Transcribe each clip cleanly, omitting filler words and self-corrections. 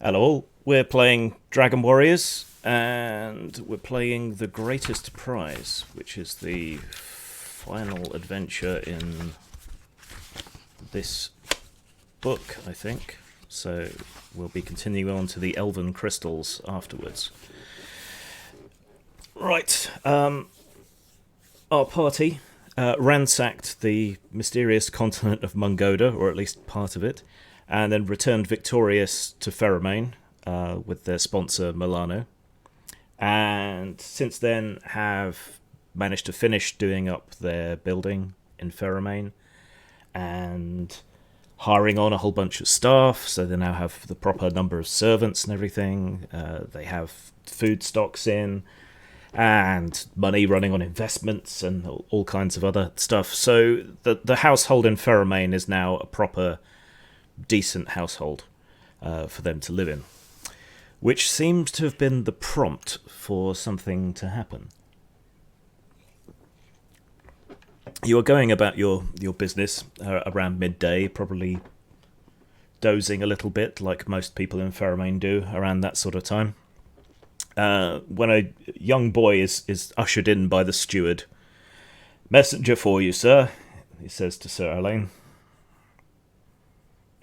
Hello all. We're playing Dragon Warriors, and we're playing the Greatest Prize, which is the final adventure in this book, I think. So we'll be continuing on to the Elven Crystals afterwards. Right. Our party ransacked the mysterious continent of Mungoda, or at least part of it, and then returned victorious to Pheromane with their sponsor Milano. And since then have managed to finish doing up their building in Pheromane and hiring on a whole bunch of staff, so they now have the proper number of servants and everything. They have food stocks in and money running on investments and all kinds of other stuff. So the household in Pheromane is now a proper decent household for them to live in, which seems to have been the prompt for something to happen. You are going about your business around midday, probably dozing a little bit like most people in Pheromane do around that sort of time, when a young boy is ushered in by the steward. "Messenger for you, sir," he says to Sir Alain.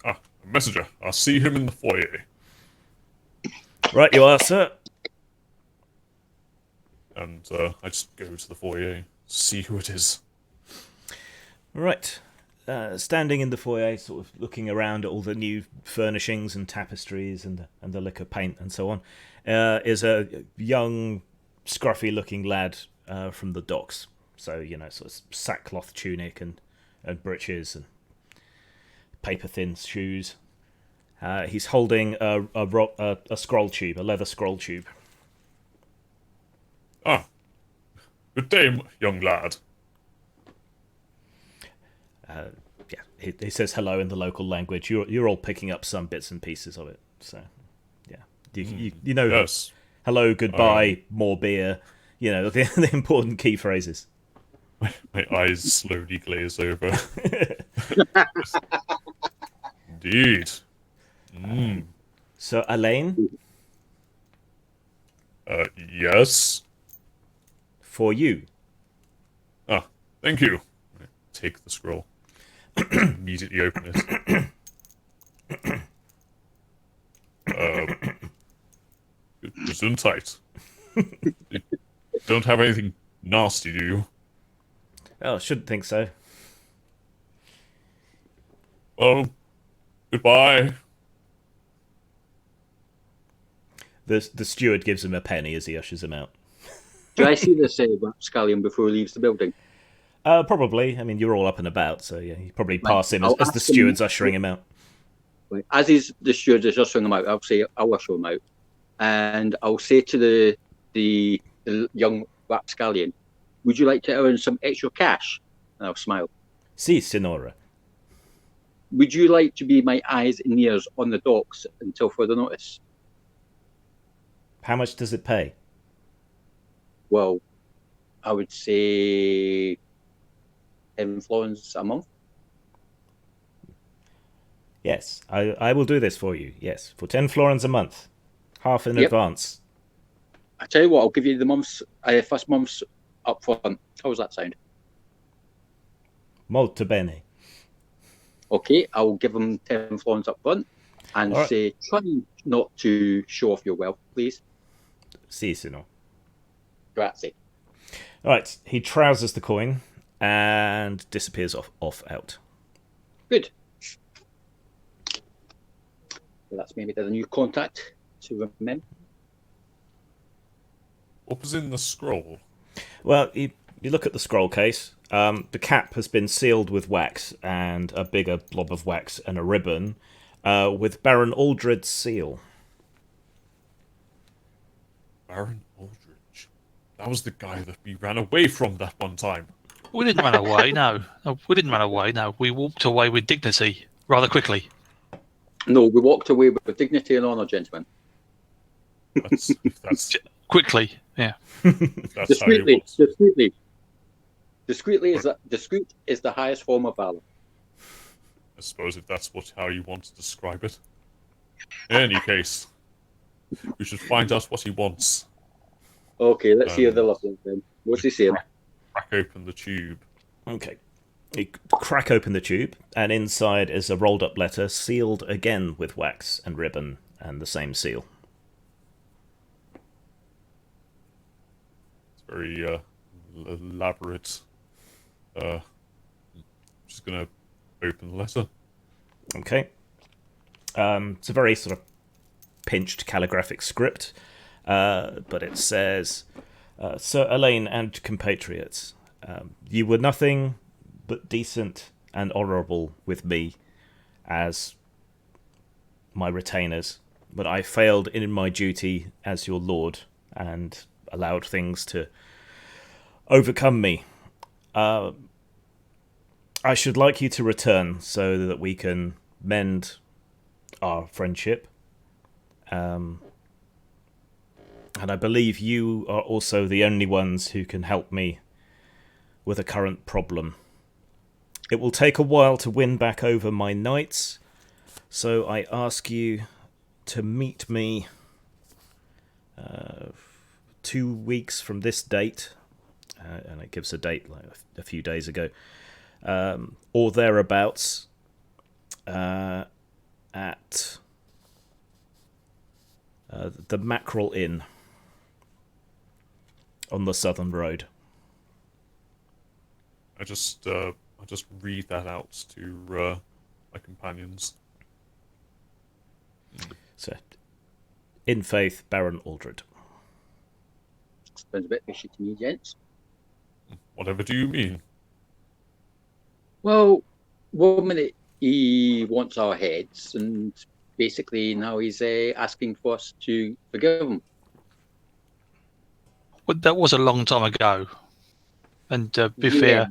A messenger. I'll see him in the foyer. "Right you are, sir." And I just go to the foyer, see who it is. Right. Standing in the foyer, sort of looking around at all the new furnishings and tapestries and the liquor paint and so on, is a young, scruffy-looking lad from the docks. So, sort of sackcloth tunic and breeches and paper-thin shoes. He's holding a scroll tube, a leather scroll tube. Ah, good day, young lad. He says hello in the local language. You're all picking up some bits and pieces of it. So, yeah, you know, Yes. hello, goodbye, more beer. The important key phrases. My eyes slowly glaze over. Indeed. So, Alain, Yes. for you. Ah, thank you. I take the scroll. Immediately open it. Gesundheit. You don't have anything nasty, do you? Oh, shouldn't think so. Oh, goodbye. The steward gives him a penny as he ushers him out. Do I see this rapscallion before he leaves the building? Probably. I mean, you're all up and about, so yeah, you probably pass him as the ask him- steward's ushering him out. As the steward is ushering him out, I'll usher him out, and I'll say to the young rapscallion, "Would you like to earn some extra cash?" And I'll smile. Si, signora. "Would you like to be my eyes and ears on the docks until further notice?" How much does it pay? Well, I would say 10 florins a month. Yes, I will do this for you. Yes, for 10 florins a month, half in Yep. advance. I tell you what, I'll give you the first month's up front. How does that sound? Molto bene. Okay, I'll give him 10 florins up front and All right. say, try not to show off your wealth, please. Si, signor. Grazie. All right, he trousers the coin and disappears off out. Good. So that's maybe the new contact to remember. What was in the scroll? Well, you look at the scroll case. The cap has been sealed with wax and a bigger blob of wax and a ribbon with Baron Aldred's seal. Baron Aldridge. That was the guy that we ran away from that one time. We didn't run away, no. We didn't run away, no. We walked away with dignity rather quickly. No, we walked away with dignity and honour, gentlemen. That's Quickly, yeah. that's how it was. Discreetly. Discreet is the highest form of valor. I suppose if that's how you want to describe it. In any case, We should find out what he wants. Okay, let's hear the love then. What's he saying? Crack open the tube. Okay. You crack open the tube, and inside is a rolled up letter sealed again with wax and ribbon and the same seal. It's very elaborate. Just gonna open the letter. Okay. It's a very sort of pinched calligraphic script, but it says, Sir Elaine and compatriots, you were nothing but decent and honourable with me as my retainers, but I failed in my duty as your lord and allowed things to overcome me. I should like you to return so that we can mend our friendship. And I believe you are also the only ones who can help me with a current problem. It will take a while to win back over my knights, so I ask you to meet me 2 weeks from this date, and it gives a date like a few days ago, or thereabouts, at the Mackerel Inn on the Southern Road. I just read that out to my companions. So, in faith, Baron Aldred. Sounds a bit fishy to me, gents. Whatever do you mean? Well, one minute he wants our heads, and basically now he's asking for us to forgive him. Well, that was a long time ago. And to be fair,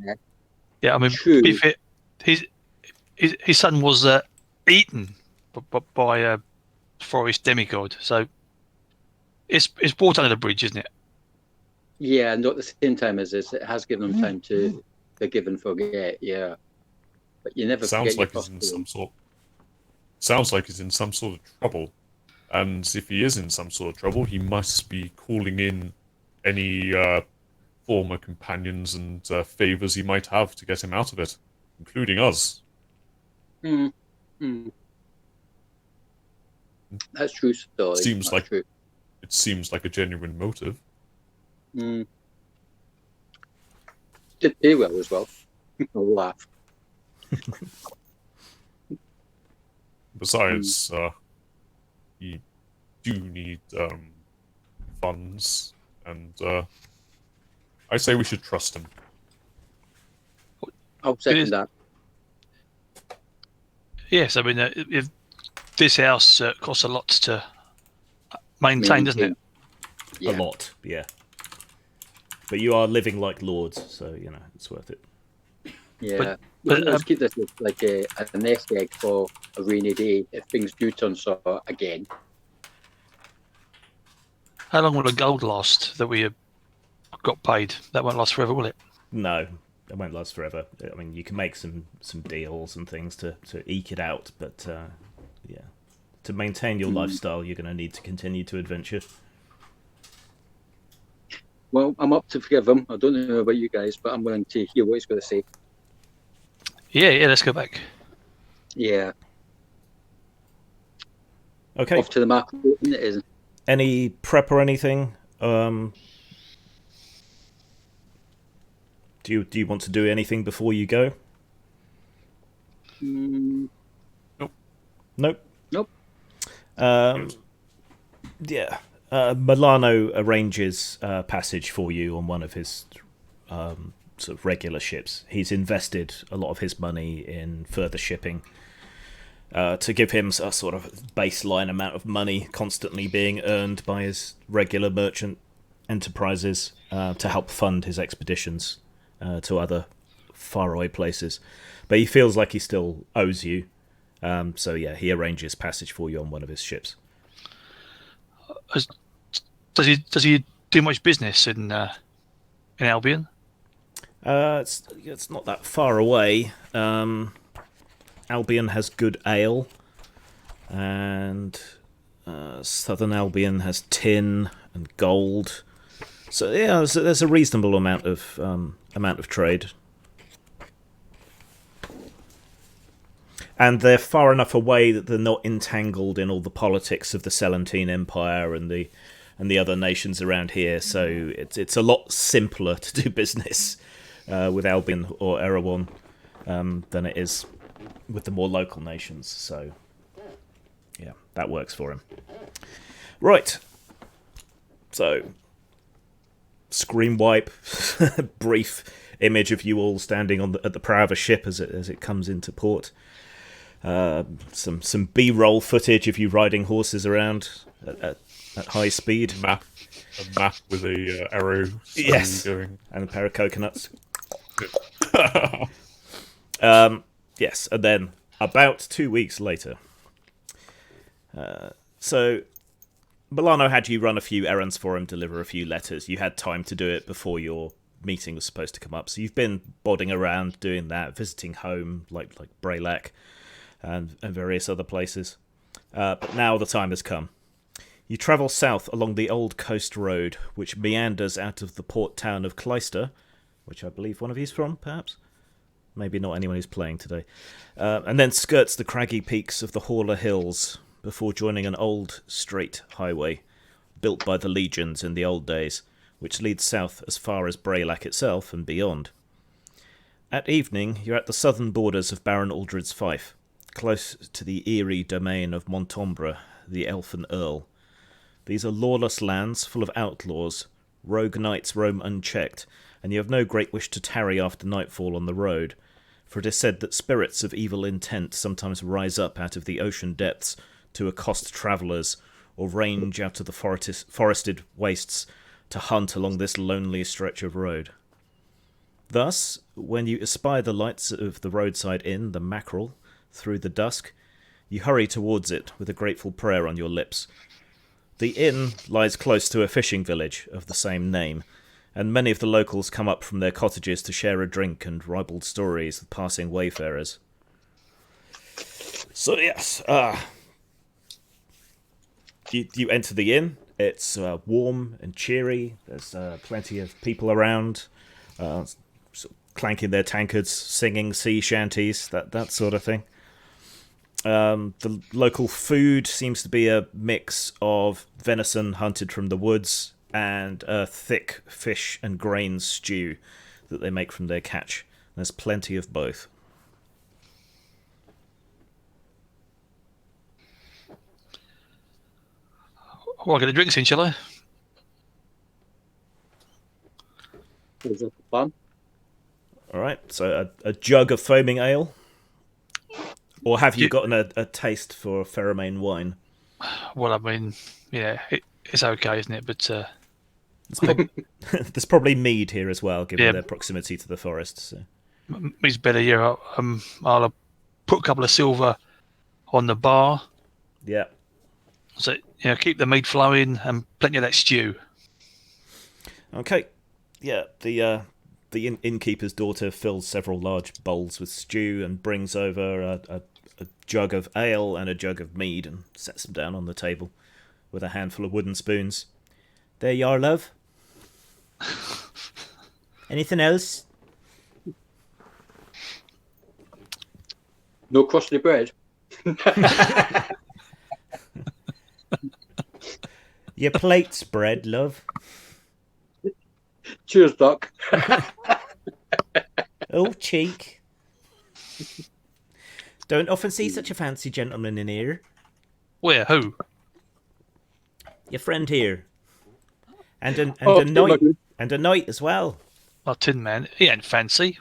yeah, I mean, true. to be fair, his son was eaten by a forest demigod, so it's brought under the bridge, isn't it? Yeah, and at the same time as this, it has given him time to forgive and forget. Yeah, but you never Sounds forget like he's in some sort. Sounds like he's in some sort of trouble, and if he is in some sort of trouble, he must be calling in any former companions and favors he might have to get him out of it, including us. That's true story. Seems That's true. It seems like a genuine motive. Did pay well as well. I'll laugh. Besides, you do need funds, and I say we should trust him. I'll second that. Yes, I mean, if this house costs a lot to maintain, doesn't it? Yeah. A lot, yeah. But you are living like lords, so, you know, it's worth it. Yeah. But let's keep this like a nest egg for a rainy day if things do turn sour again. How long will the gold last that we got paid? That won't last forever, will it? No, it won't last forever. I mean, you can make some deals and things to eke it out, but yeah, to maintain your lifestyle, you're going to need to continue to adventure. Well, I'm up to forgive him. I don't know about you guys, but I'm willing to hear what he's going to say. Yeah, let's go back. Yeah. Okay. Off to the Mackerel Inn it is. Any prep or anything? Do you want to do anything before you go? Nope. Yeah. Milano arranges passage for you on one of his sort of regular ships. He's invested a lot of his money in further shipping to give him a sort of baseline amount of money constantly being earned by his regular merchant enterprises to help fund his expeditions to other faraway places. But he feels like he still owes you. So yeah, he arranges passage for you on one of his ships. Does he do much business in Albion? It's not that far away. Albion has good ale, and Southern Albion has tin and gold. So yeah, there's a reasonable amount of trade. And they're far enough away that they're not entangled in all the politics of the Selentine Empire and the other nations around here. So it's a lot simpler to do business with Albion or Erewhon than it is with the more local nations. So yeah, that works for him. Right. So screen wipe, brief image of you all standing at the prow of a ship as it comes into port. Some B-roll footage of you riding horses around at high speed. A map with a arrow. Yes, going. And a pair of coconuts. Yes, and then about 2 weeks later. So Milano had you run a few errands for him, deliver a few letters. You had time to do it before your meeting was supposed to come up. So you've been bodding around doing that, visiting home like Braylac. And various other places. But now the time has come. You travel south along the old coast road, which meanders out of the port town of Clyster, which I believe one of you's from, perhaps? Maybe not anyone who's playing today. And then skirts the craggy peaks of the Horler Hills before joining an old straight highway, built by the legions in the old days, which leads south as far as Braylac itself and beyond. At evening, you're at the southern borders of Baron Aldred's fief, close to the eerie domain of Montombre, the Elfin Earl. These are lawless lands full of outlaws. Rogue knights roam unchecked, and you have no great wish to tarry after nightfall on the road, for it is said that spirits of evil intent sometimes rise up out of the ocean depths to accost travellers, or range out of the forested wastes to hunt along this lonely stretch of road. Thus, when you espy the lights of the roadside inn, the Mackerel, through the dusk, you hurry towards it with a grateful prayer on your lips. The inn lies close to a fishing village of the same name, and many of the locals come up from their cottages to share a drink and ribald stories with passing wayfarers. So yes, you enter the inn. It's warm and cheery. There's plenty of people around, sort of clanking their tankards, singing sea shanties, that sort of thing. The local food seems to be a mix of venison hunted from the woods and a thick fish and grain stew that they make from their catch. There's plenty of both. Well, I'll get the drinks in, shall I? Was that the plan? All right, so a jug of foaming ale? Or have you gotten a taste for pheromone wine? Well, I mean, yeah, it's okay, isn't it? But there's probably mead here as well, given their proximity to the forest. So. It's better, yeah. I'll put a couple of silver on the bar. Yeah. So, keep the mead flowing and plenty of that stew. Okay. Yeah, the innkeeper's daughter fills several large bowls with stew and brings over a jug of ale and a jug of mead and sets them down on the table with a handful of wooden spoons. There you are, love. Anything else? No crusty bread. Your plate's bread, love. Cheers, Doc. Oh, cheek. Don't often see such a fancy gentleman in here. Where? Who? Your friend here. And a knight as well. Oh, Tin Man. He ain't fancy.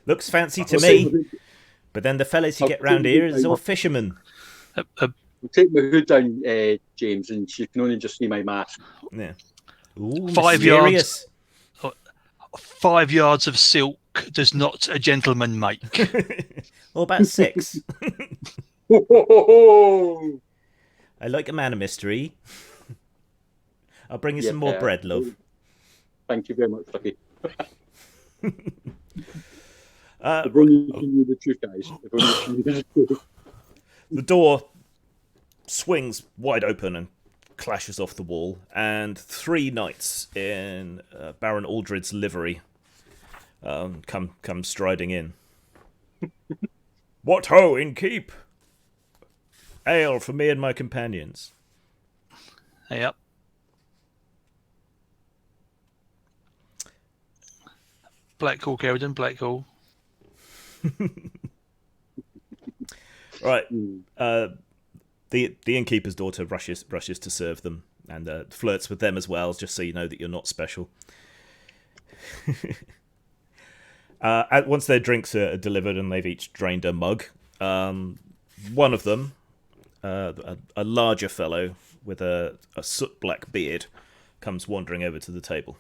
Looks fancy to me. But then the fellas you get round here is all fishermen. I'll take my hood down, James, and you can only just see my mask. Yeah. Ooh, 5 mysterious. yards. 5 yards of silk does not a gentleman make. What about 6? Oh, I like a man of mystery. I'll bring you some more bread, love. Thank you very much, Lucky. If only you knew the truth, guys. If only you knew the truth. The door swings wide open and clashes off the wall, and 3 knights in Baron Aldred's livery come striding in. What ho, innkeep! Ale for me and my companions. Yep. Black call, Kerrigan, black call. Right. The innkeeper's daughter rushes to serve them and flirts with them as well, just so you know that you're not special. Once their drinks are delivered and they've each drained a mug, one of them, a larger fellow with a soot-black beard, comes wandering over to the table.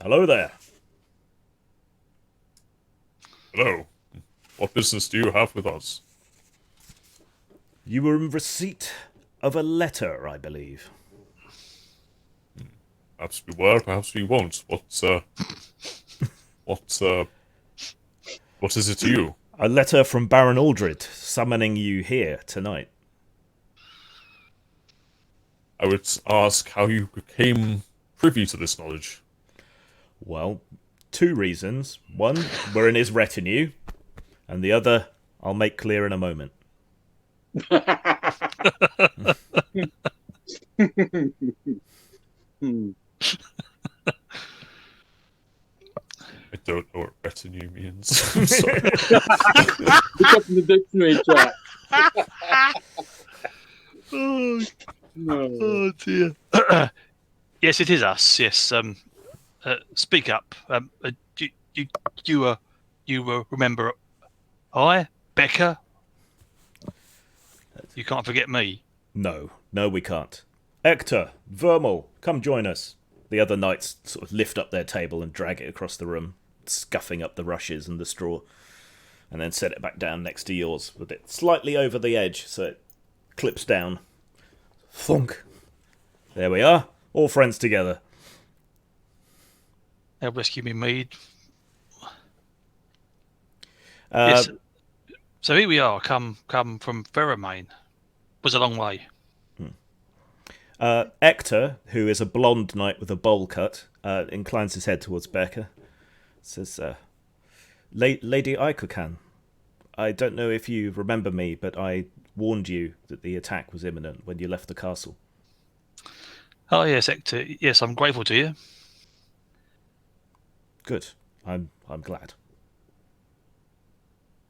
Hello there. Hello. What business do you have with us? You were in receipt of a letter, I believe. Perhaps we were, perhaps we won't. What is it to you? A letter from Baron Aldred summoning you here tonight. I would ask how you became privy to this knowledge. Well, 2 reasons. One, we're in his retinue, and the other, I'll make clear in a moment. I don't know what retinue means. I'm sorry. Look up in the dictionary, Jack. Oh dear. Yes, it is us. Yes. Speak up. You remember I, Becca? You can't forget me. No, we can't. Hector, Vermal, come join us. The other knights sort of lift up their table and drag it across the room, scuffing up the rushes and the straw, and then set it back down next to yours, with it slightly over the edge, so it clips down. Thunk. There we are, all friends together. They'll rescue me, Mead. Uh, Yes. So here we are, come from Ferramain. Was a long way. Hector, who is a blonde knight with a bowl cut, inclines his head towards Becca. Says, Lady Ikokan, I don't know if you remember me, but I warned you that the attack was imminent when you left the castle. Oh yes, Hector. Yes, I'm grateful to you. Good. I'm glad.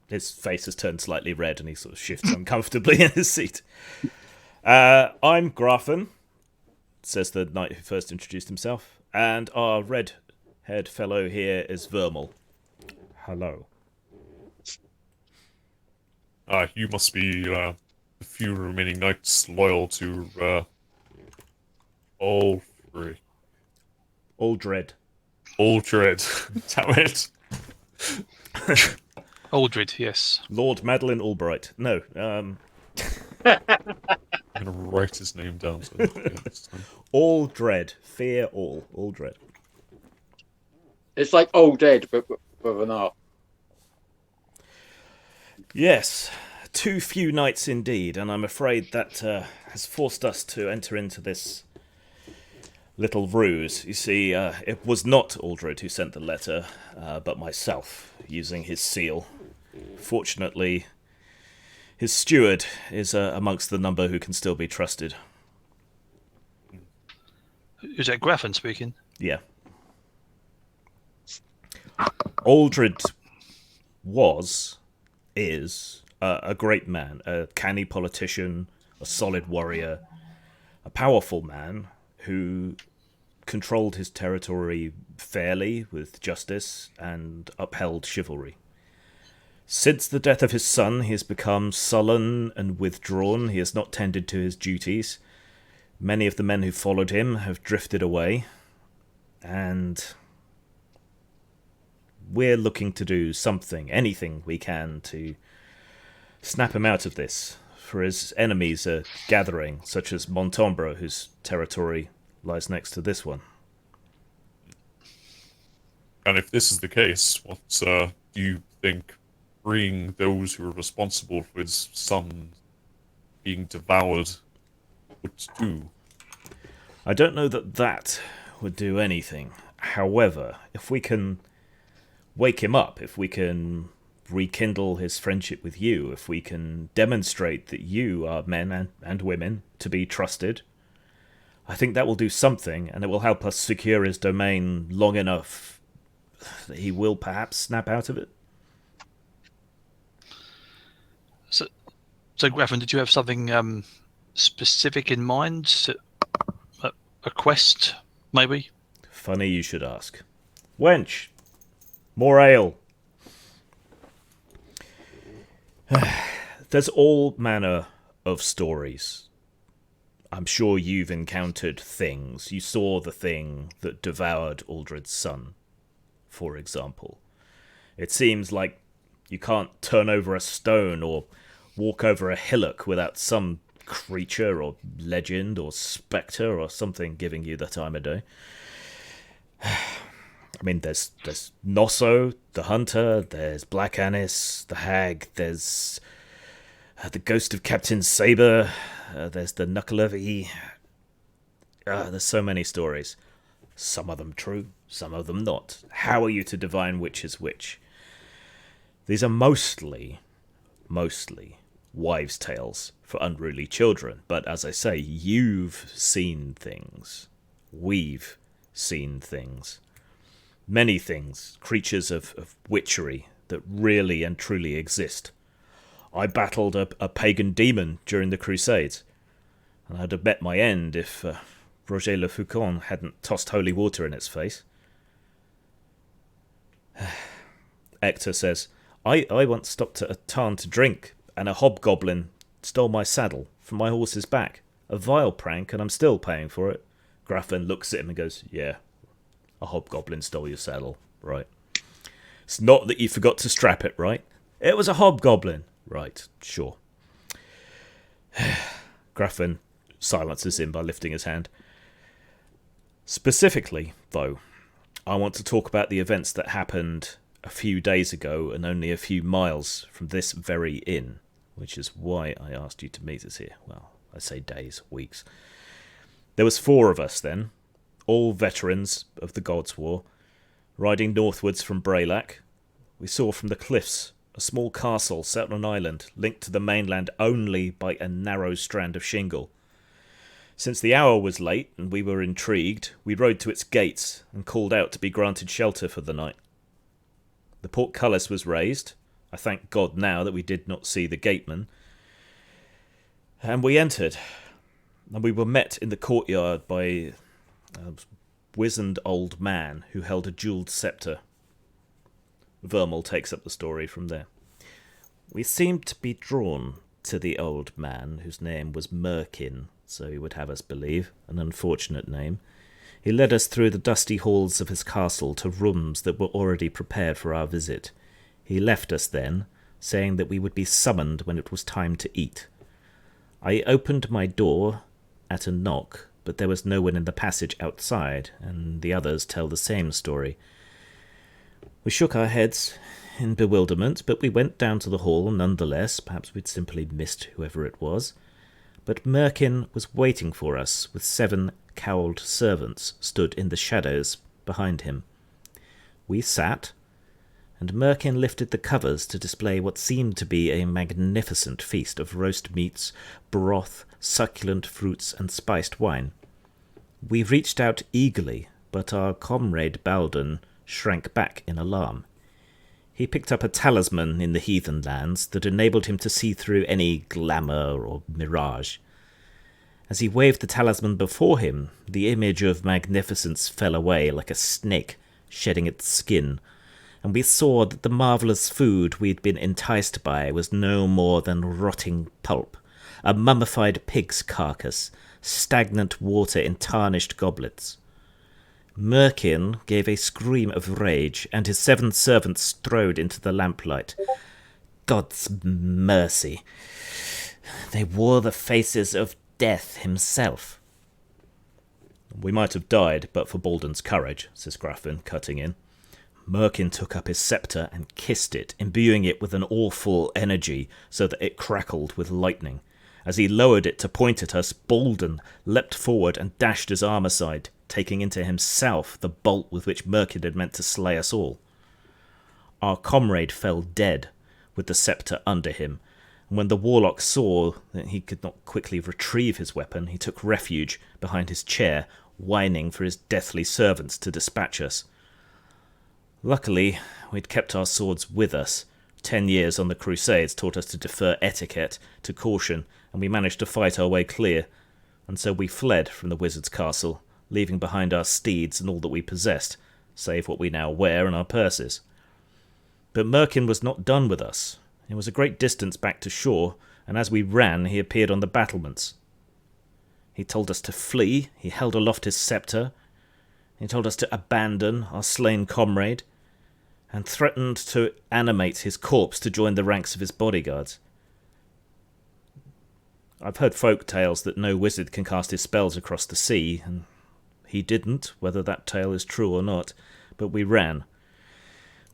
His face has turned slightly red and he sort of shifts uncomfortably in his seat. I'm Grafin, says the knight who first introduced himself, and our red-haired fellow here is Vermal. Hello. You must be the few remaining knights loyal to Aldred. Aldred. Damn it. Aldred, yes. Lord Madeline Albright. No, I'm gonna write his name down. So this time. Aldred. Fear all. Aldred. It's like Old Dead, but with an R. Yes, too few knights indeed, and I'm afraid that has forced us to enter into this little ruse. You see, it was not Aldred who sent the letter, but myself, using his seal. Fortunately, his steward is amongst the number who can still be trusted. Is that Graffin speaking? Yeah. Aldred is a great man, a canny politician, a solid warrior, a powerful man who controlled his territory fairly with justice and upheld chivalry. Since the death of his son, he has become sullen and withdrawn. He has not tended to his duties. Many of the men who followed him have drifted away, and we're looking to do something, anything we can to snap him out of this, for his enemies are gathering, such as Montombre, whose territory lies next to this one. And if this is the case, what do you think freeing those who are responsible for his son's being devoured would do. I don't know that that would do anything. However, if we can wake him up, if we can rekindle his friendship with you, if we can demonstrate that you are men and women to be trusted, I think that will do something, and it will help us secure his domain long enough that he will perhaps snap out of it. So Graffin, did you have something specific in mind? A quest, maybe? Funny you should ask. Wench, more ale. There's all manner of stories. I'm sure you've encountered things. You saw the thing that devoured Aldred's son, for example. It seems like you can't turn over a stone or walk over a hillock without some creature or legend or spectre or something giving you the time of day. I mean, there's Nosso, the hunter, there's Black Anis, the hag, there's the ghost of Captain Saber, there's the Knuckleovy. There's so many stories. Some of them true, some of them not. How are you to divine which is which? These are mostly wives' tales for unruly children, but as I say, you've seen things. We've seen things. Many things, creatures of witchery that really and truly exist. I battled a pagan demon during the Crusades, and I'd have met my end if Roger Le Foucault hadn't tossed holy water in its face. Hector says, I once stopped at a tarn to drink, and a hobgoblin stole my saddle from my horse's back. A vile prank, and I'm still paying for it. Graffin looks at him and goes, yeah, a hobgoblin stole your saddle, right? It's not that you forgot to strap it, right? It was a hobgoblin. Right, sure. Graffin silences him by lifting his hand. Specifically, though, I want to talk about the events that happened a few days ago and only a few miles from this very inn, which is why I asked you to meet us here. Well, I say days, weeks. There was 4 of us then, all veterans of the Gods' War, riding northwards from Braylac. We saw from the cliffs a small castle set on an island, linked to the mainland only by a narrow strand of shingle. Since the hour was late and we were intrigued, we rode to its gates and called out to be granted shelter for the night. The portcullis was raised. I thank God now that we did not see the gateman. And we entered, and we were met in the courtyard by a wizened old man who held a jewelled sceptre. Vermal takes up the story from there. We seemed to be drawn to the old man, whose name was Merkin, so he would have us believe, an unfortunate name. He led us through the dusty halls of his castle to rooms that were already prepared for our visit. He left us then, saying that we would be summoned when it was time to eat. I opened my door at a knock, but there was no one in the passage outside, and the others tell the same story. We shook our heads in bewilderment, but we went down to the hall nonetheless. Perhaps we'd simply missed whoever it was. But Merkin was waiting for us, with 7 cowled servants stood in the shadows behind him. We sat, and Merkin lifted the covers to display what seemed to be a magnificent feast of roast meats, broth, succulent fruits, and spiced wine. We reached out eagerly, but our comrade Baldon shrank back in alarm. He picked up a talisman in the heathen lands that enabled him to see through any glamour or mirage. As he waved the talisman before him, the image of magnificence fell away like a snake shedding its skin, and we saw that the marvellous food we had been enticed by was no more than rotting pulp, a mummified pig's carcass, stagnant water in tarnished goblets. Merkin gave a scream of rage, and his 7 servants strode into the lamplight. God's mercy! They wore the faces of Death himself. We might have died but for Baldon's courage, says Graffin, cutting in. Merkin took up his sceptre and kissed it, imbuing it with an awful energy so that it crackled with lightning. As he lowered it to point at us, Balden leapt forward and dashed his arm aside, taking into himself the bolt with which Merkin had meant to slay us all. Our comrade fell dead, with the sceptre under him, and when the warlock saw that he could not quickly retrieve his weapon, he took refuge behind his chair, whining for his deathly servants to dispatch us. Luckily, we'd kept our swords with us. 10 years on the Crusades taught us to defer etiquette to caution, and we managed to fight our way clear, and so we fled from the wizard's castle, leaving behind our steeds and all that we possessed, save what we now wear and our purses. But Merkin was not done with us. It was a great distance back to shore, and as we ran, he appeared on the battlements. He told us to flee, he held aloft his sceptre, he told us to abandon our slain comrade, and threatened to animate his corpse to join the ranks of his bodyguards. I've heard folk tales that no wizard can cast his spells across the sea, and he didn't, whether that tale is true or not, but we ran.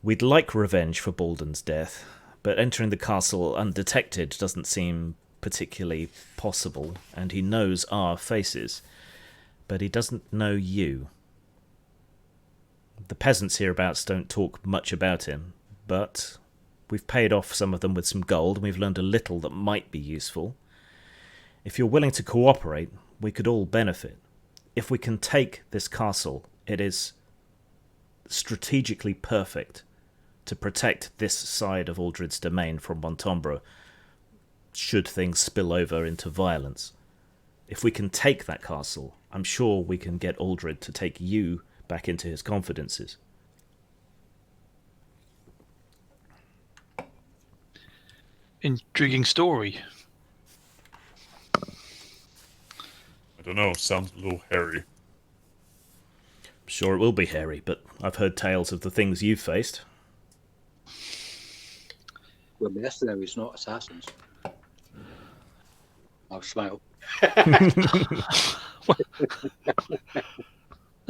We'd like revenge for Balden's death, but entering the castle undetected doesn't seem particularly possible, and he knows our faces, but he doesn't know you. The peasants hereabouts don't talk much about him, but we've paid off some of them with some gold, and we've learned a little that might be useful. If you're willing to cooperate, we could all benefit. If we can take this castle, it is strategically perfect to protect this side of Aldred's domain from Montombro, should things spill over into violence. If we can take that castle, I'm sure we can get Aldred to take you back into his confidences. Intriguing story. I don't know, sounds a little hairy. I'm sure it will be hairy, but I've heard tales of the things you've faced. We're mercenaries, not assassins. I'll smile.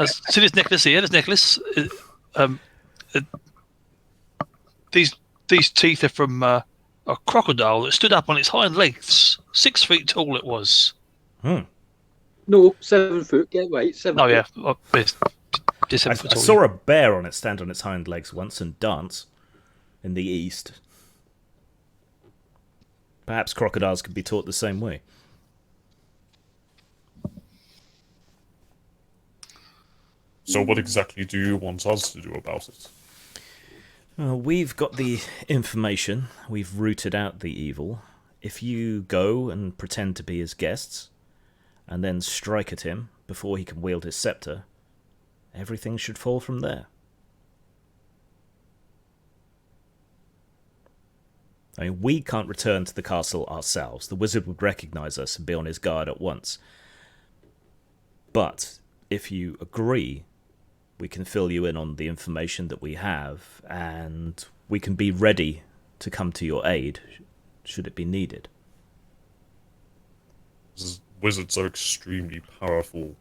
See this necklace here? This necklace. These teeth are from a crocodile that stood up on its hind legs. 6 feet tall it was. No, 7 foot. Get right. 7 Oh foot. yeah, just I 7 foot tall. saw a bear on it stand on its hind legs once and dance in the east. Perhaps crocodiles could be taught the same way. So what exactly do you want us to do about it? We've got the information. We've rooted out the evil. If you go and pretend to be his guests, and then strike at him before he can wield his sceptre, everything should fall from there. I mean, we can't return to the castle ourselves. The wizard would recognise us and be on his guard at once. But if you agree, we can fill you in on the information that we have, and we can be ready to come to your aid, should it be needed. Wizards are extremely powerful.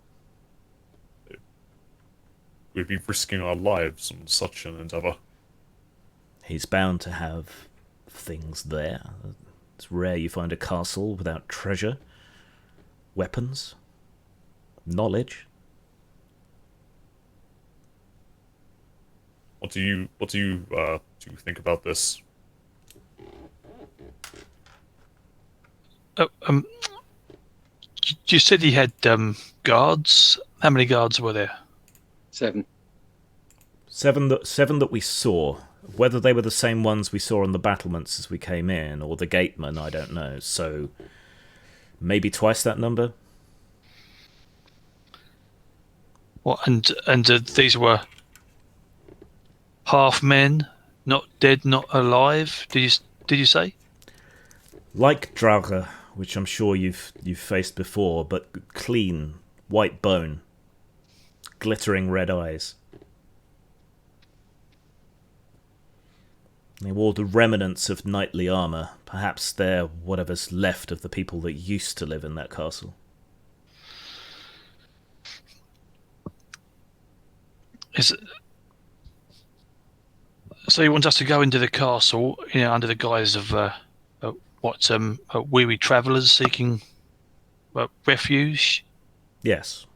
We'd be risking our lives on such an endeavour. He's bound to have things there. It's rare you find a castle without treasure, weapons, knowledge. What do you think about this? You said he had guards. How many guards were there? 7. Seven that we saw. Whether they were the same ones we saw on the battlements as we came in, or the gatemen, I don't know. So maybe twice that number. What? And these were half men, not dead, not alive. Did you say? Like Draugr, which I'm sure you've faced before, but clean, white bone, glittering red eyes. They wore the remnants of knightly armour. Perhaps they're whatever's left of the people that used to live in that castle. So you want us to go into the castle, under the guise of weary travellers seeking refuge, Yes.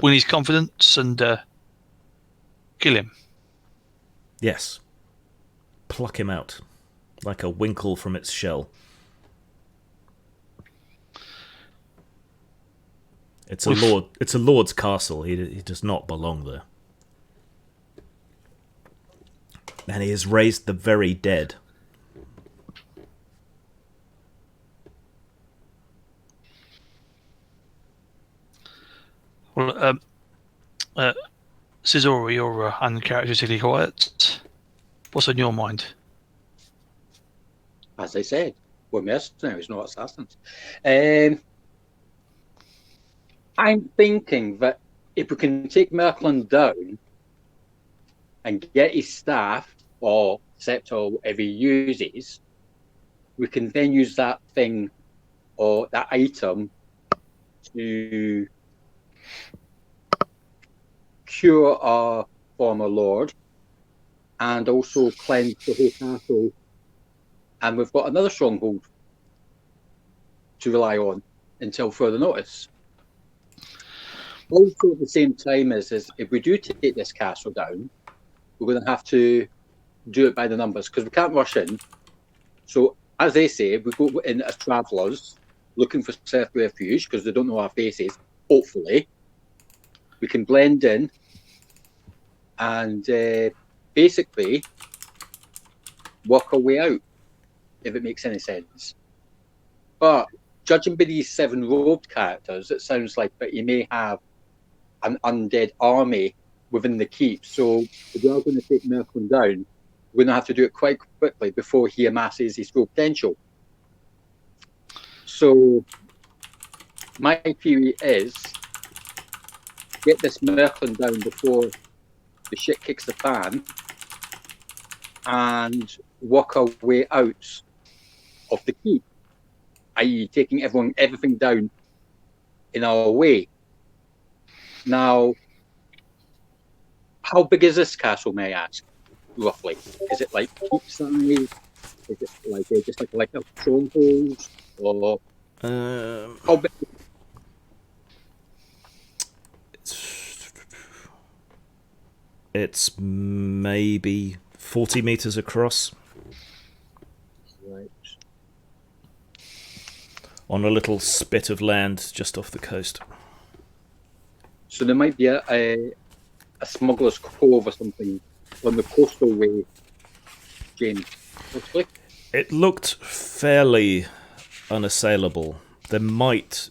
win his confidence, and kill him. Yes. Pluck him out, like a winkle from its shell. It's a lord's castle. He does not belong there. And he has raised the very dead. Well, Cesori, you're uncharacteristically quiet. What's on your mind? As I said, we're mercenaries, not assassins. I'm thinking that if we can take Merkin down and get his staff or scepter or whatever he uses, we can then use that thing or that item to cure our former lord and also cleanse the whole castle. And we've got another stronghold to rely on until further notice. Also, at the same time, is if we do take this castle down, we're going to have to do it by the numbers because we can't rush in. So, as they say, we go in as travellers looking for safe refuge because they don't know our faces. Hopefully, we can blend in and basically work our way out, if it makes any sense. But judging by these 7 robed characters, it sounds like that you may have an undead army within the keep. So if we are going to take Merkin down, we're going to have to do it quite quickly before he amasses his full potential. So my theory is get this Merkin down before the shit kicks the fan and work our way out of the keep, i.e. taking everything down in our way. Now, how big is this castle, may I ask, roughly? Is it like keep size? Is it like just like a stronghold? Or how big? It's maybe 40 meters across. Right. On a little spit of land just off the coast. So there might be a smuggler's cove or something on the coastal way, James. Possibly? It looked fairly unassailable. There might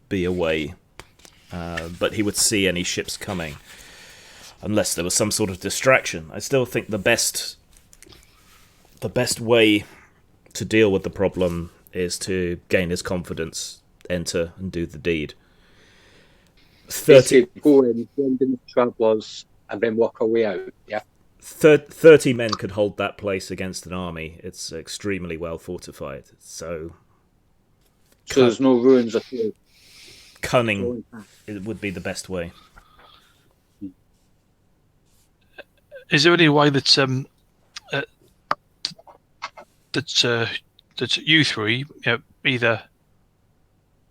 be a way, but he would see any ships coming, unless there was some sort of distraction. I still think the best way to deal with the problem is to gain his confidence, enter, and do the deed. 30 go in, blend in the travellers, and then work our way out. Yeah. 30 men could hold that place against an army. It's extremely well fortified. So there's no ruins at all. Cunning it would be the best way. Is there any way that you three, either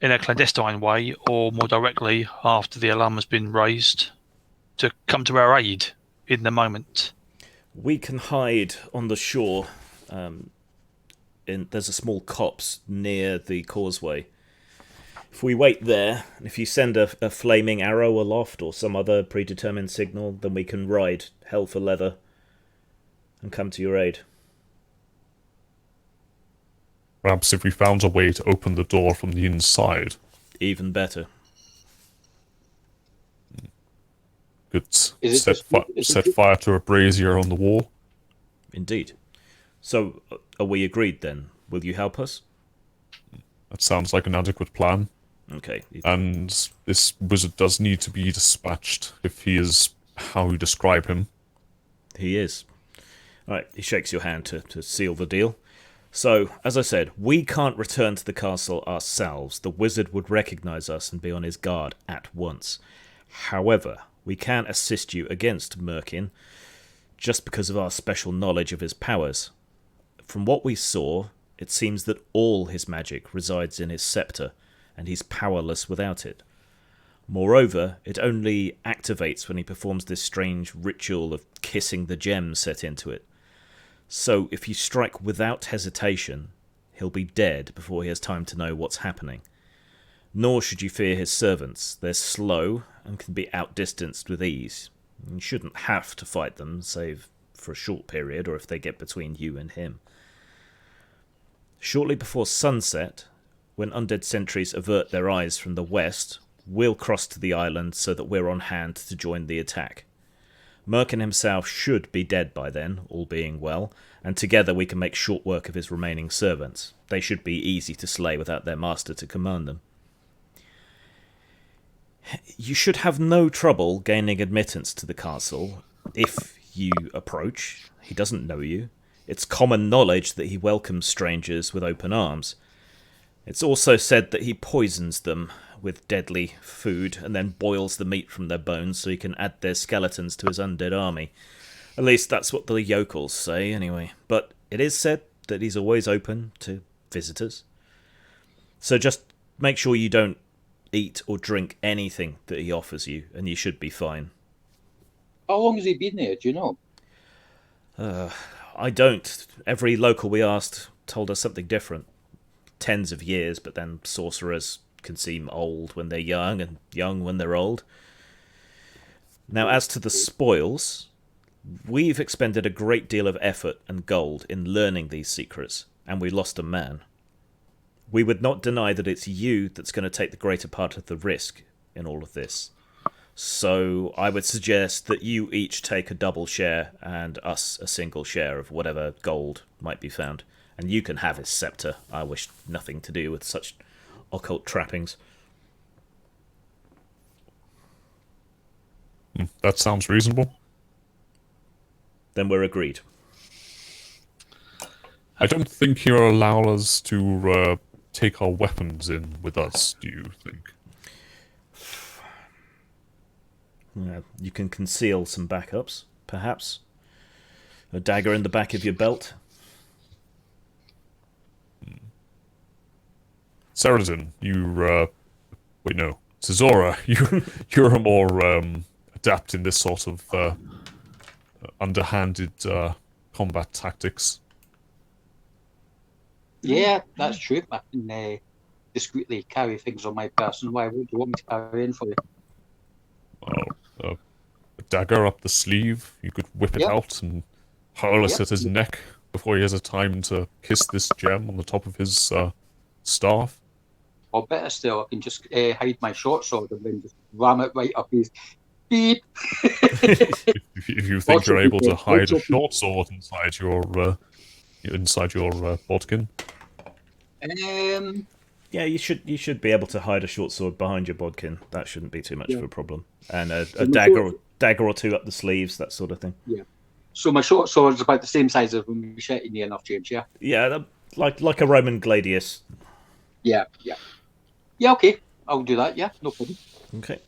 in a clandestine way or more directly after the alarm has been raised, to come to our aid in the moment? We can hide on the shore. There's a small copse near the causeway. If we wait there, and if you send a flaming arrow aloft or some other predetermined signal, then we can ride hell for leather and come to your aid. Perhaps if we found a way to open the door from the inside. Even better. Could set fire to a brazier on the wall. Indeed. So, are we agreed then? Will you help us? That sounds like an adequate plan. Okay. And this wizard does need to be dispatched if he is how you describe him. He is. Alright, he shakes your hand to seal the deal. So, as I said, we can't return to the castle ourselves. The wizard would recognize us and be on his guard at once. However, we can assist you against Merkin just because of our special knowledge of his powers. From what we saw, it seems that all his magic resides in his scepter, and he's powerless without it. Moreover, it only activates when he performs this strange ritual of kissing the gem set into it. So if you strike without hesitation, he'll be dead before he has time to know what's happening. Nor should you fear his servants. They're slow and can be outdistanced with ease. You shouldn't have to fight them, save for a short period, or if they get between you and him. Shortly before sunset, when undead sentries avert their eyes from the west, we'll cross to the island so that we're on hand to join the attack. Merkin himself should be dead by then, all being well, and together we can make short work of his remaining servants. They should be easy to slay without their master to command them. You should have no trouble gaining admittance to the castle if you approach. He doesn't know you. It's common knowledge that he welcomes strangers with open arms. It's also said that he poisons them with deadly food and then boils the meat from their bones so he can add their skeletons to his undead army. At least that's what the yokels say, anyway. But it is said that he's always open to visitors. So just make sure you don't eat or drink anything that he offers you, and you should be fine. How long has he been there? Do you know? I don't. Every local we asked told us something different. Tens of years, but then sorcerers can seem old when they're young and young when they're old. Now, as to the spoils, we've expended a great deal of effort and gold in learning these secrets, and we lost a man. We would not deny that it's you that's going to take the greater part of the risk in all of this. So I would suggest that you each take a double share and us a single share of whatever gold might be found. And you can have his scepter. I wish nothing to do with such occult trappings. That sounds reasonable. Then we're agreed. I don't think he'll allow us to take our weapons in with us, do you think? You can conceal some backups, perhaps. A dagger in the back of your belt. Saradin, wait, no. Cesora, you're more adept in this sort of underhanded combat tactics. Yeah, that's true. I can discreetly carry things on my person. Why would you want me to carry in for you? Well, a dagger up the sleeve, you could whip it out and hurl it at his neck before he has a time to kiss this gem on the top of his staff. Or better still, I can just hide my short sword and then just ram it right up his beep. If you think you're able to hide a short sword inside your bodkin. Yeah, you should be able to hide a short sword behind your bodkin. That shouldn't be too much of a problem. And a dagger or two up the sleeves, that sort of thing. Yeah. So my short sword's about the same size as a machete near enough, James, yeah? Yeah, like a Roman gladius. Yeah. Yeah, okay. I'll do that, yeah, no problem. Okay.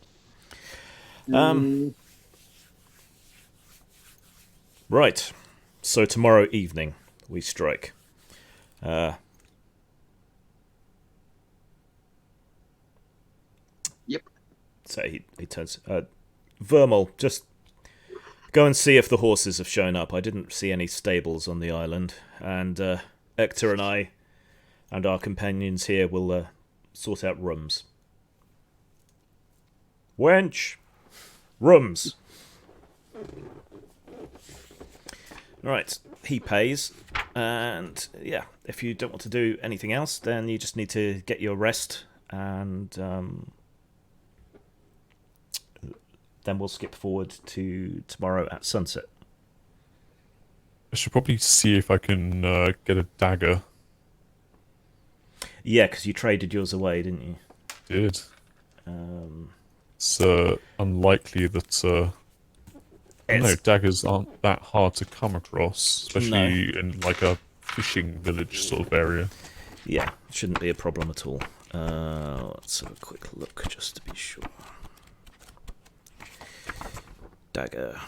Right. So tomorrow evening we strike. Yep. So he turns. Vermal, just go and see if the horses have shown up. I didn't see any stables on the island, and Ector and I and our companions here will sort out rooms. Wench, rooms. Right, he pays, and yeah, if you don't want to do anything else, then you just need to get your rest, and then we'll skip forward to tomorrow at sunset. I should probably see if I can get a dagger. Yeah, because you traded yours away, didn't you? Did. It's unlikely that... No, daggers aren't that hard to come across, especially in like a fishing village sort of area. Yeah, shouldn't be a problem at all. Let's have a quick look just to be sure. Dagger.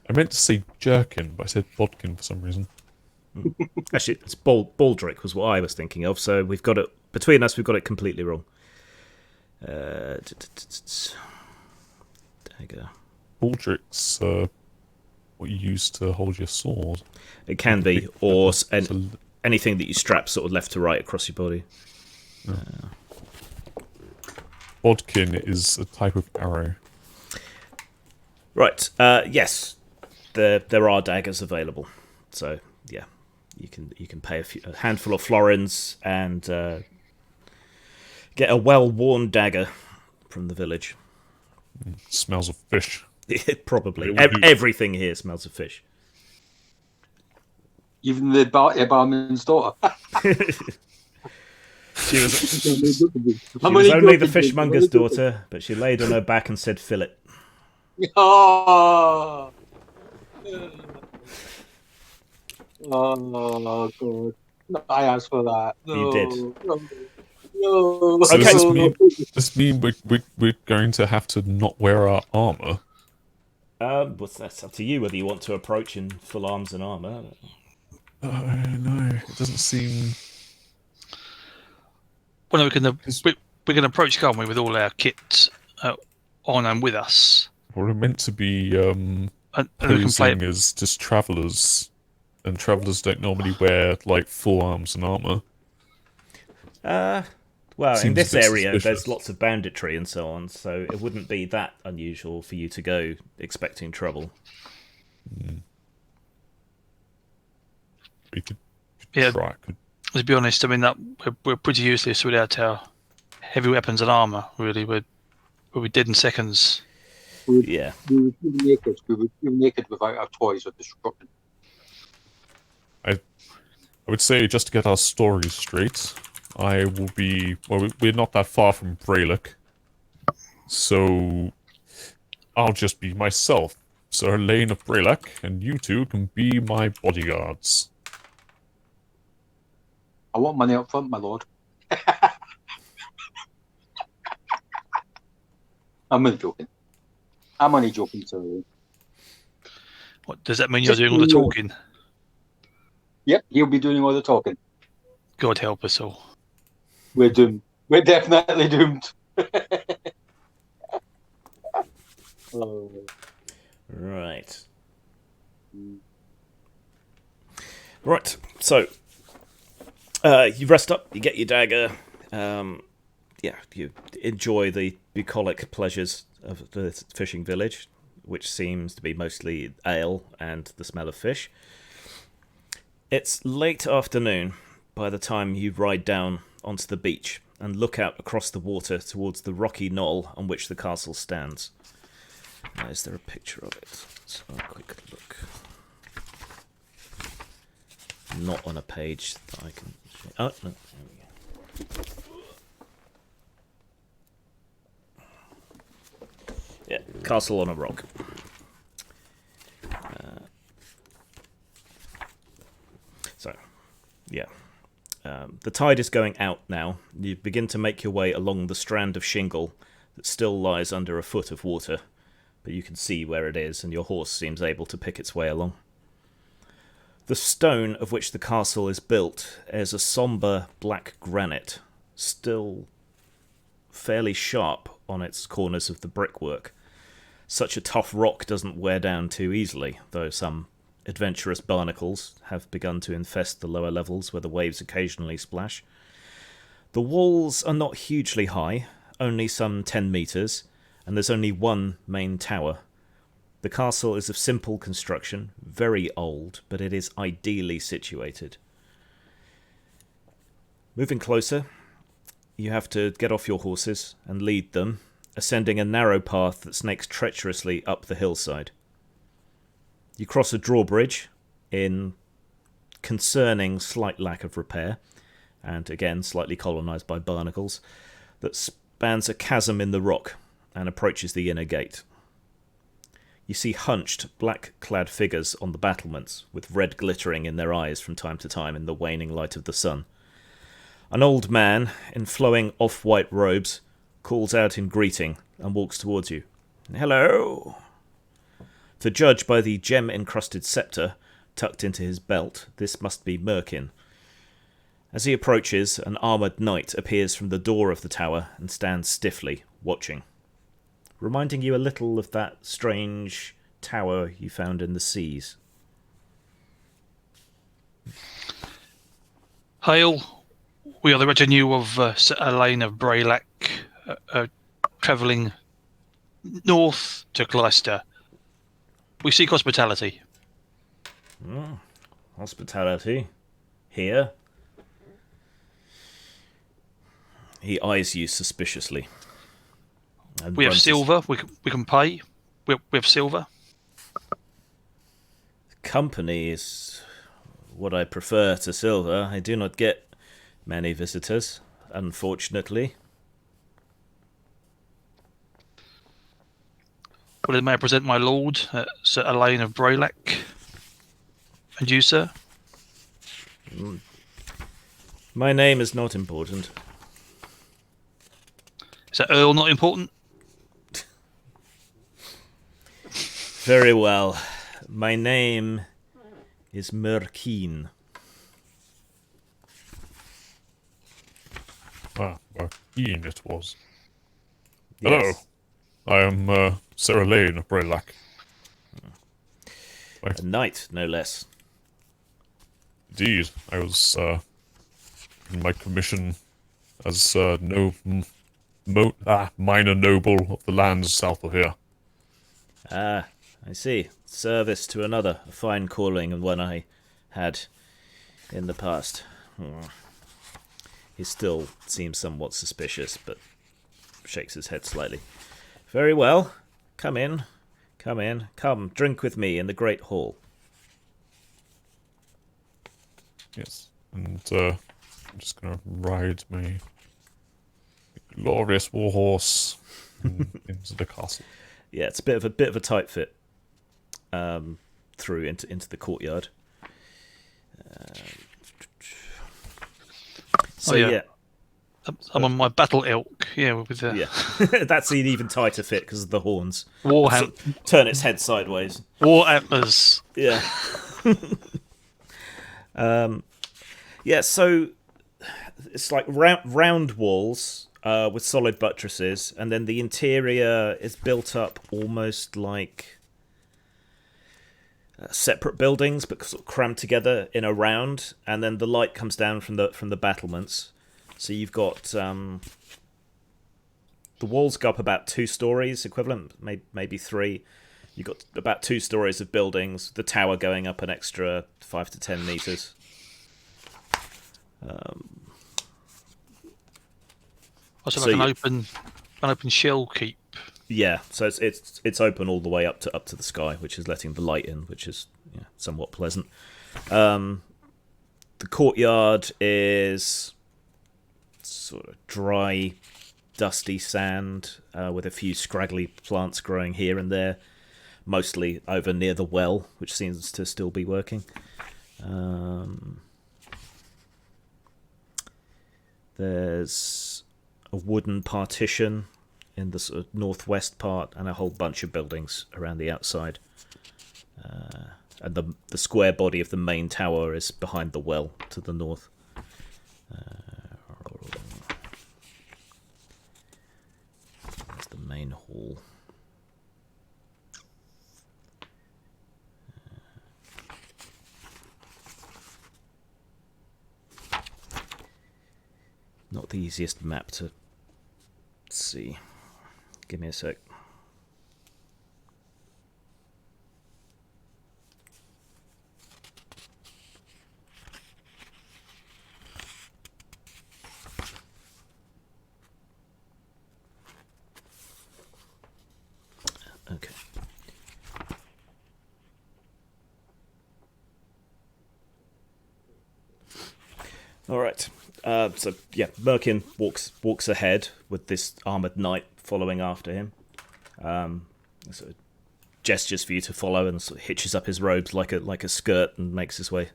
I meant to say jerkin, but I said bodkin for some reason. Actually, it's baldric was what I was thinking of. So we've got it between us. We've got it completely wrong. Dagger. Baldric's what you use to hold your sword. It can be, or anything that you strap sort of left to right across your body. Bodkin is a type of arrow. Right. Yes, there are daggers available. So yeah, you can pay a handful of florins and get a well-worn dagger from the village. Smells of fish. Probably everything here smells of fish. Even the barman's daughter. She was only the fishmonger's daughter, but she laid on her back and said, "Fill it." Oh, oh God! No, I asked for that. No, You did. No. So Okay. does this mean we're going to have to not wear our armor? That's up to you whether you want to approach in full arms and armor. No, it doesn't seem. Well, no, we can approach, can't we, with all our kit on and with us. We're meant to be And we can play posing as just travellers, and travellers don't normally wear like full arms and armor. Well, in Seems this a bit area, there's suspicious. lots of banditry and so on, so it wouldn't be that unusual for you to go expecting trouble. We could Yeah. try. To be honest, I mean that we're pretty useless without our heavy weapons and armor. Really, we'll be dead in seconds. Yeah. We would be naked. We would be naked without our toys or destruction. I would say, just to get our stories straight, I will be. Well, we're not that far from Braylock, so I'll just be myself, Sir Lane of Braylock, and you two can be my bodyguards. I want money up front, my lord. I'm only joking. I'm only joking, sorry. What does that mean? You're doing all the talking? Yep, he'll be doing all the talking. God help us all. We're doomed. We're definitely doomed. Oh. Right. Right. So, you rest up. You get your dagger. Yeah, you enjoy the bucolic pleasures of the fishing village, which seems to be mostly ale and the smell of fish. It's late afternoon by the time you ride down onto the beach and look out across the water towards the rocky knoll on which the castle stands. Now, is there a picture of it? Let's have a quick look. Not on a page that I can... Oh, no, there we go. Yeah, castle on a rock. Yeah. The tide is going out now. You begin to make your way along the strand of shingle that still lies under a foot of water, but you can see where it is, and your horse seems able to pick its way along. The stone of which the castle is built is a sombre black granite, still fairly sharp on its corners of the brickwork. Such a tough rock doesn't wear down too easily, though some adventurous barnacles have begun to infest the lower levels where the waves occasionally splash. The walls are not hugely high, only some 10 metres, and there's only one main tower. The castle is of simple construction, very old, but it is ideally situated. Moving closer, you have to get off your horses and lead them, ascending a narrow path that snakes treacherously up the hillside. You cross a drawbridge in concerning slight lack of repair, and again slightly colonised by barnacles, that spans a chasm in the rock and approaches the inner gate. You see hunched, black-clad figures on the battlements, with red glittering in their eyes from time to time in the waning light of the sun. An old man, in flowing off-white robes, calls out in greeting and walks towards you. "Hello!" To judge by the gem-encrusted sceptre tucked into his belt, this must be Merkin. As he approaches, an armoured knight appears from the door of the tower and stands stiffly, watching. Reminding you a little of that strange tower you found in the seas. Hail, we are the retinue of Sir Elaine of Braylac, travelling north to Gloucester. We seek hospitality. Hospitality? Here? He eyes you suspiciously. And We have runs silver. We can pay. We have silver. Company is what I prefer to silver. I do not get many visitors, unfortunately. Well, then may I present my lord, Sir Elaine of Braylac. And you, sir? My name is not important. Is that Earl not important? Very well. My name is Merkin. Merkin it was. Yes. Hello. I am Sir Elaine of Braylac. A knight, no less. Indeed, I was in my commission as minor noble of the lands south of here. Ah, I see. Service to another, a fine calling and one I had in the past. He still seems somewhat suspicious, but shakes his head slightly. Very well. Come in. Come in. Come, drink with me in the great hall. Yes, and I'm just gonna ride my glorious warhorse into the castle. Yeah, it's a bit of a tight fit through into the courtyard. So yeah. yeah. I'm on my battle elk. Yeah, with the Yeah, that's an even tighter fit because of the horns. war Turn its head sideways. war antlers. Yeah. Yeah, so it's like round walls with solid buttresses, and then the interior is built up almost like separate buildings, but sort of crammed together in a round, and then the light comes down from the battlements. So you've got the walls go up about 2 stories, equivalent, maybe 3. You've got about 2 stories of buildings. The tower going up an extra 5 to 10 meters. Also, So like an open shell keep. Yeah, so it's open all the way up to the sky, which is letting the light in, which is somewhat pleasant. The courtyard is sort of dry, dusty sand with a few scraggly plants growing here and there, mostly over near the well, which seems to still be working. There's a wooden partition in the sort of northwest part, and a whole bunch of buildings around the outside. And the square body of the main tower is behind the well to the north. There's the main hall. Not the easiest map to see. Give me a sec. Okay. All right. So yeah, Merkin walks ahead with this armored knight following after him. So gestures for you to follow and sort of hitches up his robes like a skirt and makes his way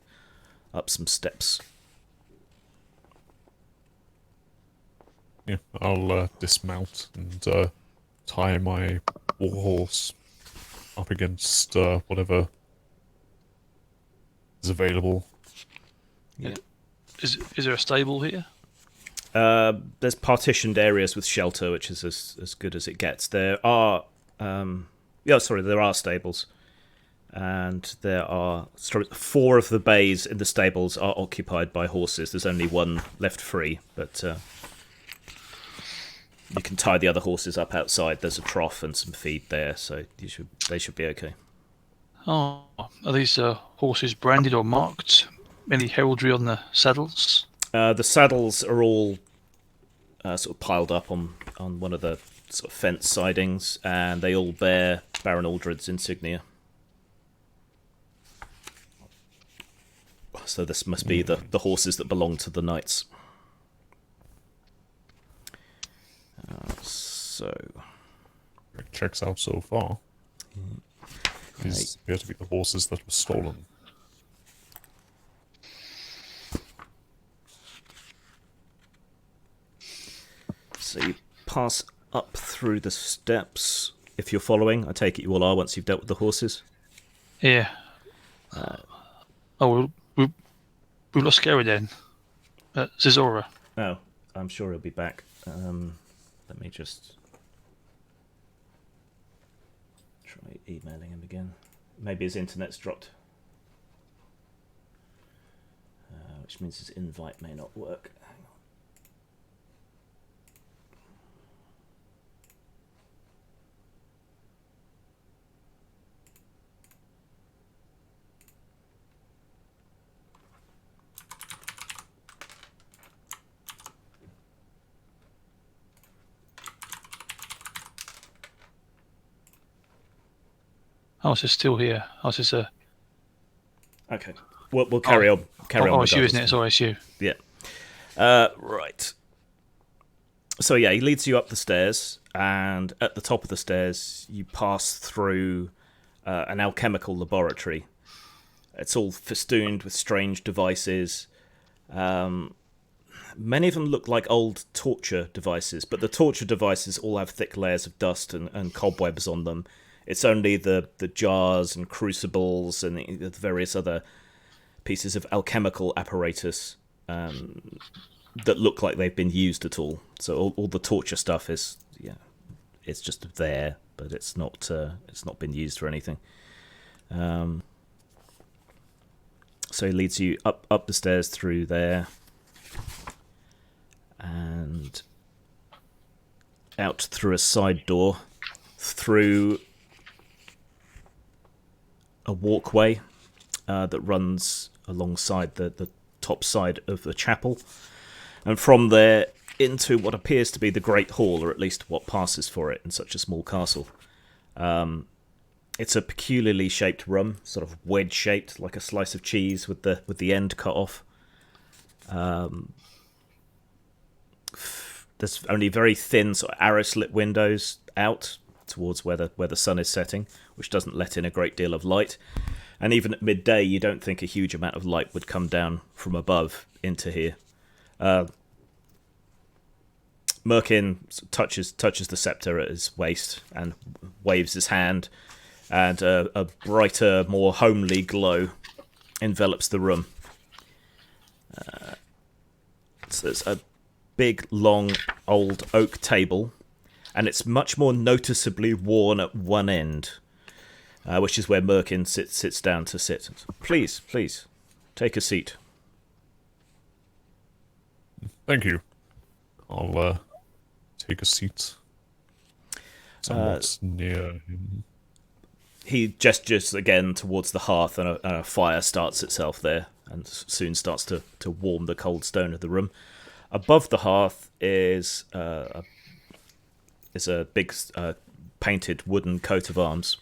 up some steps. Yeah, I'll dismount and tie my warhorse up against whatever is available. Yeah. Is there a stable here? There's partitioned areas with shelter, which is as good as it gets. There are there are stables, and there are 4 of the bays in the stables are occupied by horses. There's only one left free, but you can tie the other horses up outside. There's a trough and some feed there, so they should be okay. Oh, are these horses branded or marked? Any heraldry on the saddles? The saddles are all sort of piled up on one of the sort of fence sidings, and they all bear Baron Aldred's insignia. So this must be the horses that belong to the knights. It checks out so far. These appear to be the horses that were stolen. So you pass up through the steps. If you're following, I take it you all are once you've dealt with the horses. Yeah. We lost Gary then. Zizora. Oh, I'm sure he'll be back. Let me just try emailing him again. Maybe his internet's dropped, which means his invite may not work. Hang on. Oh, it's still here. Oh, it's Okay, we'll carry on. Carry on. Oh, it's you, isn't it? Sorry, it's you. Yeah. Right. So yeah, he leads you up the stairs, and at the top of the stairs, you pass through an alchemical laboratory. It's all festooned with strange devices. Many of them look like old torture devices, but the torture devices all have thick layers of dust and cobwebs on them. It's only the jars and crucibles and the various other pieces of alchemical apparatus that look like they've been used at all. So all the torture stuff is, it's just there, but it's not been used for anything. So he leads you up the stairs through there and out through a side door, through a walkway that runs alongside the top side of the chapel, and from there into what appears to be the Great Hall, or at least what passes for it in such a small castle. It's a peculiarly shaped room, sort of wedge-shaped, like a slice of cheese with the end cut off. There's only very thin, sort of arrow-slit windows out towards where the sun is setting, which doesn't let in a great deal of light. And even at midday, you don't think a huge amount of light would come down from above into here. Merkin touches the scepter at his waist and waves his hand, and a brighter, more homely glow envelops the room. So there's a big, long, old oak table, and it's much more noticeably worn at one end, which is where Merkin sits down to sit. Please, take a seat. Thank you. I'll take a seat somewhat near him. He gestures again towards the hearth, and a fire starts itself there, and soon starts to warm the cold stone of the room. Above the hearth is a big painted wooden coat of arms.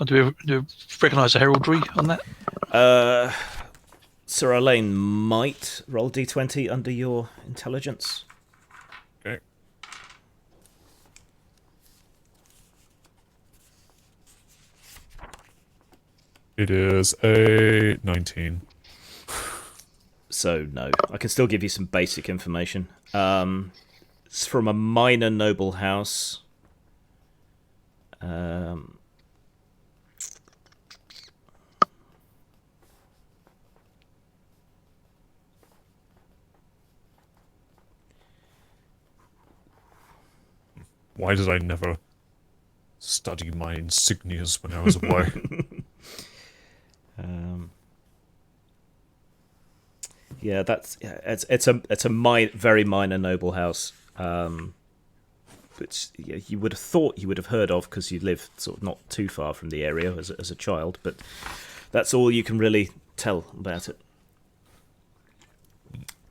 Do we recognise the heraldry on that? Sir Alain might roll d20 under your intelligence. Okay. It is a 19. So no, I can still give you some basic information. It's from a minor noble house. Why did I never study my insignias when I was a boy? Yeah, it's a very minor noble house, which you would have thought you would have heard of because you live sort of not too far from the area as a child, but that's all you can really tell about it.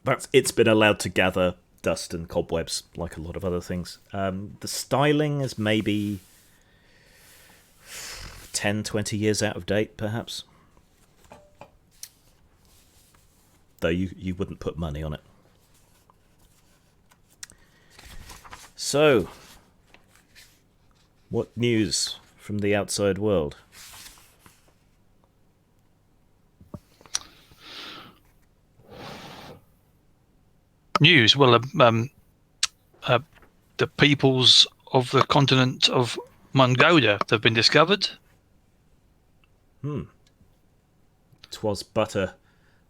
But it's been allowed to gather dust and cobwebs like a lot of other things. The styling is maybe 10, 20 years out of date, perhaps. Though you wouldn't put money on it. So, what news from the outside world? News. Well, the peoples of the continent of Mongoda have been discovered. 'Twas but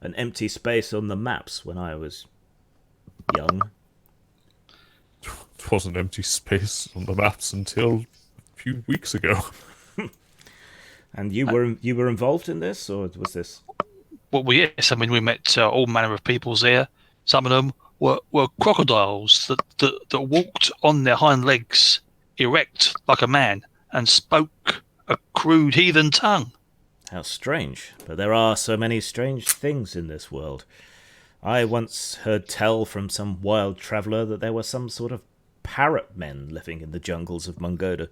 an empty space on the maps when I was young. It was an empty space on the maps until a few weeks ago. And you were involved in this, or was this? Well, yes. I mean, we met all manner of peoples there. Some of them were crocodiles that walked on their hind legs, erect like a man, and spoke a crude heathen tongue. How strange. But there are so many strange things in this world. I once heard tell from some wild traveller that there were some sort of parrot men living in the jungles of Mongoda.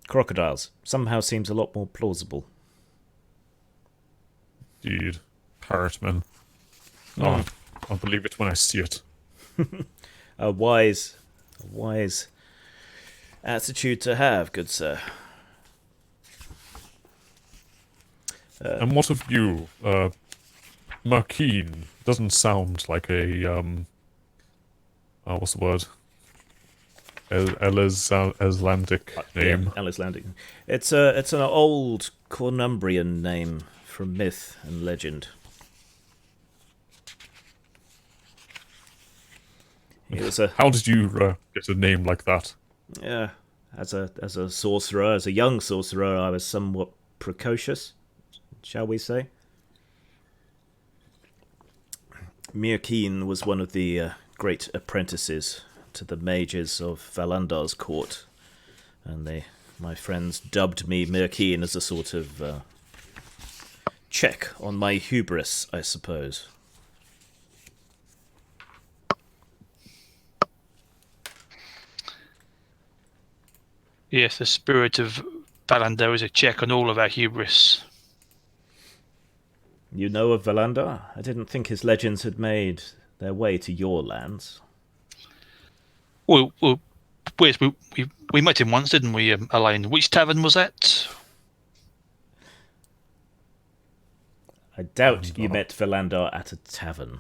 Crocodiles. Somehow seems a lot more plausible. Indeed. Parrotman. Oh, I'll believe it when I see it. A wise attitude to have, good sir. And what of you? Merkin doesn't sound like a, what's the word? Icelandic name. Yeah, Icelandic. It's an old Cornumbrian name from myth and legend. It was How did you get a name like that? Yeah, as a sorcerer, as a young sorcerer, I was somewhat precocious, shall we say. Mirkeen was one of the great apprentices to the mages of Valandar's court, and my friends dubbed me Mirkeen as a sort of check on my hubris, I suppose. Yes, the spirit of Valandar is a check on all of our hubris. You know of Valandar? I didn't think his legends had made their way to your lands. Well, yes, we met him once, didn't we, Elaine? Which tavern was that? I doubt you met Valandar at a tavern.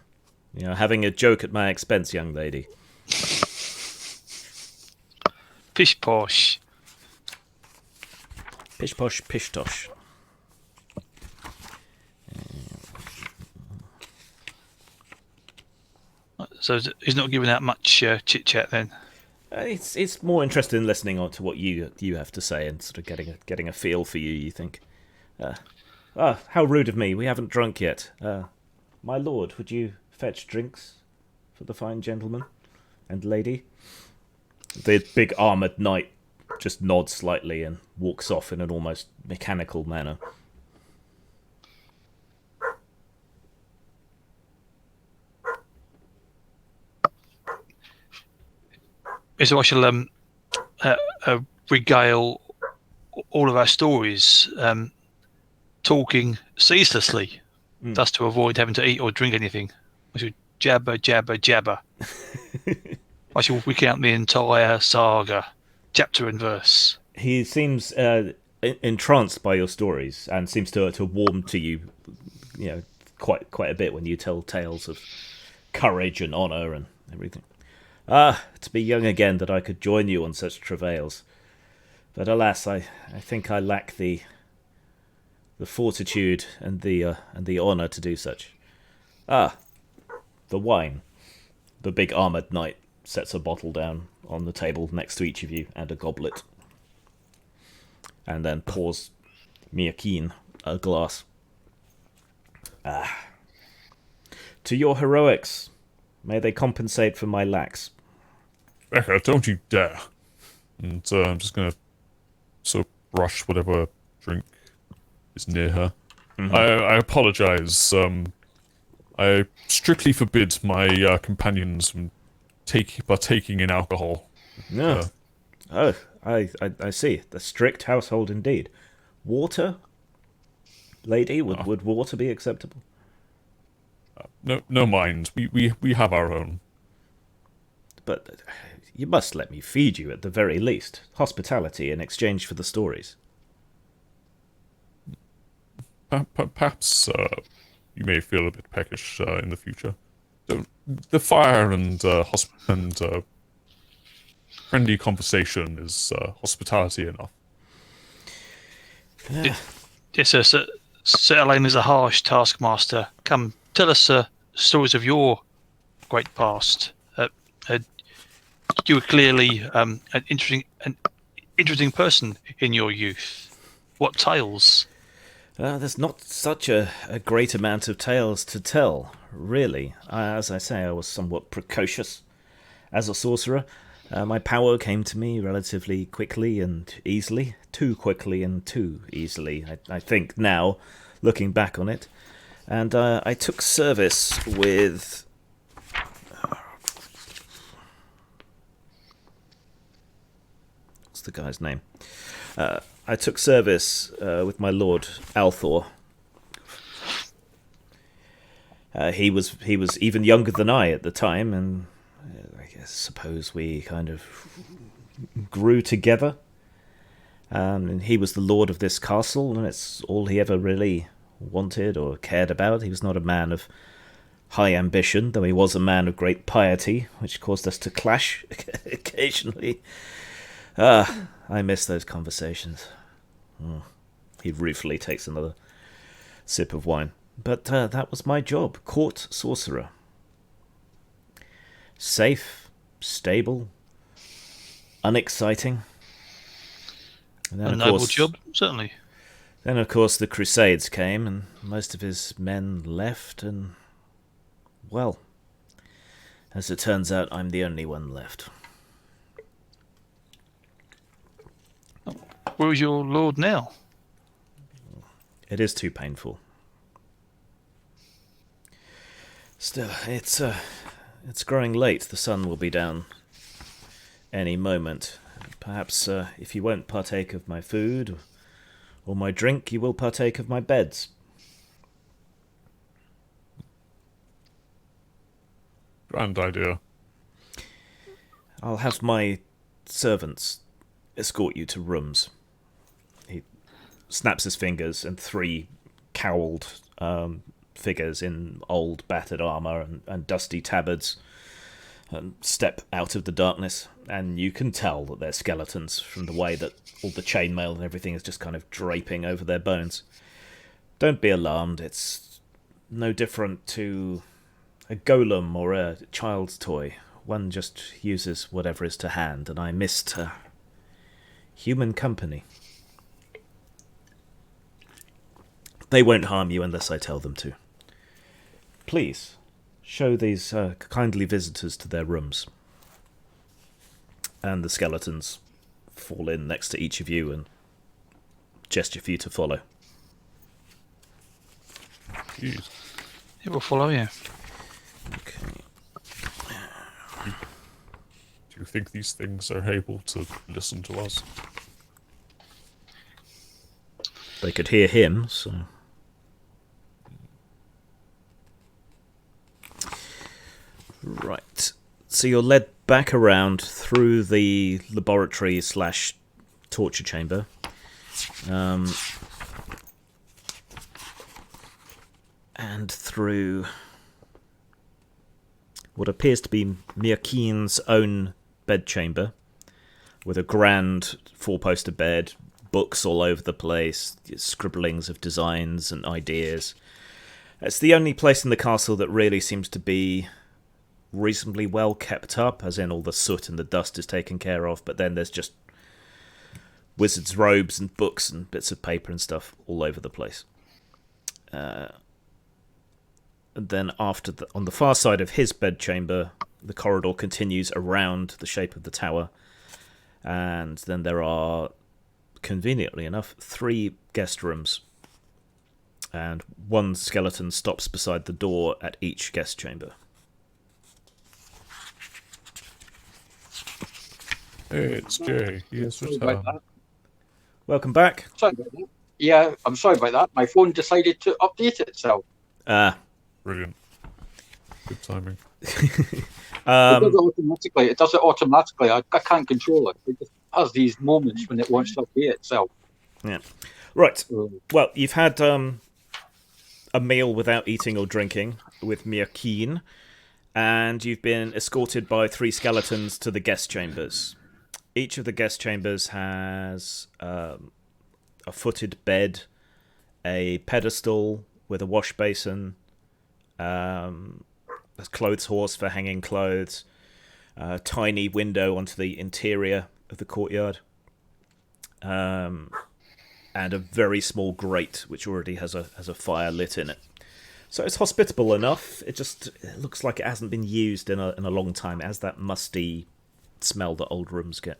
You know, having a joke at my expense, young lady. Pish posh. Pish posh, pish tosh. So he's not giving out much chit chat then. It's more interested in listening on to what you have to say and sort of getting a feel for you. You think, how rude of me! We haven't drunk yet. My lord, would you fetch drinks for the fine gentleman and lady? The big armoured knight just nods slightly and walks off in an almost mechanical manner. So I shall regale all of our stories, talking ceaselessly, thus to avoid having to eat or drink anything. I shall jabber, jabber, jabber. I shall recount the entire saga, chapter and verse. He seems a entranced by your stories and seems to warm to you, quite a bit when you tell tales of courage and honour and everything. To be young again that I could join you on such travails. But alas, I think I lack the fortitude and the honour to do such. The wine. The big armoured knight sets a bottle down on the table next to each of you and a goblet. And then pours Merkin a glass. To your heroics, may they compensate for my lacks. Becca, don't you dare. And I'm just going to sort of brush whatever drink is near her. Mm-hmm. I apologize. I strictly forbid my companions from partaking in alcohol. No. I see. The strict household indeed. Water? Lady, would water be acceptable? No mind. We have our own. But you must let me feed you at the very least. Hospitality in exchange for the stories. Perhaps you may feel a bit peckish in the future. The fire and friendly conversation is hospitality enough. Yes, sir. Sir Elaine is a harsh taskmaster. Come, tell us stories of your great past. You were clearly an interesting person in your youth. What tales? There's not such a great amount of tales to tell, really. As I say, I was somewhat precocious as a sorcerer. My power came to me relatively quickly and easily. Too quickly and too easily, I think now, looking back on it. And I took service with... what's the guy's name? I took service with my lord Althor. He was even younger than I at the time, and I suppose we kind of grew together. And he was the lord of this castle, and it's all he ever really wanted or cared about. He was not a man of high ambition, though he was a man of great piety, which caused us to clash occasionally. I miss those conversations. He ruefully takes another sip of wine. But that was my job, court sorcerer. Safe, stable, unexciting. And then, a noble job, certainly. Then, of course, the Crusades came, and most of his men left, and, well, as it turns out, I'm the only one left. Where is your lord now? It is too painful. Still, it's growing late. The sun will be down any moment. Perhaps if you won't partake of my food or my drink, you will partake of my beds. Grand idea. I'll have my servants escort you to rooms. He snaps his fingers, and three cowled figures in old battered armour and dusty tabards step out of the darkness, and you can tell that they're skeletons from the way that all the chainmail and everything is just kind of draping over their bones. Don't be alarmed, it's no different to a golem or a child's toy. One just uses whatever is to hand, and I missed human company. They won't harm you unless I tell them to. Please, show these kindly visitors to their rooms. And the skeletons fall in next to each of you and gesture for you to follow. Jeez. It will follow you. Okay. Do you think these things are able to listen to us? They could hear him, so... Right. So you're led back around through the laboratory / torture chamber And through what appears to be Merkin's own bedchamber, with a grand four-poster bed, books all over the place, scribblings of designs and ideas. It's the only place in the castle that really seems to be reasonably well kept up, as in all the soot and the dust is taken care of, but then there's just wizards' robes and books and bits of paper and stuff all over the place. And then on the far side of his bedchamber, the corridor continues around the shape of the tower, and then there are, conveniently enough, 3 guest rooms, and 1 skeleton stops beside the door at each guest chamber. Hey, it's Jay. He has Sorry about returned. that. Welcome back. Sorry about that. Yeah, I'm sorry about that. My phone decided to update itself. Brilliant. Good timing. It does it automatically. I can't control it. It just has these moments when it wants to update itself. Yeah. Right. Well, you've had a meal without eating or drinking with Merkin, and you've been escorted by 3 skeletons to the guest chambers. Each of the guest chambers has a footed bed, a pedestal with a wash basin, a clothes horse for hanging clothes, a tiny window onto the interior of the courtyard, and a very small grate which already has a fire lit in it. So it's hospitable enough. It looks like it hasn't been used in a long time. It has that musty smell that old rooms get.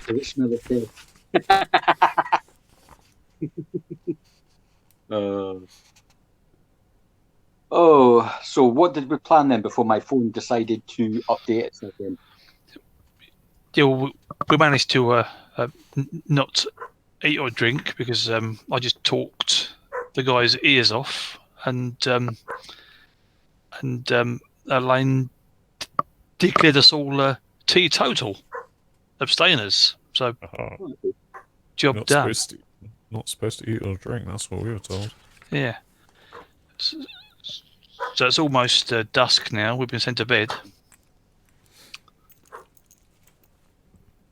Does it smell of death? So what did we plan then before my phone decided to update itself then? Yeah, we managed to not eat or drink because I just talked the guy's ears off, and Elaine declared us all teetotal abstainers. So job Not done. not supposed to eat or drink. That's what we were told. Yeah. So it's almost dusk now. We've been sent to bed.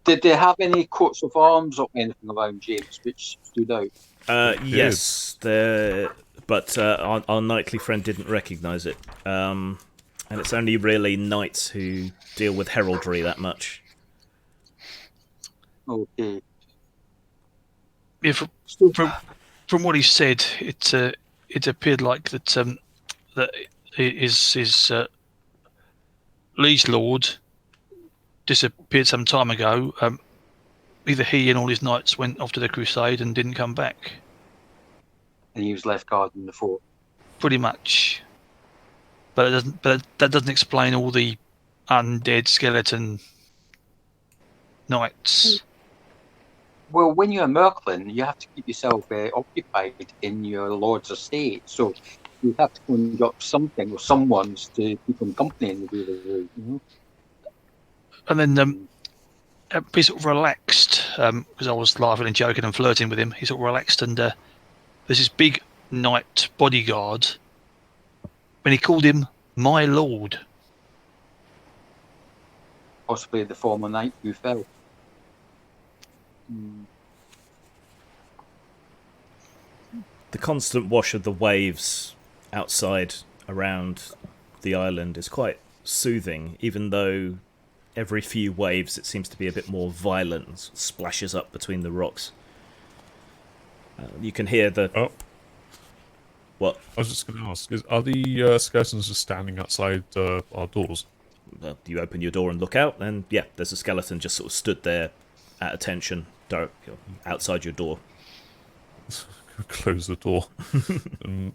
Did they have any coats of arms or anything around James which stood out? Yes, but our knightly friend didn't recognise it. And it's only really knights who deal with heraldry that much. Okay. Yeah, from what he said, it appeared like that his liege lord disappeared some time ago. Either he and all his knights went off to the crusade and didn't come back. And he was left guarding the fort. Pretty much. But that doesn't explain all the undead skeleton knights. Well, when you're a merklin, you have to keep yourself occupied in your lord's estate. So you have to conjure up something or someone's to keep them company in the way they do, you know? And then he sort of relaxed, because I was laughing and joking and flirting with him. He sort of relaxed, and there's this big knight bodyguard, and he called him my lord. Possibly the former knight who fell. The constant wash of the waves outside around the island is quite soothing, even though every few waves it seems to be a bit more violent and splashes up between the rocks. You can hear the... Oh. What? I was just going to ask, are the skeletons just standing outside our doors? Well, you open your door and look out, and yeah, there's a skeleton just sort of stood there at attention outside your door. Close the door and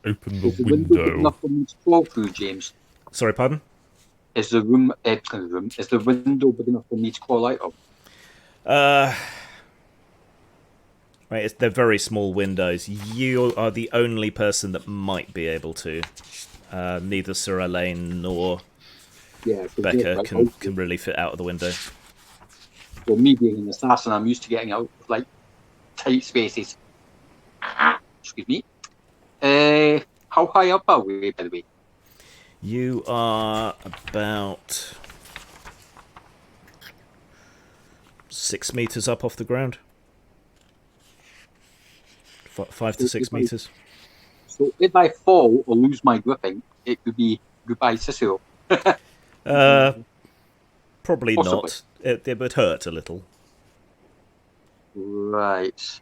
open the Is the window big window. enough for me to crawl through, James? Sorry, pardon? Is the window big enough for me to crawl out of? Right, they're very small windows. You are the only person that might be able to. Neither Sir Elaine nor Yeah, Becca can really fit out of the window. Well, me being an assassin, I'm used to getting out of like tight spaces. Excuse me. How high up are we, by the way? You are about 6 meters up off the ground. 5 to 6 meters. So if I fall or lose my gripping, it could be goodbye, Cicero. Probably Possibly. not. It would hurt a little. Right.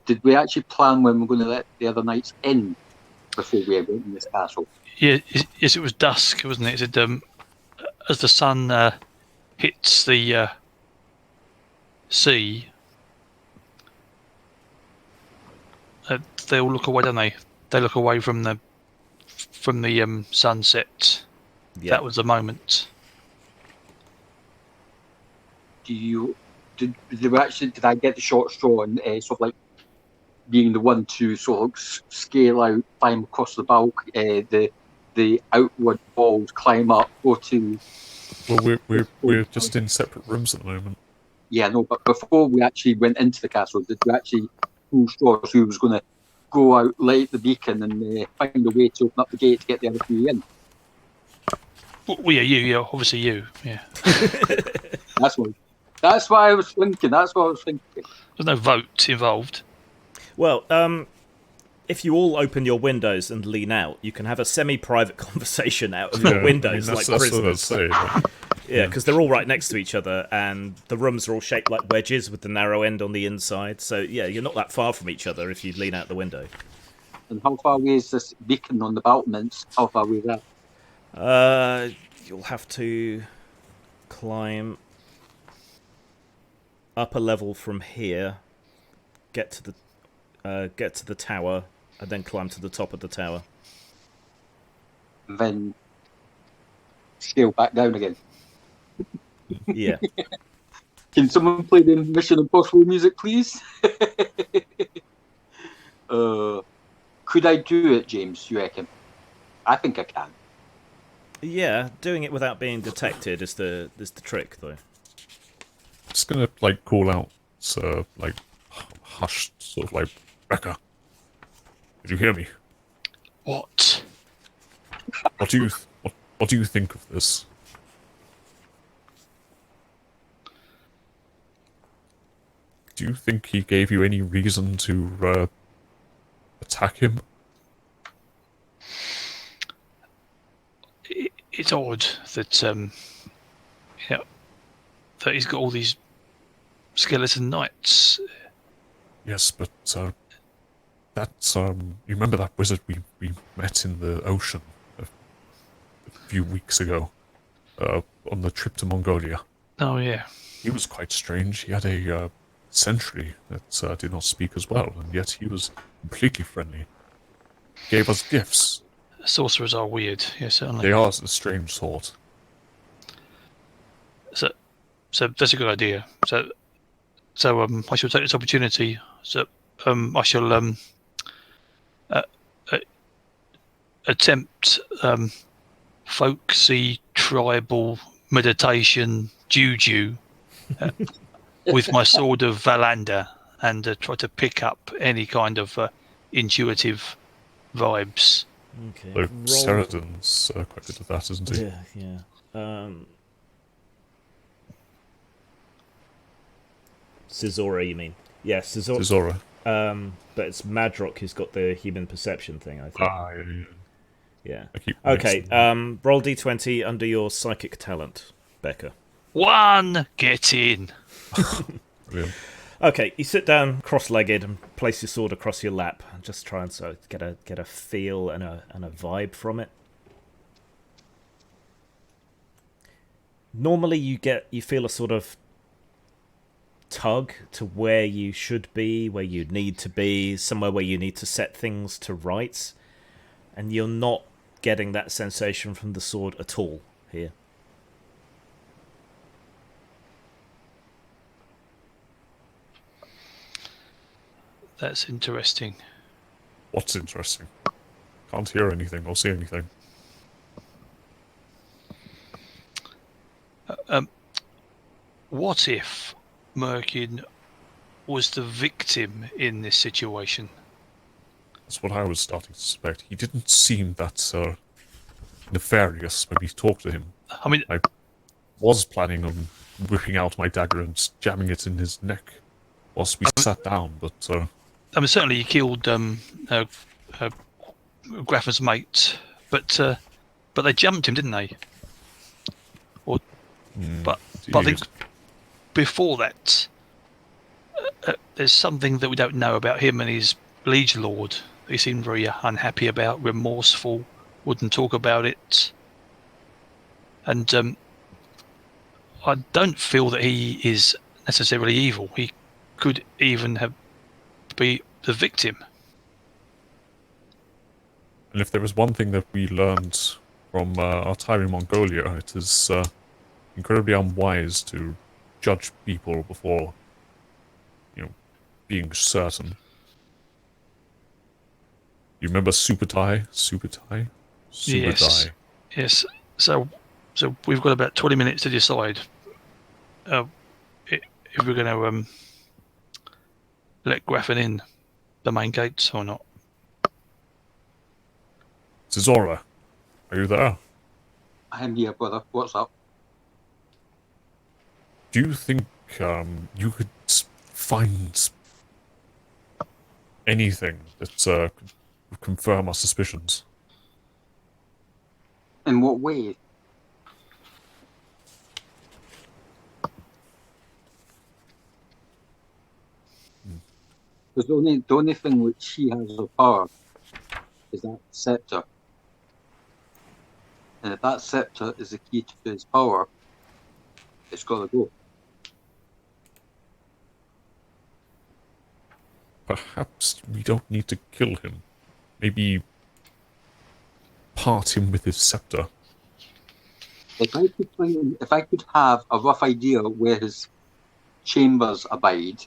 Did we actually plan when we're going to let the other knights in before we went in this castle? Yeah, yes, it was dusk, wasn't it? It said, as the sun hits the sea, they all look away, don't they? They look away from the sunset. Yeah. That was the moment. Did I get the short straw and sort of like being the one to sort of scale out, climb across the bulk, the outward walls, climb up, go to? Well, we're just in separate rooms at the moment. Yeah, no, but before we actually went into the castle, did we actually pull straws who was going to go out, light the beacon, and find a way to open up the gate to get the other three in? Well, yeah, obviously you, yeah. That's what I was thinking. There's no vote involved. Well, if you all open your windows and lean out, you can have a semi-private conversation out of your windows, I mean, like that's prisoners. what I'd say. Yeah, because they're all right next to each other, and the rooms are all shaped like wedges with the narrow end on the inside. So, yeah, you're not that far from each other if you lean out the window. And how far away is this beacon on the battlements? How far away is that? You'll have to climb up a level from here, get to the tower, and then climb to the top of the tower. Then scale back down again. Yeah. Can someone play the Mission Impossible music, please? Could I do it, James, you reckon? I think I can. Yeah, doing it without being detected is the trick, though. Just gonna like call out, like hushed, sort of like, Becca, did you hear me? What? What do you think of this? Do you think he gave you any reason to attack him? It's odd that that he's got all these skeleton knights. Yes, but that's you remember that wizard we met in the ocean a few weeks ago, on the trip to Mongolia? Oh yeah. He was quite strange. He had a sentry that did not speak as well, and yet he was completely friendly. Gave us gifts. Sorcerers are weird, yeah, certainly. They are a strange sort. So that's a good idea. So I shall take this opportunity. So I shall attempt folksy tribal meditation juju with my sword of Valander, and try to pick up any kind of intuitive vibes. Okay. Though Sheridan's quite good at that, isn't he? Yeah. Caesora, you mean? Yeah, Zora. But it's Madrock who's got the human perception thing, I think. Yeah. Yeah. Okay, roll d20 under your psychic talent, Becca. 1, get in. Brilliant. Okay, you sit down cross-legged and place your sword across your lap and just try and get a feel and a vibe from it. Normally you feel a sort of tug to where you should be, where you need to be, somewhere where you need to set things to rights, and you're not getting that sensation from the sword at all here. That's interesting. What's interesting? Can't hear anything or see anything. What if Merkin was the victim in this situation? That's what I was starting to suspect. He didn't seem that nefarious when we talked to him. I mean, I was planning on whipping out my dagger and jamming it in his neck whilst we sat down, but certainly he killed Graffin's mate, but they jumped him, didn't they? But I think before that, there's something that we don't know about him and his liege lord. He seemed very unhappy about, remorseful, wouldn't talk about it, and I don't feel that he is necessarily evil. He could even be the victim. And if there was one thing that we learned from our time in Mongolia, it is incredibly unwise to judge people before, being certain. You remember Super Die? Yes. Die. Yes. So we've got about 20 minutes to decide if we're going to let Graffin in the main gates or not. Zora, are you there? I am here, brother. What's up? Do you think you could find anything that could confirm our suspicions? In what way? Because the only thing which he has of power is that scepter. And if that scepter is the key to his power, it's got to go. Perhaps we don't need to kill him. Maybe part him with his scepter. If I could have a rough idea where his chambers abide.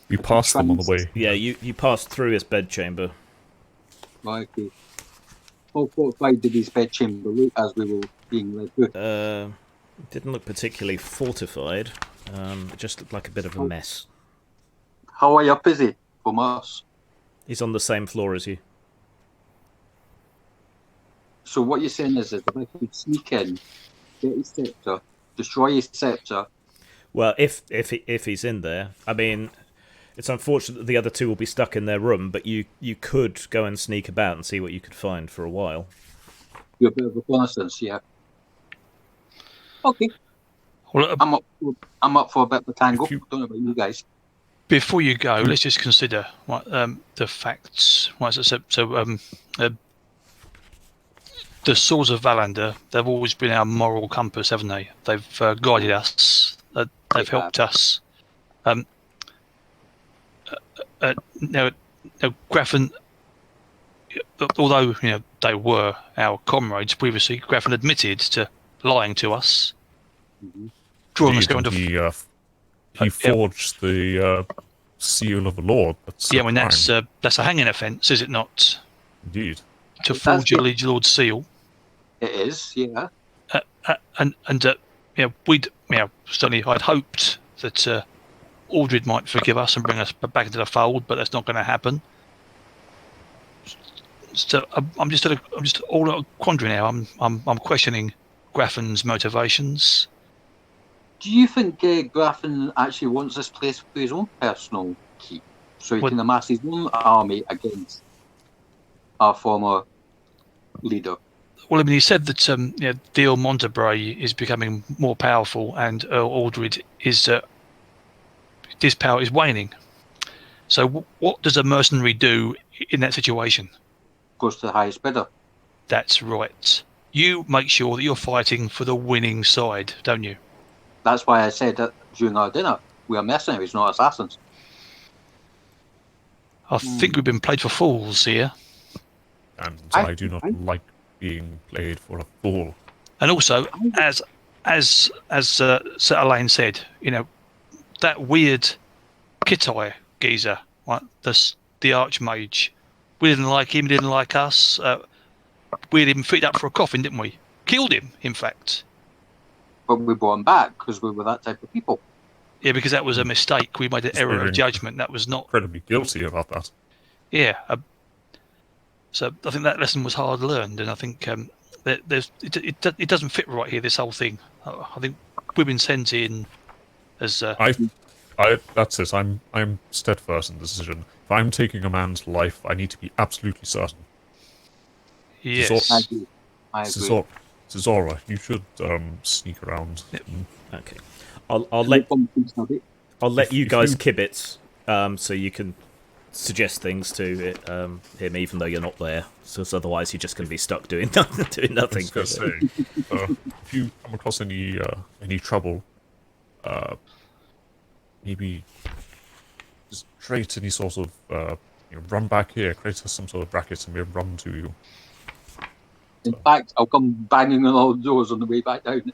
We passed them on the way. Yeah, you passed through his bedchamber. Right, okay. How fortified did his bedchamber look as we were being led through? It didn't look particularly fortified. It just looked like a bit of a mess. How high up is he from us? He's on the same floor as you. So what you're saying is that if I could sneak in, get his scepter, destroy his scepter. Well, if he's in there, I mean, it's unfortunate that the other two will be stuck in their room, but you could go and sneak about and see what you could find for a while. Do a bit of reconnaissance, yeah. Okay. Well, I'm up for a bit of a tango. Don't know about you guys. before you go, let's just consider the facts. The Swords of Valander, they've always been our moral compass, haven't they? They've guided us. They've helped us. Now, Graffin, although they were our comrades previously, Graffin admitted to lying to us, drawing us down to. He forged the seal of the Lord. That's I mean that's a hanging offence, is it not? Indeed. To forge your liege lord's seal. It is, yeah. And we'd certainly I'd hoped that Aldred might forgive us and bring us back into the fold, but that's not going to happen. So I'm just all at a quandary now. I'm questioning Graffin's motivations. Do you think Graffin actually wants this place for his own personal keep, so he can amass his own army against our former leader? Well, I mean, he said that Deal Montebrae is becoming more powerful, and Earl Aldred is his power is waning. So, what does a mercenary do in that situation? Goes to the highest bidder. That's right. You make sure that you're fighting for the winning side, don't you? That's why I said that during our dinner. We are mercenaries, not assassins. I think we've been played for fools here. And I do not like being played for a fool. And also, as Sir Elaine said, that weird Kittai geezer, right? The Archmage. We didn't like him. He didn't like us. We had him fitted up for a coffin, didn't we? Killed him, in fact. but we brought him back because we were that type of people. Yeah, because that was a mistake. We made an error of judgment. That was not Incredibly guilty about that. Yeah. So I think that lesson was hard learned, and I think it doesn't fit right here. This whole thing. I think we've been sent in as That's it. I'm steadfast in the decision. If I'm taking a man's life, I need to be absolutely certain. yes. I agree. Zora, you should sneak around. Yep. Okay. I'll let you guys kibitz, so you can suggest things to him, even though you're not there. So otherwise, you're just going to be stuck doing nothing. I was going to say, if you come across any trouble, maybe just create any sort of run back here, create some sort of bracket, and we'll run to you. In fact, I'll come banging on all the doors on the way back down.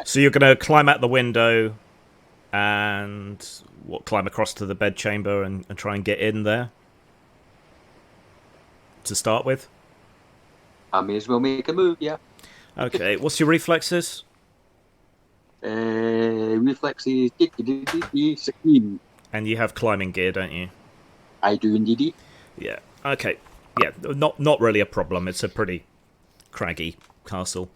So you're going to climb out the window and climb across to the bedchamber and try and get in there to start with? I may as well make a move, yeah. Okay, what's your reflexes? Reflexes 16. And you have climbing gear, don't you? I do indeed. Yeah. Okay. Yeah, not really a problem. It's a pretty craggy castle.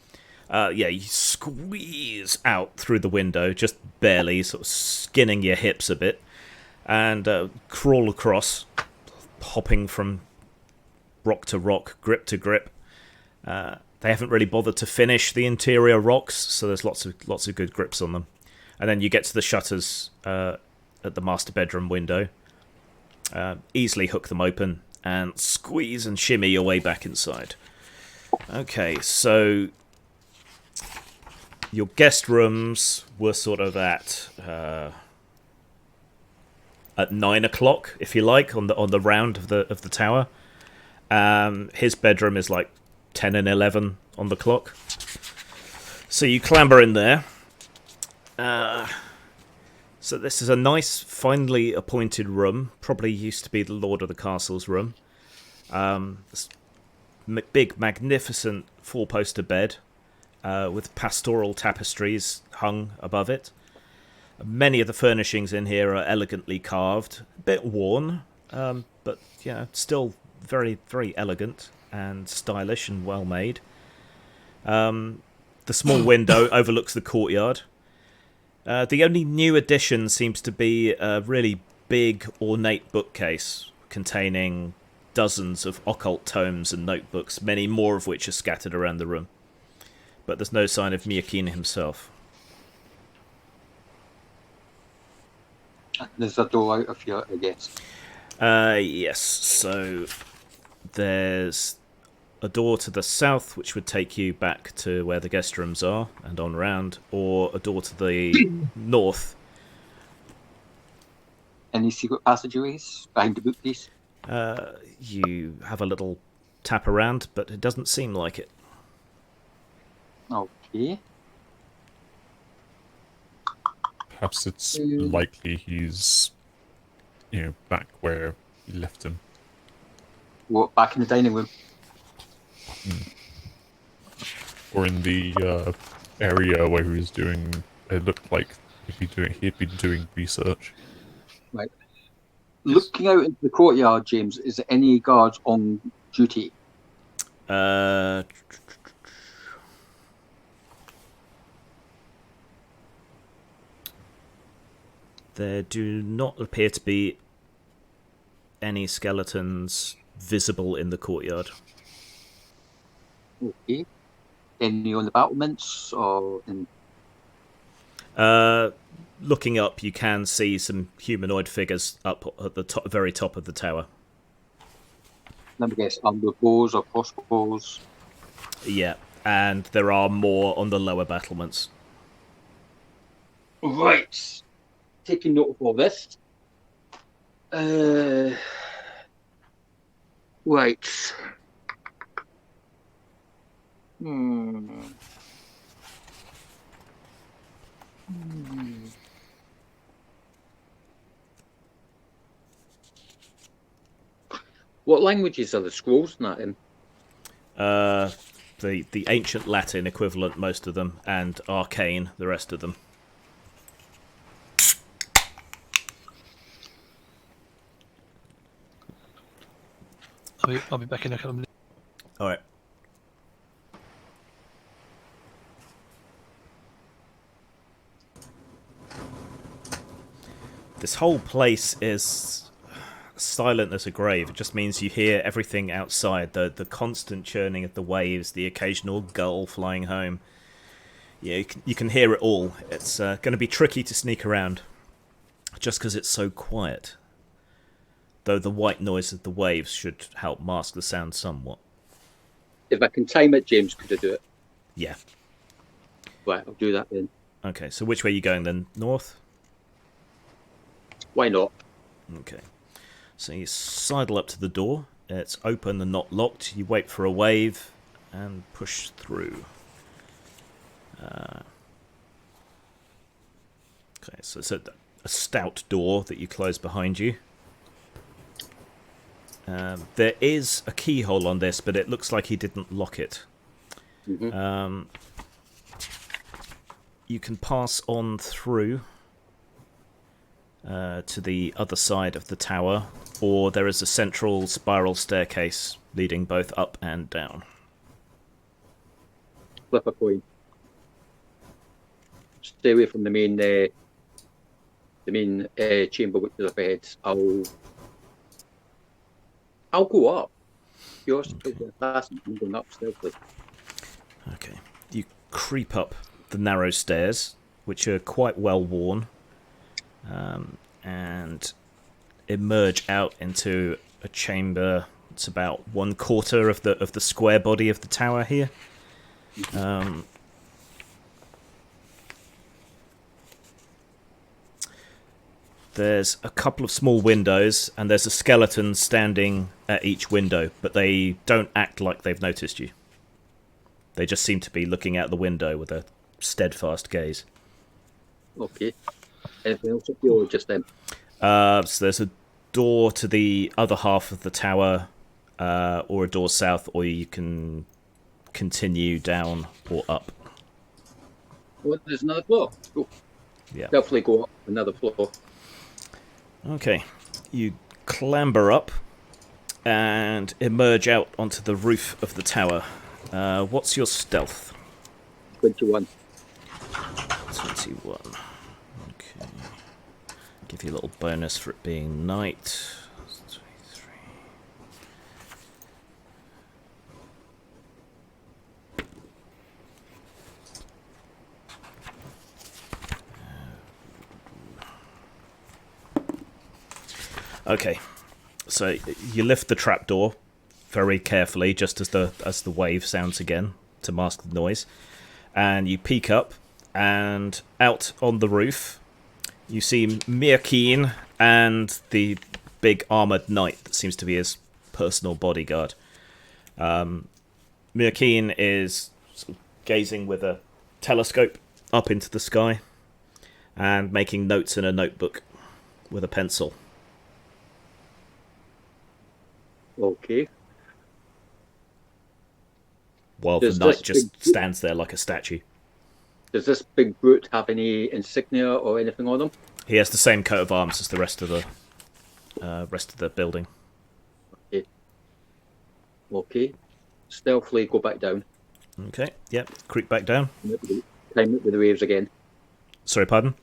You squeeze out through the window, just barely, sort of skinning your hips a bit, and crawl across, hopping from rock to rock, grip to grip. They haven't really bothered to finish the interior rocks, so there's lots of good grips on them. And then you get to the shutters at the master bedroom window. Easily hook them open and squeeze and shimmy your way back inside. Okay, so your guest rooms were sort of at 9 o'clock, if you like, on the round of the tower. His bedroom is like 10 and 11 on the clock. So you clamber in there. So this is a nice, finely appointed room. Probably used to be the Lord of the Castle's room. Big, magnificent four-poster bed with pastoral tapestries hung above it. Many of the furnishings in here are elegantly carved. A bit worn, but still very, very elegant and stylish and well made. The small window overlooks the courtyard. The only new addition seems to be a really big, ornate bookcase containing dozens of occult tomes and notebooks, many more of which are scattered around the room. But there's no sign of Mirkin himself. There's a door out of here, I guess. Yes, so there's a door to the south which would take you back to where the guest rooms are and on round, or a door to the north. Any secret passageways behind the bookcase? You have a little tap around, but it doesn't seem like it. Okay. Perhaps it's likely he's, back where he left him. What, back in the dining room? Or in the area where he was doing. It looked like he'd been doing research. Right. Looking out into the courtyard, James, is there any guards on duty? There do not appear to be any skeletons visible in the courtyard. Okay. Any on the battlements or in? Looking up, you can see some humanoid figures up at the very top of the tower. Let me guess, under bows or crossbows? Yeah, and there are more on the lower battlements. Right. Taking note of all this. Right. What languages are the scrolls in that in? the ancient Latin equivalent, most of them, and arcane, the rest of them. I'll be back in a couple of minutes. All right. This whole place is silent as a grave. It just means you hear everything outside, the constant churning of the waves, the occasional gull flying home. Yeah, you can hear it all. It's going to be tricky to sneak around, just because it's so quiet. Though the white noise of the waves should help mask the sound somewhat. If I can time it, James, could I do it? Yeah. Right, I'll do that then. Okay, so which way are you going then? North? Why not? Okay. So you sidle up to the door. It's open and not locked. You wait for a wave and push through. Okay, so it's a stout door that you close behind you. There is a keyhole on this, but it looks like he didn't lock it. Mm-hmm. You can pass on through to the other side of the tower, or there is a central spiral staircase leading both up and down. Flip a coin. Stay away from the main chamber with the beds. I'll go up. Yours is fast. I'm going up stealthily. Okay. You creep up the narrow stairs, which are quite well worn, and emerge out into a chamber. It's about 1/4 of the square body of the tower here. There's a couple of small windows, and there's a skeleton standing at each window, but they don't act like they've noticed you. They just seem to be looking out the window with a steadfast gaze. Okay. Anything else up here or just them? So there's a door to the other half of the tower, or a door south, or you can continue down or up. Oh, there's another floor. Go. Yeah. Definitely go up another floor. Okay. You clamber up and emerge out onto the roof of the tower. What's your stealth? 21. 21. Okay. Give you a little bonus for it being night. 23. Okay. So you lift the trapdoor very carefully, just as the wave sounds again to mask the noise, and you peek up, and out on the roof you see Merkin and the big armoured knight that seems to be his personal bodyguard. Merkin is sort of gazing with a telescope up into the sky and making notes in a notebook with a pencil. Okay. While Does the knight this just big- stands there like a statue. Does this big brute have any insignia or anything on him? He has the same coat of arms as the rest of the building. Okay. Stealthily go back down. Okay, yep, creep back down. Time it with the waves again. Sorry, pardon?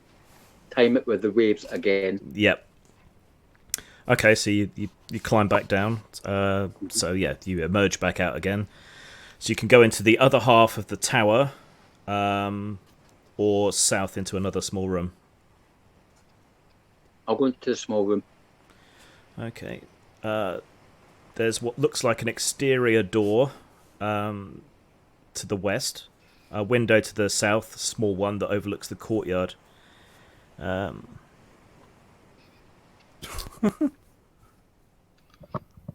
Time it with the waves again. Yep. Okay, so you climb back down. So yeah, you emerge back out again. So you can go into the other half of the tower, or south into another small room. I'll go into the small room. Okay. There's what looks like an exterior door to the west. A window to the south, a small one that overlooks the courtyard. Oh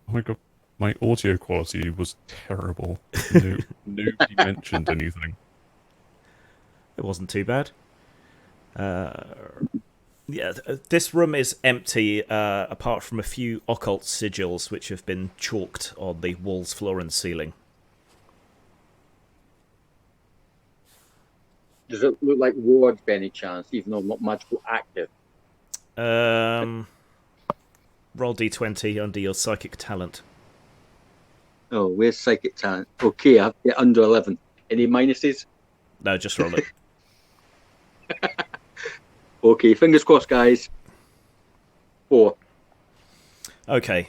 my god, my audio quality was terrible. Nobody mentioned anything. It wasn't too bad. Yeah, this room is empty, apart from a few occult sigils which have been chalked on the walls, floor, and ceiling. Does it look like wards by any chance, even though I'm not magical active? Roll d20 under your psychic talent. Oh, where's psychic talent? Okay, I have to get under 11. Any minuses? No, just roll it. Okay, fingers crossed, guys. 4. Okay.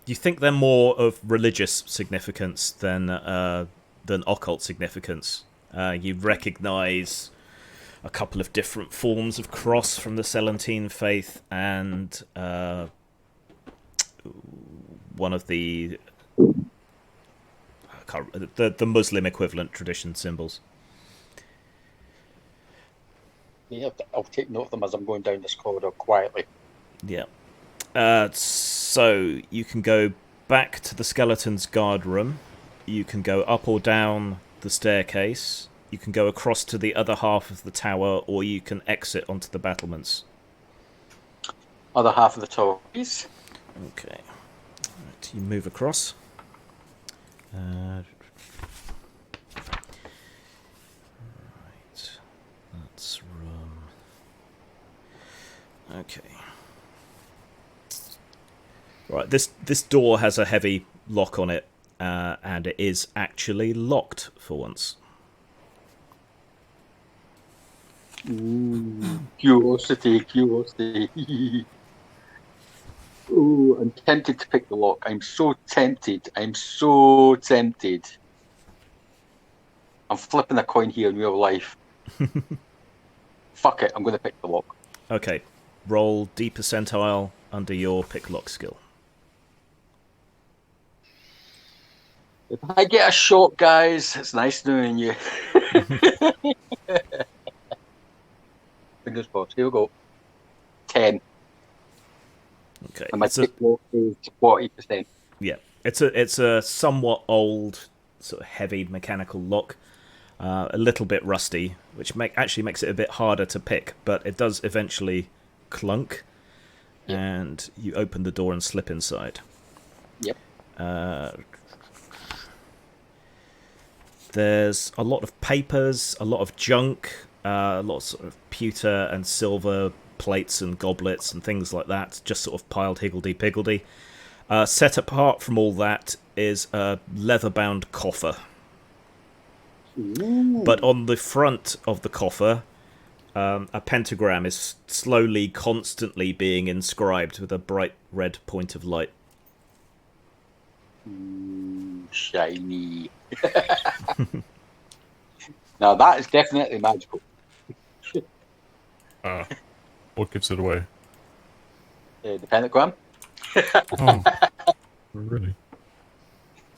You think they're more of religious significance than occult significance. You recognise a couple of different forms of cross from the Celentine faith and one of the the Muslim equivalent tradition symbols. Yeah, I'll take note of them as I'm going down this corridor quietly. Yeah. So you can go back to the skeleton's guard room. You can go up or down the staircase. You can go across to the other half of the tower, or you can exit onto the battlements. Other half of the tower, please. Okay. Right, you move across. Right. That's room. Okay. Right, this door has a heavy lock on it, and it is actually locked for once. Ooh, curiosity. Ooh, I'm tempted to pick the lock. I'm so tempted. I'm flipping a coin here in real life. Fuck it, I'm going to pick the lock. Okay, roll D percentile under your pick lock skill. If I get a shot, guys, it's nice knowing you. Fingers crossed. Here we go. 10. Okay, And my pick lock is 40%. Yeah, it's a somewhat old, sort of heavy mechanical lock, a little bit rusty, which actually makes it a bit harder to pick, but it does eventually clunk, and you open the door and slip inside. Yep. There's a lot of papers, a lot of junk, a lot of sort of pewter and silver plates and goblets and things like that, just sort of piled higgledy-piggledy. Set apart from all that is a leather-bound coffer. Ooh. But on the front of the coffer, a pentagram is slowly, constantly being inscribed with a bright red point of light. Ooh, shiny. Now that is definitely magical. What gives it away? The pentagram? Oh, really?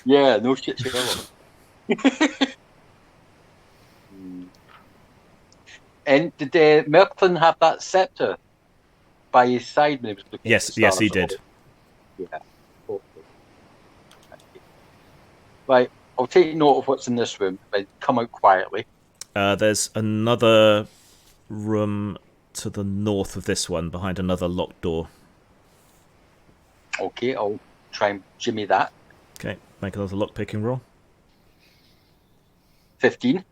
Yeah, no shit, And did Merkin have that scepter by his side when he was looking at the Yes, stars? he did. Yeah. Okay. Right, I'll take note of what's in this room and come out quietly. There's another room to the north of this one, behind another locked door. Okay, I'll try and jimmy that. Okay, make another lock-picking roll. 15.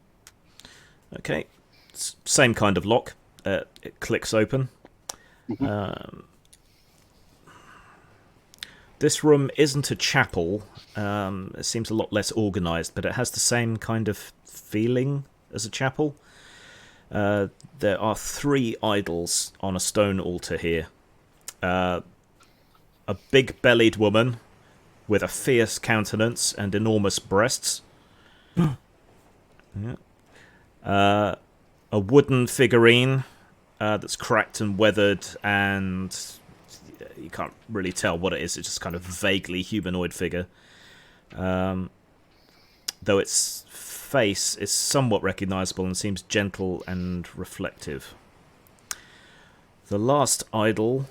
Okay, same kind of lock. It clicks open. This room isn't a chapel. It seems a lot less organised, but it has the same kind of feeling as a chapel. There are 3 idols on a stone altar here. A big-bellied woman with a fierce countenance and enormous breasts. Yeah. A wooden figurine that's cracked and weathered, and you can't really tell what it is. It's just kind of vaguely humanoid figure. Though its face is somewhat recognisable and seems gentle and reflective. The last idol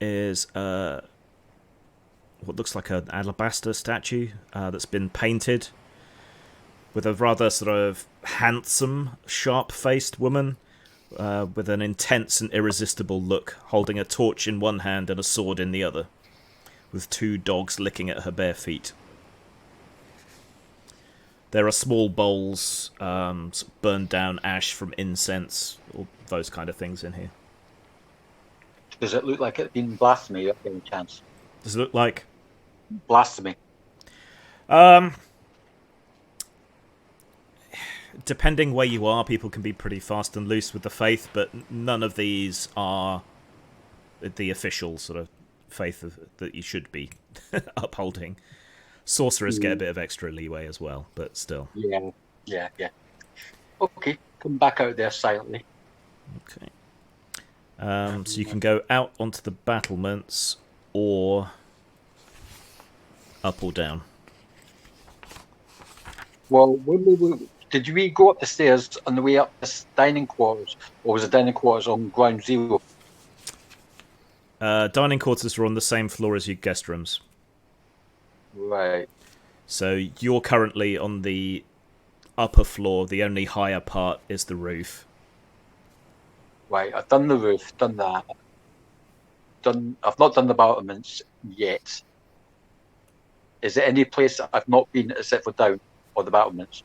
is what looks like an alabaster statue that's been painted with a rather sort of handsome, sharp-faced woman with an intense and irresistible look, holding a torch in one hand and a sword in the other, with 2 dogs licking at her bare feet. There are small bowls, burned down ash from incense, all those kind of things in here. Does it look like it's been blasphemy by any chance? Does it look like? Blasphemy. Depending where you are, people can be pretty fast and loose with the faith, but none of these are the official sort of faith that you should be upholding. Sorcerers get a bit of extra leeway as well, but still. Yeah. Okay, come back out there silently. Okay. So you can go out onto the battlements, or up or down. Well, did we go up the stairs on the way up this dining quarters, or was the dining quarters on ground zero? Dining quarters are on the same floor as your guest rooms. Right. So you're currently on the upper floor. The only higher part is the roof. Right, I've done the roof, done that. I've not done the battlements yet. Is there any place that I've not been except for down or the battlements?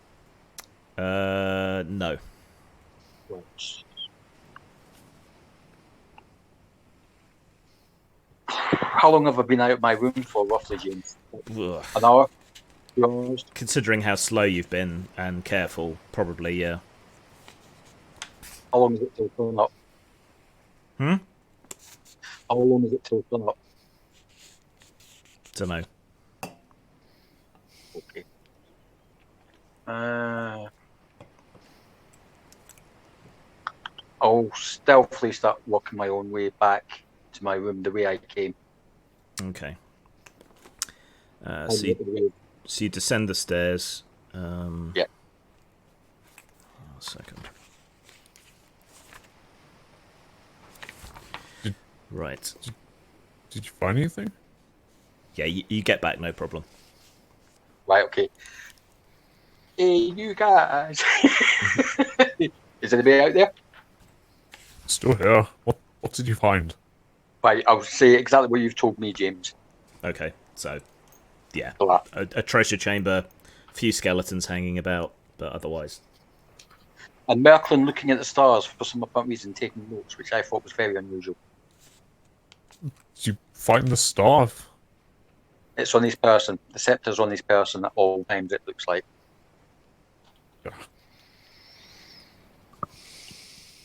No. Right. How long have I been out of my room for, roughly, James? Ugh. An hour? 2 hours? Considering how slow you've been and careful, probably, yeah. How long is it till turn up? How long is it till turn up? Don't know. Okay. I'll stealthily start working my own way back to my room the way I came. Okay. So you descend the stairs. Yeah. One second. Right. Did you find anything? Yeah, you get back, no problem. Right, okay. Hey, you guys. Is anybody out there? Still here. What did you find? Right, I'll say exactly what you've told me, James. Okay, so, yeah. Blah. A treasure chamber, a few skeletons hanging about, but otherwise... And Merklin looking at the stars for some apparent reason, taking notes, which I thought was very unusual. Did you find the staff? It's on his person. The scepter's on his person at all times, it looks like. Yeah.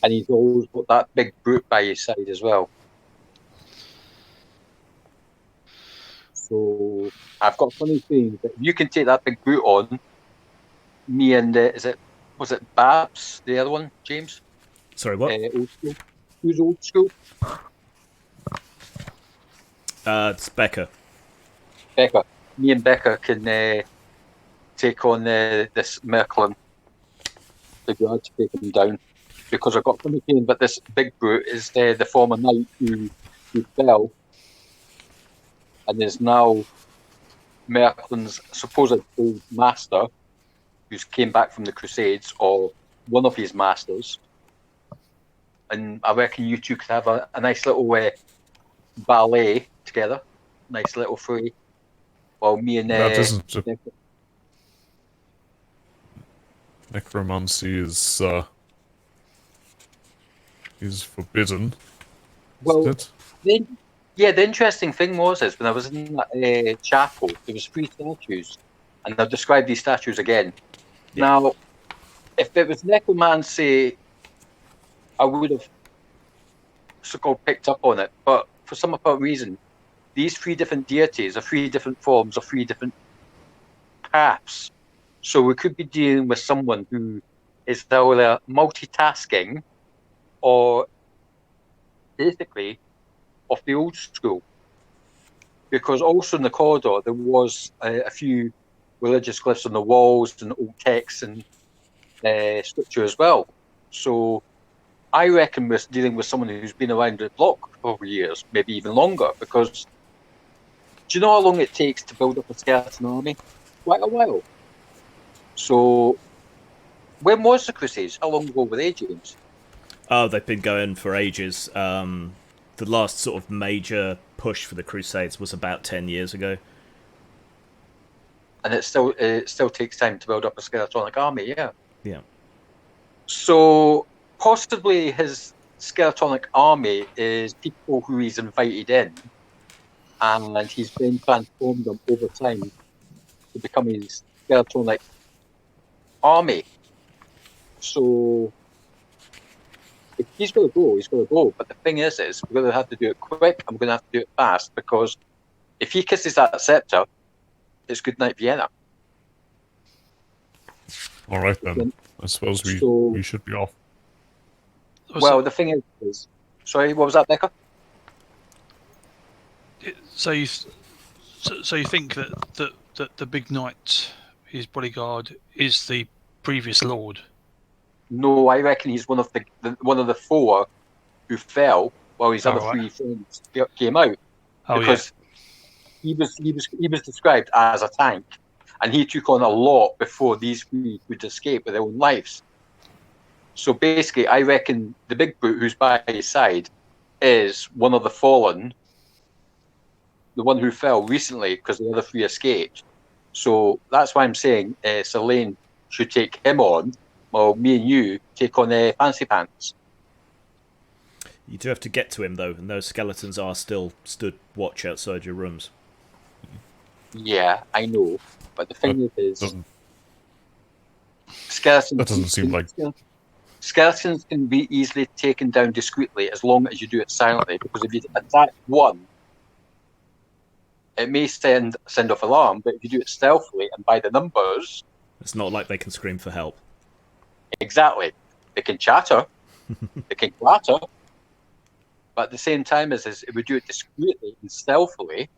And he's always got that big brute by his side as well. So I've got a funny feeling that if you can take that big brute on, me and was it Babs, the other one, James? Sorry, what? Old school. Who's old school? It's Becca. Becca. Me and Becca can take on this Merklin. If you had to take him down. Because I've got a funny feeling that this big brute is the former knight who fell and is now Merklin's supposed old master, who's came back from the Crusades, or one of his masters. And I reckon you two could have a nice little ballet together, nice little fray. While me and That isn't necromancy is forbidden. well, Isn't it? the interesting thing was when I was in that chapel, there was 3 statues, and I've described these statues again. Yeah. Now, if it was necromancy, I would have so-called picked up on it, but for some apparent reason, these 3 different deities are 3 different forms of 3 different paths. So we could be dealing with someone who is either multitasking or basically of the old school. Because also in the corridor there was a few religious glyphs on the walls and old texts and scripture as well. So I reckon we're dealing with someone who's been around the block for over years, maybe even longer, because do you know how long it takes to build up a skeleton army? Quite a while. So when was the Crusades? How long ago were they, James? Oh, they've been going for ages. The last sort of major push for the Crusades was about 10 years ago. and it still takes time to build up a skeletonic army. Yeah. Yeah. So possibly his skeletonic army is people who he's invited in, and he's then transformed them over time to become his skeletonic army. So if he's going to go, he's going to go. But the thing is we're going to have to do it quick. I'm going to have to do it fast, because if he kisses that scepter, it's good night Vienna. All right then. I suppose we should be off. Well, the thing is, sorry, what was that, Becca? So you think that the big knight, his bodyguard, is the previous lord? No, I reckon he's one of the four who fell while his other three friends came out, because he was described as a tank, and he took on a lot before these three could escape with their own lives. So basically, I reckon the big brute who's by his side is one of the fallen, the one who fell recently because the other three escaped. So that's why I'm saying Selene should take him on, while me and you take on Fancy Pants. You do have to get to him, though, and those skeletons are still stood watch outside your rooms. Yeah, I know. But the thing is, skeletons... That doesn't seem like... Skeletons can be easily taken down discreetly as long as you do it silently, because if you attack one, it may send off alarm, but if you do it stealthily and by the numbers... It's not like they can scream for help. Exactly. They can chatter, they can clatter, but at the same time, if we do it discreetly and stealthily,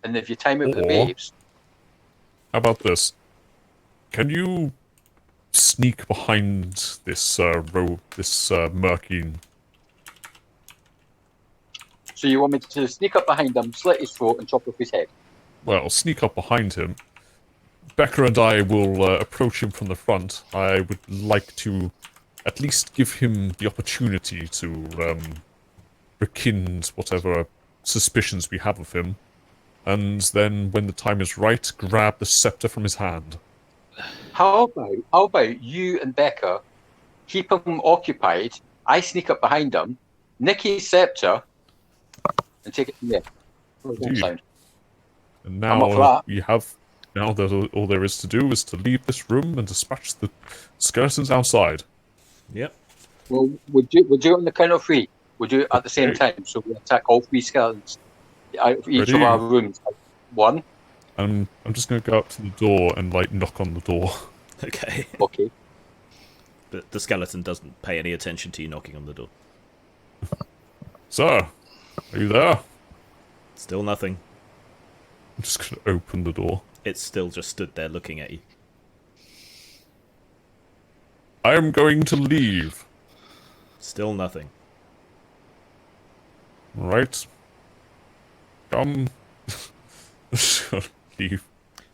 and if you time it with the waves... How about this? Can you sneak behind this Merkin? So you want me to sneak up behind him, slit his throat, and chop off his head? Well, sneak up behind him. Becca and I will approach him from the front. I would like to at least give him the opportunity to rekindle whatever suspicions we have of him, and then, when the time is right, grab the scepter from his hand. How about you and Becca keep him occupied? I sneak up behind him, nick his scepter, and take it from there. And now we have. Now that all there is to do is to leave this room and dispatch the skeletons outside. Yep. Well, we'll do it on the count of three. We'll do it at the same time, so we attack all three skeletons out of each of our rooms. One. I'm just going to go up to the door and knock on the door. Okay. Okay. But the skeleton doesn't pay any attention to you knocking on the door. Sir, are you there? Still nothing. I'm just going to open the door. It's still just stood there looking at you. I am going to leave. Still nothing. Right. Come. Leave.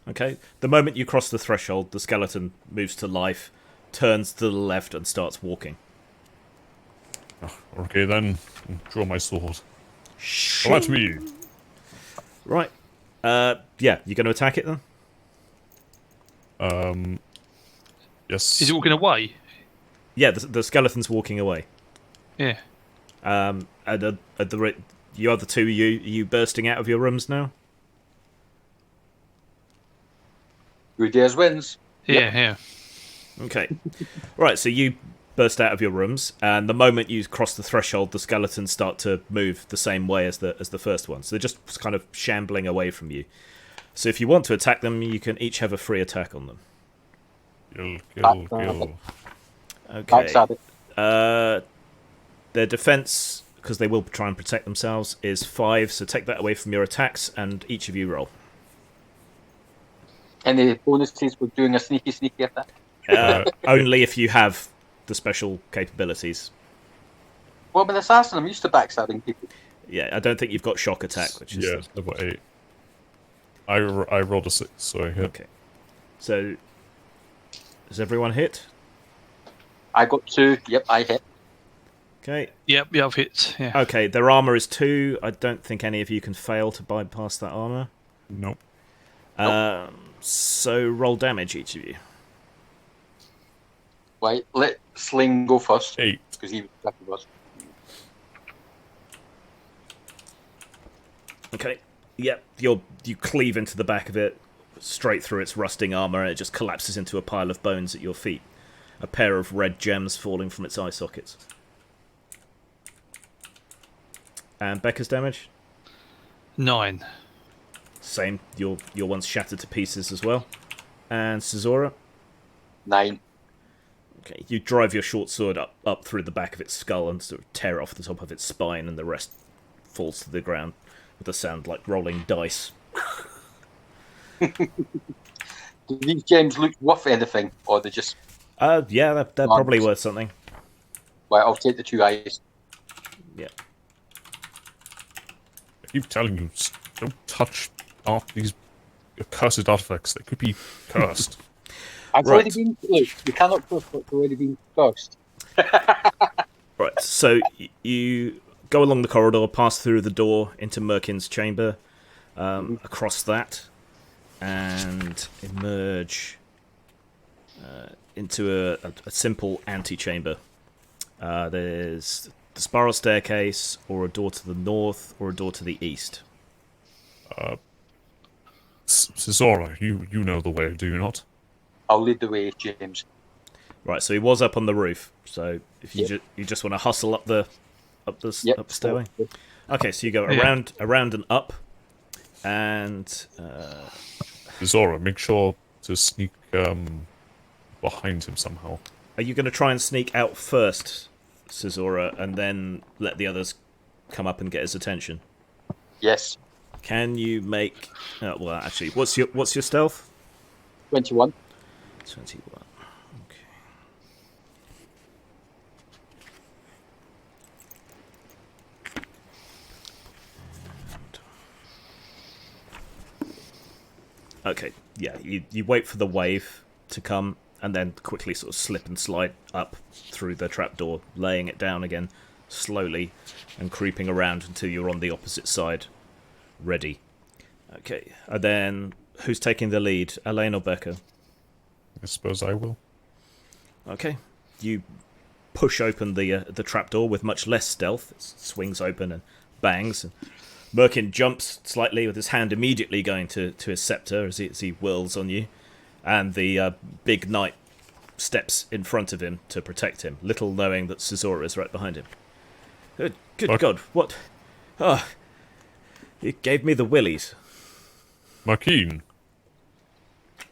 Okay. The moment you cross the threshold, the skeleton moves to life, turns to the left, and starts walking. Okay, then. Draw my sword. Come at me. Right. Yeah, you going to attack it then? Yes. Is it walking away? Yeah, the skeleton's walking away. Yeah. And you other two, you bursting out of your rooms now? Who dares wins. Yeah, yeah. Okay. Right, so you burst out of your rooms, and the moment you cross the threshold, the skeletons start to move the same way as the first one. So they're just kind of shambling away from you. So if you want to attack them, you can each have a free attack on them. Kill. Okay. Their defense, because they will try and protect themselves, is 5, so take that away from your attacks, and each of you roll. Any bonuses for doing a sneaky attack? Only if you have the special capabilities. Well, I'm an assassin. I'm used to backstabbing people. Yeah, I don't think you've got shock attack, which is... Yeah, level 8. I rolled a 6, so I hit. Okay. So, does everyone hit? I got 2. Yep, I hit. Okay. Yep, I've hit. Yeah. Okay, their armour is 2. I don't think any of you can fail to bypass that armour. Nope. So roll damage, each of you. Right, let Sling go first, 8. because he was attacking us. Okay. Yep. You cleave into the back of it, straight through its rusting armor, and it just collapses into a pile of bones at your feet. A pair of red gems falling from its eye sockets. And Becca's damage? 9. Same. Your one's shattered to pieces as well. And Cesora? 9. Okay. You drive your short sword up through the back of its skull and sort of tear off the top of its spine, and the rest falls to the ground with a sound like rolling dice. Do these gems look worth anything, or they just... Yeah, they're probably worth something. Right, I'll take the 2 eyes. Yeah. I keep telling you, don't touch these accursed artifacts. They could be cursed. I've Right. already been... Look, you cannot trust what's already been cursed. Right, so you go along the corridor, pass through the door into Merkin's chamber, across that, and emerge into a simple antechamber. There's the spiral staircase, or a door to the north, or a door to the east. Cesora, you know the way, do you not? I'll lead the way, James. Right, so he was up on the roof. So if you you just want to hustle up the stairway. Okay, so you go around and up, and Cesora, make sure to sneak behind him somehow. are you going to try and sneak out first, Cesora, and then let the others come up and get his attention? Yes. Can you make? Well, actually, what's your stealth? 21. 21. Okay. Okay, yeah, you wait for the wave to come, and then quickly sort of slip and slide up through the trapdoor, laying it down again, slowly, and creeping around until you're on the opposite side, ready. Okay, and then who's taking the lead, Elaine or Becca? I suppose I will. Okay, you push open the trapdoor with much less stealth. It swings open and bangs. And Merkin jumps slightly with his hand immediately going to his scepter as he whirls on you. And the big knight steps in front of him to protect him, little knowing that Cesora is right behind him. Good God, what? Ah, it gave me the willies. Markeen,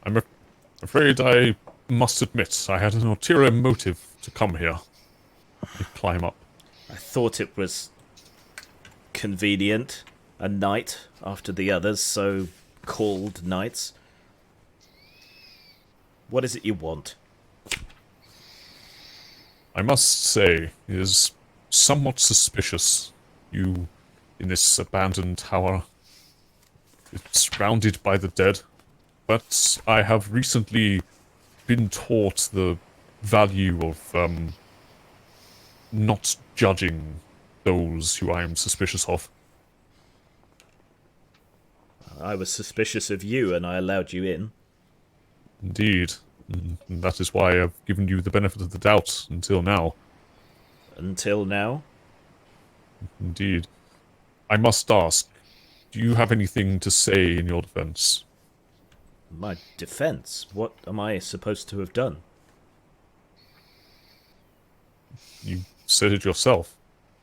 I'm afraid I must admit I had an ulterior motive to come here. I climb up. I thought it was convenient, a knight after the others, so-called knights. What is it you want? I must say, it is somewhat suspicious, you in this abandoned tower. It's surrounded by the dead, but I have recently been taught the value of not judging those who I am suspicious of. I was suspicious of you and I allowed you in. Indeed. And that is why I've given you the benefit of the doubt until now. Until now? Indeed. I must ask, do you have anything to say in your defense? My defense? What am I supposed to have done? You said it yourself.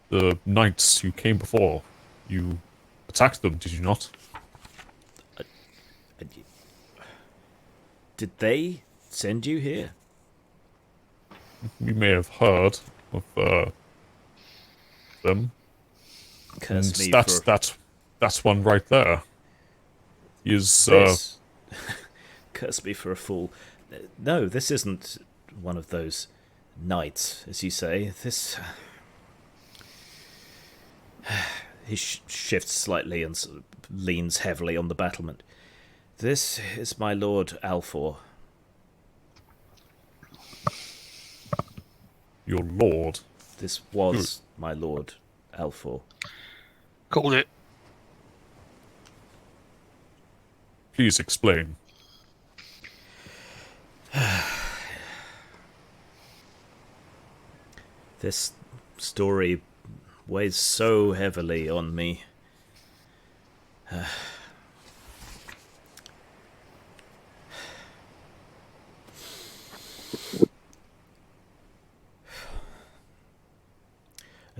The knights who came before, you attacked them, did you not? Did they send you here? You may have heard of them. Curse me that's for that's one right there. He is this. Curse me for a fool. No, this isn't one of those knights, as you say. This. He shifts slightly and sort of leans heavily on the battlement. This is my lord Alfor. your lord. This was my lord Alfor. Called it. Please explain. This story weighs so heavily on me. A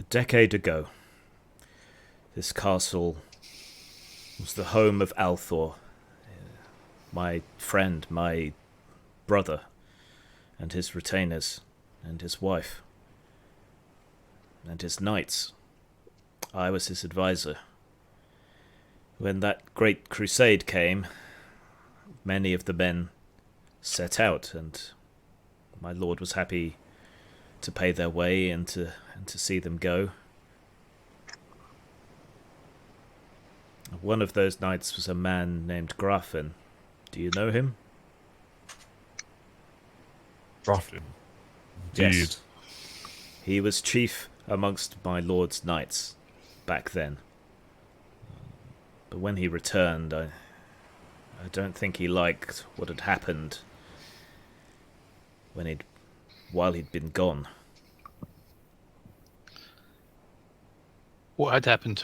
decade ago, this castle was the home of Althor, my friend, my brother, and his retainers, and his wife, and his knights. I was his advisor. When that great crusade came, many of the men set out, and my lord was happy to pay their way and to see them go. One of those knights was a man named Grafin. Do you know him? Grafin. Indeed. Yes. He was chief amongst my lord's knights back then. But when he returned, I don't think he liked what had happened while he'd been gone. What had happened?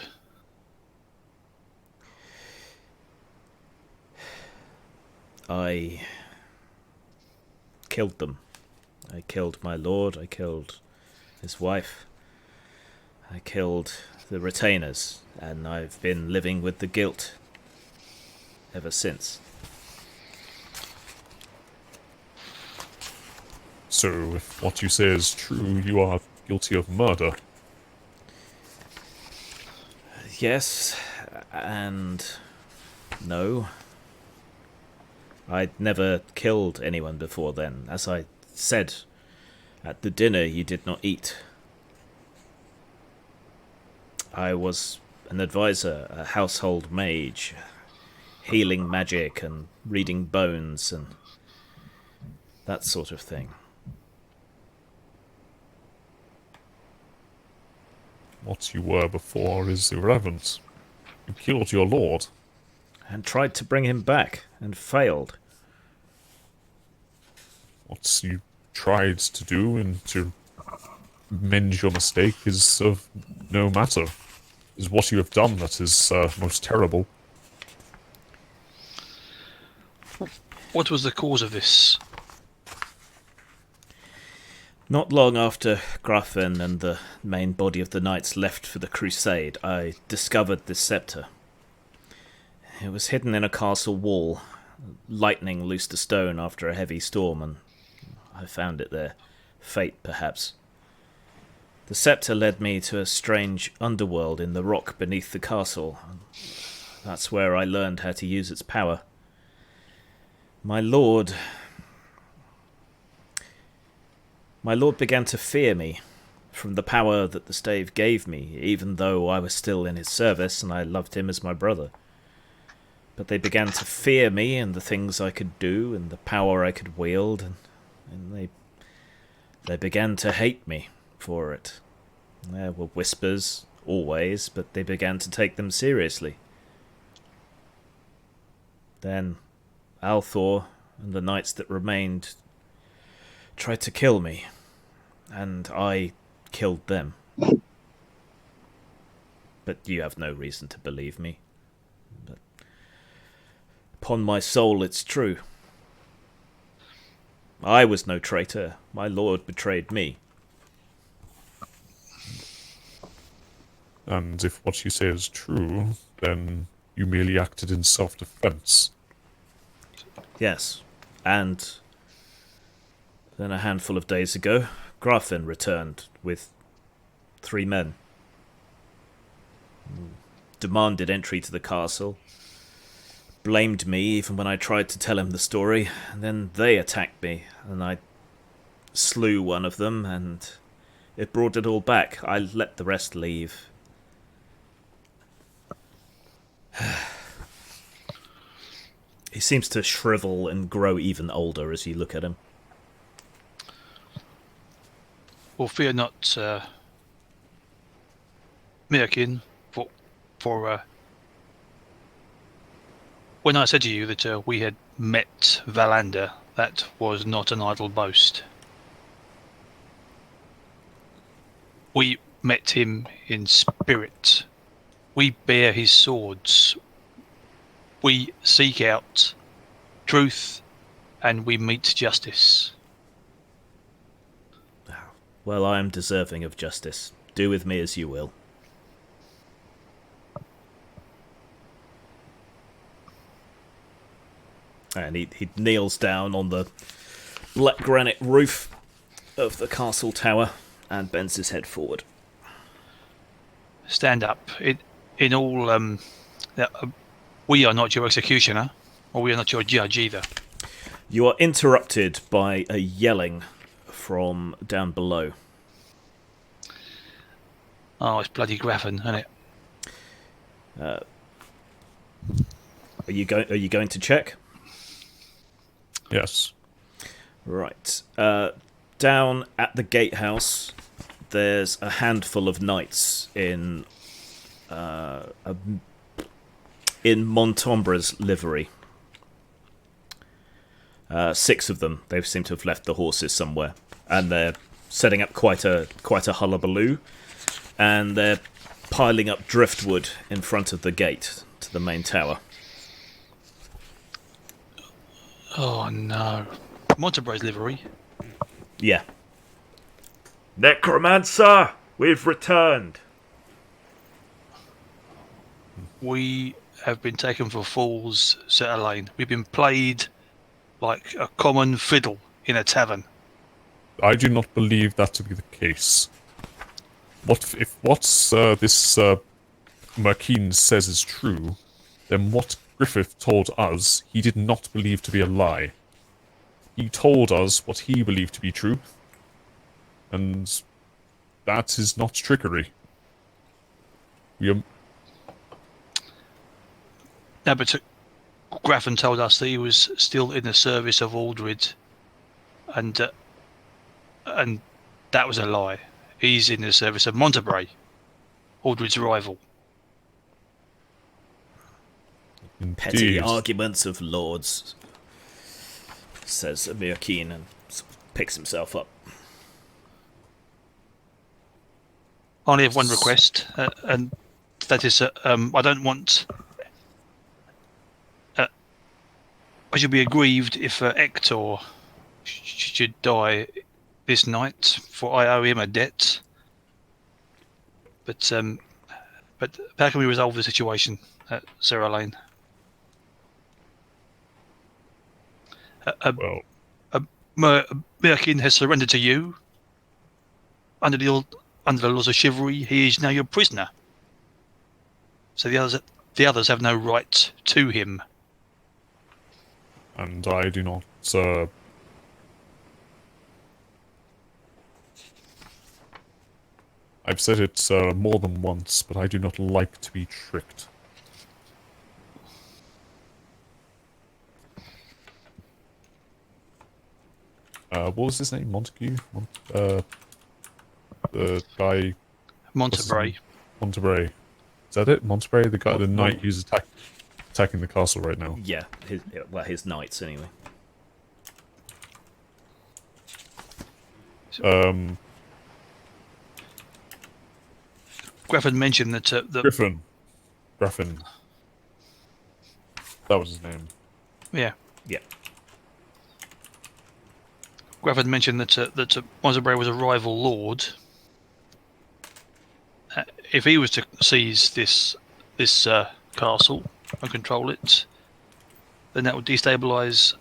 I killed them. I killed my lord, I killed his wife, I killed the retainers, and I've been living with the guilt ever since. So, if what you say is true, you are guilty of murder. Yes, and no. I'd never killed anyone before then. As I said at the dinner you did not eat, I was an advisor, a household mage, healing magic and reading bones and that sort of thing. What you were before is irrelevant. You killed your lord. And tried to bring him back, and failed. What you tried to do and to mend your mistake is of no matter. It is what you have done that is most terrible. What was the cause of this? Not long after Grafin and the main body of the knights left for the crusade, I discovered this scepter. It was hidden in a castle wall. Lightning loosed a stone after a heavy storm, and I found it there. Fate, perhaps. The scepter led me to a strange underworld in the rock beneath the castle. That's where I learned how to use its power. My lord began to fear me from the power that the stave gave me, even though I was still in his service and I loved him as my brother. But they began to fear me and the things I could do and the power I could wield, and they began to hate me for it. There were whispers, always, but they began to take them seriously. Then Althor and the knights that remained tried to kill me, and I killed them. But you have no reason to believe me. But upon my soul, it's true. I was no traitor. My lord betrayed me. And if what you say is true, then you merely acted in self-defense. Yes, and then a handful of days ago, Grafin returned with 3 men. Demanded entry to the castle. Blamed me even when I tried to tell him the story. And then they attacked me, and I slew one of them, and it brought it all back. I let the rest leave. He seems to shrivel and grow even older as you look at him. Well, fear not, Merkin, for when I said to you that we had met Valander, that was not an idle boast. We met him in spirit. We bear his swords. We seek out truth, and we meet justice. Well, I am deserving of justice. Do with me as you will. And he kneels down on the black granite roof of the castle tower and bends his head forward. Stand up. In all, we are not your executioner, or we are not your judge either. You are interrupted by a yelling from down below. Oh, it's bloody Graffin, isn't it? Are you going to check? Yes. Right. Down at the gatehouse, there's a handful of knights in Montombra's livery. 6 of them. They seem to have left the horses somewhere, and they're setting up quite a hullabaloo, and they're piling up driftwood in front of the gate to the main tower. Oh no. Montebrae's livery. Yeah. Necromancer, we've returned. We have been taken for fools, Sir Elaine. We've been played like a common fiddle in a tavern. I do not believe that to be the case. What's this Merkin says is true, then what Griffith told us he did not believe to be a lie. He told us what he believed to be truth, and that is not trickery. We are... No, but Graffin told us that he was still in the service of Aldred, and that was a lie. He's in the service of Montebrae, Aldred's rival. Petty arguments of lords, says Amir Keen, and picks himself up. I only have one request, and that is, I don't want... I should be aggrieved if Hector should die this night, for I owe him a debt. But how can we resolve the situation, Sir Elaine? Merkin has surrendered to you. Under the laws of chivalry, he is now your prisoner. So the others have no right to him. And I do not... I've said it more than once, but I do not like to be tricked. What was his name? Montague? The guy... Montebrae. Montebrae. Is that it? Montebrae? The guy, the knight who's attacking the castle right now. Yeah, his knights anyway. Graffin mentioned that Griffin. That was his name. Yeah. Yeah. Graffin mentioned that Montebrae was a rival lord. If he was to seize this castle and control it, then that would destabilise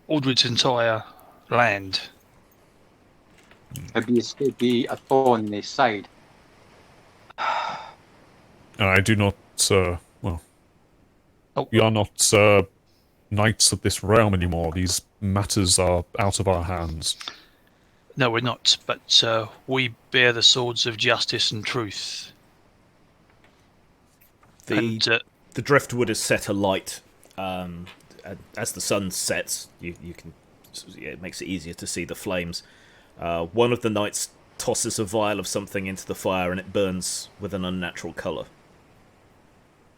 Aldred's entire land. It'd be a thorn in his side. And I do not, we are not knights of this realm anymore. These matters are out of our hands. No, we're not, but we bear the swords of justice and truth. The driftwood is set alight. As the sun sets, you can. It makes it easier to see the flames. One of the knights tosses a vial of something into the fire, and it burns with an unnatural colour.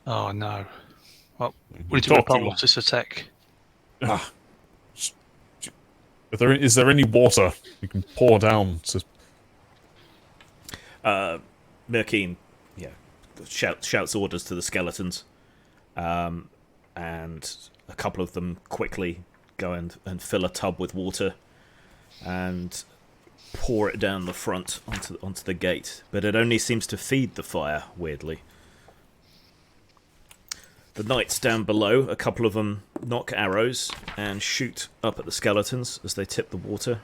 Oh no. Well, we need to repulse this attack. Ah, is there any water we can pour down to... Merkin, shouts orders to the skeletons, and a couple of them quickly go and fill a tub with water and pour it down the front onto the gate. But it only seems to feed the fire, weirdly. The knights down below, a couple of them knock arrows and shoot up at the skeletons as they tip the water.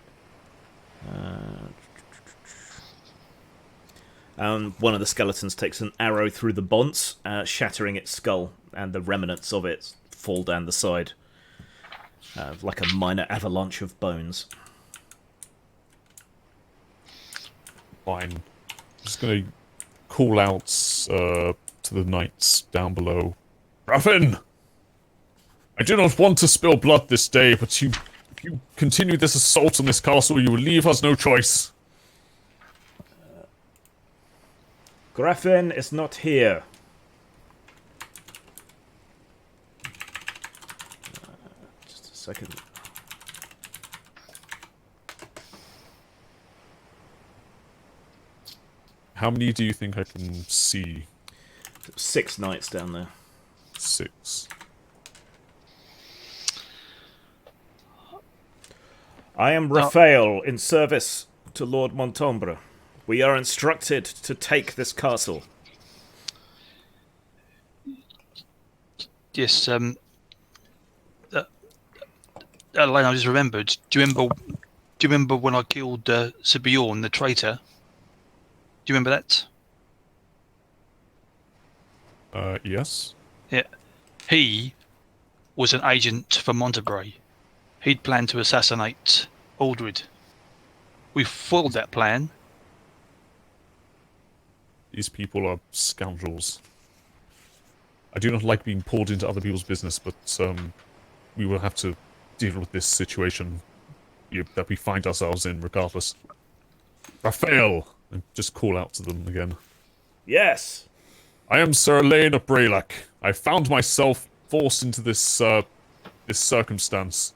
One of the skeletons takes an arrow through the bonds, shattering its skull, and the remnants of it fall down the side, like a minor avalanche of bones. Fine. I'm just going to call out to the knights down below. Raffin! I do not want to spill blood this day, but if you continue this assault on this castle, you will leave us no choice. Graffin is not here. Just a second. How many do you think I can see? 6 knights down there. 6. I am Raphael, in service to Lord Montombre. We are instructed to take this castle. Yes, Elaine, I just remembered. Do you remember when I killed Sir Bjorn, the traitor? Do you remember that? Yes. Yeah. He was an agent for Monterbury. He'd planned to assassinate Aldred. We foiled that plan. These people are scoundrels. I do not like being pulled into other people's business, but we will have to deal with this situation that we find ourselves in regardless. Raphael! And just call out to them again. Yes! I am Sir Elaine of Braylac. I found myself forced into this circumstance.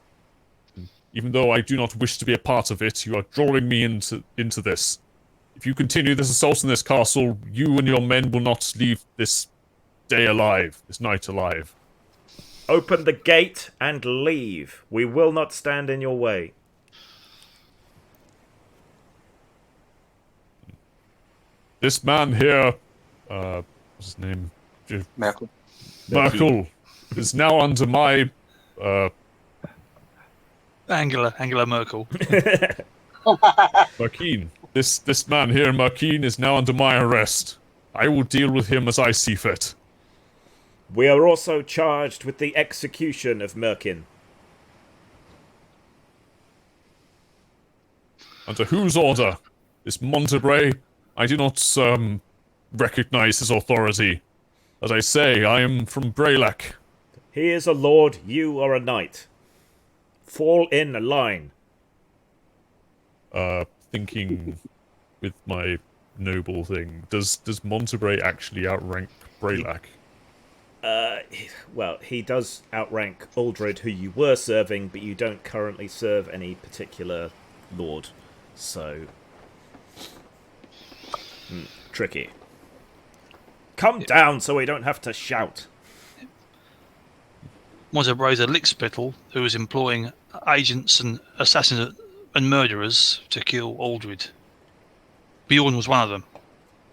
Even though I do not wish to be a part of it, you are drawing me into this. If you continue this assault on this castle, you and your men will not leave this day alive, this night alive. Open the gate and leave. We will not stand in your way. This man here, what's his name? Mackerel is now under my, Angela Merkel. Merkin. This man here, Merkin, is now under my arrest. I will deal with him as I see fit. We are also charged with the execution of Merkin. Under whose order? This Monterbury? I do not, recognize his authority. As I say, I am from Braylac. He is a lord, you are a knight. Fall in a line. Thinking with my noble thing, does Monterbury actually outrank Braylac? Well, he does outrank Aldred, who you were serving, but you don't currently serve any particular lord. So... tricky. Come down so we don't have to shout. Monterbury's a lickspittle who was employing agents and assassins and murderers to kill Aldred. Bjorn was one of them.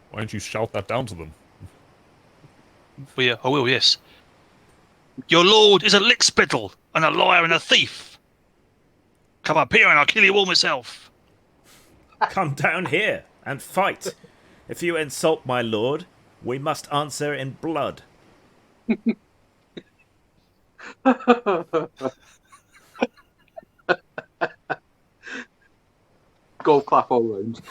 Why don't you shout that down to them? Well, yeah, I will, yes. Your lord is a lickspittle and a liar and a thief. Come up here and I'll kill you all myself. Come down here and fight. If you insult my lord, we must answer in blood. Go clap all round.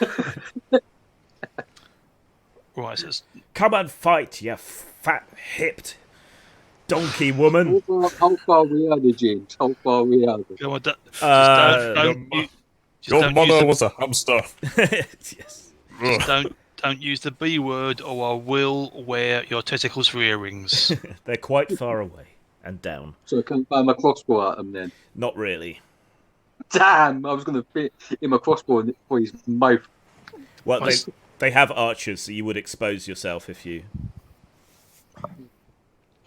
Right, so Come and fight, you fat-hipped donkey woman. How far we are, James? How far we are? go on, Your mother was a hamster. Yes. don't Don't use the B word, or I will wear your testicles for earrings. They're quite far away and down. So I can't fire my crossbow at him then. Not really. Damn! I was going to aim a crossbow for his mouth. Well, they have archers, so you would expose yourself if you...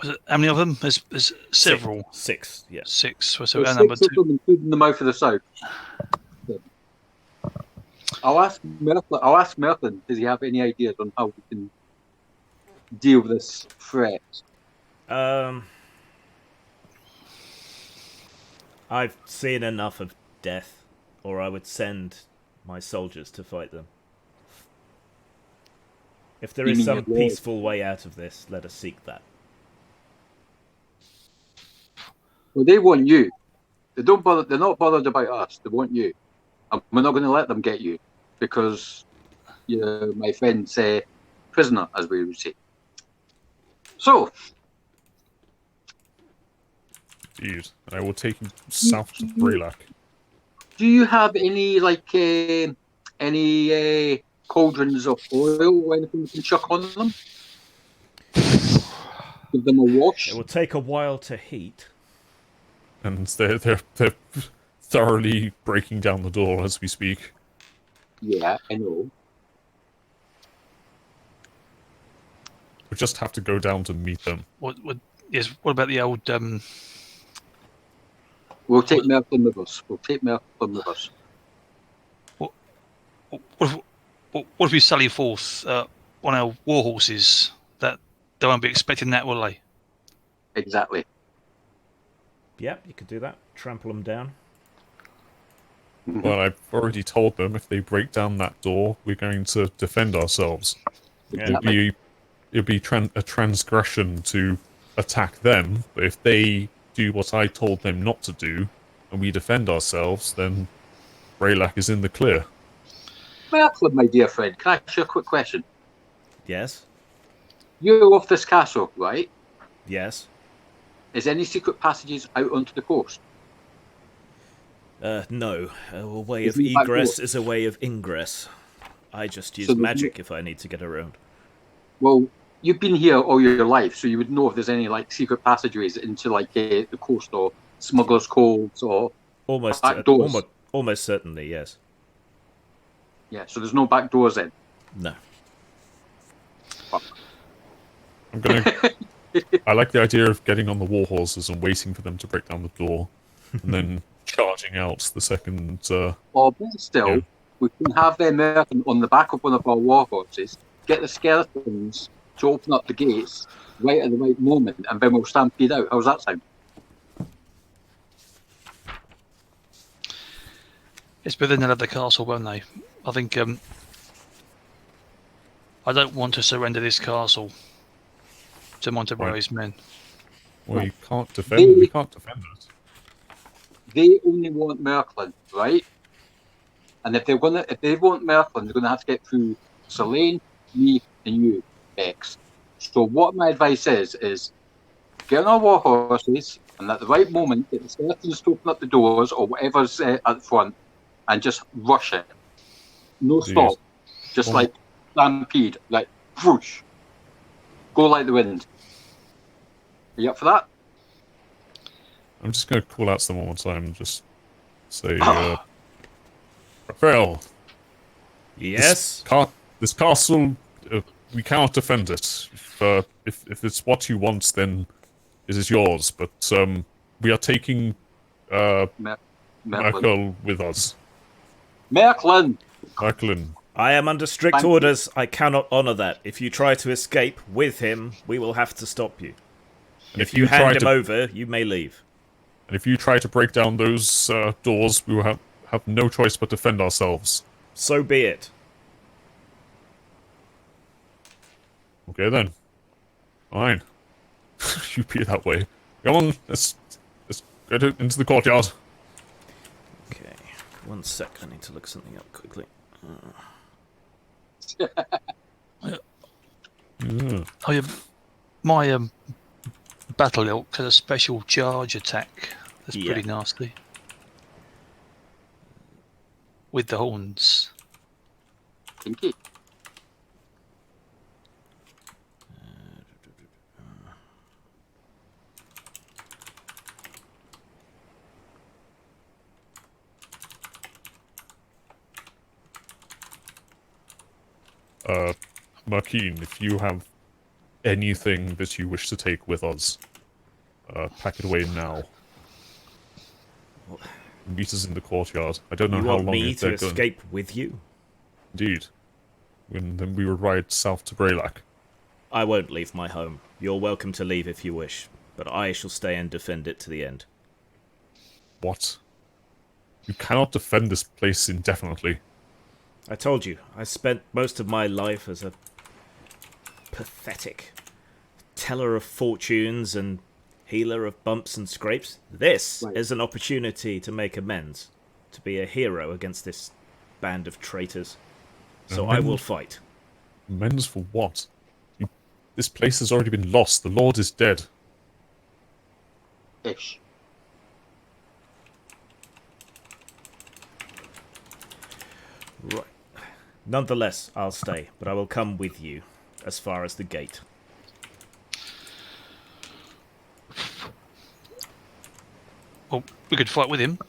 Was it, how many of them? There's several. Six, yes. 6. So So our number 6 of 2. them, including the mouth of the south. I'll ask Merlin, does he have any ideas on how we can deal with this threat? I've seen enough of death, or I would send my soldiers to fight them. If there You is mean some your lord? peaceful way out of this, let us seek that. Well, they want you. They don't bother. They're not bothered about us. They want you, and we're not going to let them get you because you're my friend's prisoner, as we would say. So, Indeed. And I will take him south to Braylac. do you have any cauldrons of oil or anything we can chuck on them? Give them a wash. It will take a while to heat. And they're thoroughly breaking down the door as we speak. Yeah, I know. We just have to go down to meet them. What about the old We'll take Merlin with us. what if we sally forth on our war horses? That they won't be expecting that, will they? Exactly. Yep, you could do that. Trample them down. Well, I've already told them if they break down that door, we're going to defend ourselves. Yeah. It'd be a transgression to attack them, but if they do what I told them not to do, and we defend ourselves, then Braylac is in the clear. Merlin, my dear friend, can I ask you a quick question? Yes? You're off this castle, right? Yes? Is any secret passages out onto the coast? No. A way Is of it back egress door? is a way of ingress. I just use So there's magic if I need to get around. Well, you've been here all your life, so you would know if there's any secret passageways into the coast or smugglers' coves or Almost, back doors. almost certainly, yes. Yeah, so there's no back doors in. No. I'm gonna. I like the idea of getting on the war horses and waiting for them to break down the door, and then charging out the second. Or better still, Yeah. we can have them Merkin on the back of one of our war horses, get the skeletons to open up the gates right at the right moment, and then we'll stampede out. How's that sound? It's within another castle, won't they? I think I don't want to surrender this castle to Monteverde's men. Well, you can't defend. We can't defend it. They only want Merklin, right? And if they want Merklin, they're gonna have to get through Selene, me, and you, Bex. So what my advice is get on our war horses, and at the right moment, get the skeletons to open up the doors or whatever's at the front, and just rush it. No stop. Just stampede, whoosh. Go like the wind. Are you up for that? I'm just going to call out someone one time and just say, Raphael, Yes? this castle, we cannot defend it. If it's what you want, then it is yours. But we are taking Merklin. Mackerel with us. Merklin! Mackerel. I am under strict Thank you. orders. I cannot honor that. If you try to escape with him, we will have to stop you. And If you hand him over, you may leave. And if you try to break down those doors, we will have no choice but defend ourselves. So be it. Okay then. Fine. You be that way. Come on, let's get into the courtyard. Okay, 1 sec. I need to look something up quickly. Yeah. Oh yeah, my battle elk has a special charge attack. That's Yeah. pretty nasty. With the horns. Kinky. Merkin, if you have anything that you wish to take with us, pack it away now. Meet us in the courtyard. I don't know You how want long me they're to going. escape with you? Indeed. And then we would ride south to Braylac. I won't leave my home. You're welcome to leave if you wish, but I shall stay and defend it to the end. What? You cannot defend this place indefinitely. I told you, I spent most of my life as a pathetic teller of fortunes and healer of bumps and scrapes. This is an opportunity to make amends, to be a hero against this band of traitors. So I will fight. Amends for what? This place has already been lost. The Lord is dead. Ish. Right. Nonetheless, I'll stay, but I will come with you as far as the gate. Well, we could fight with him.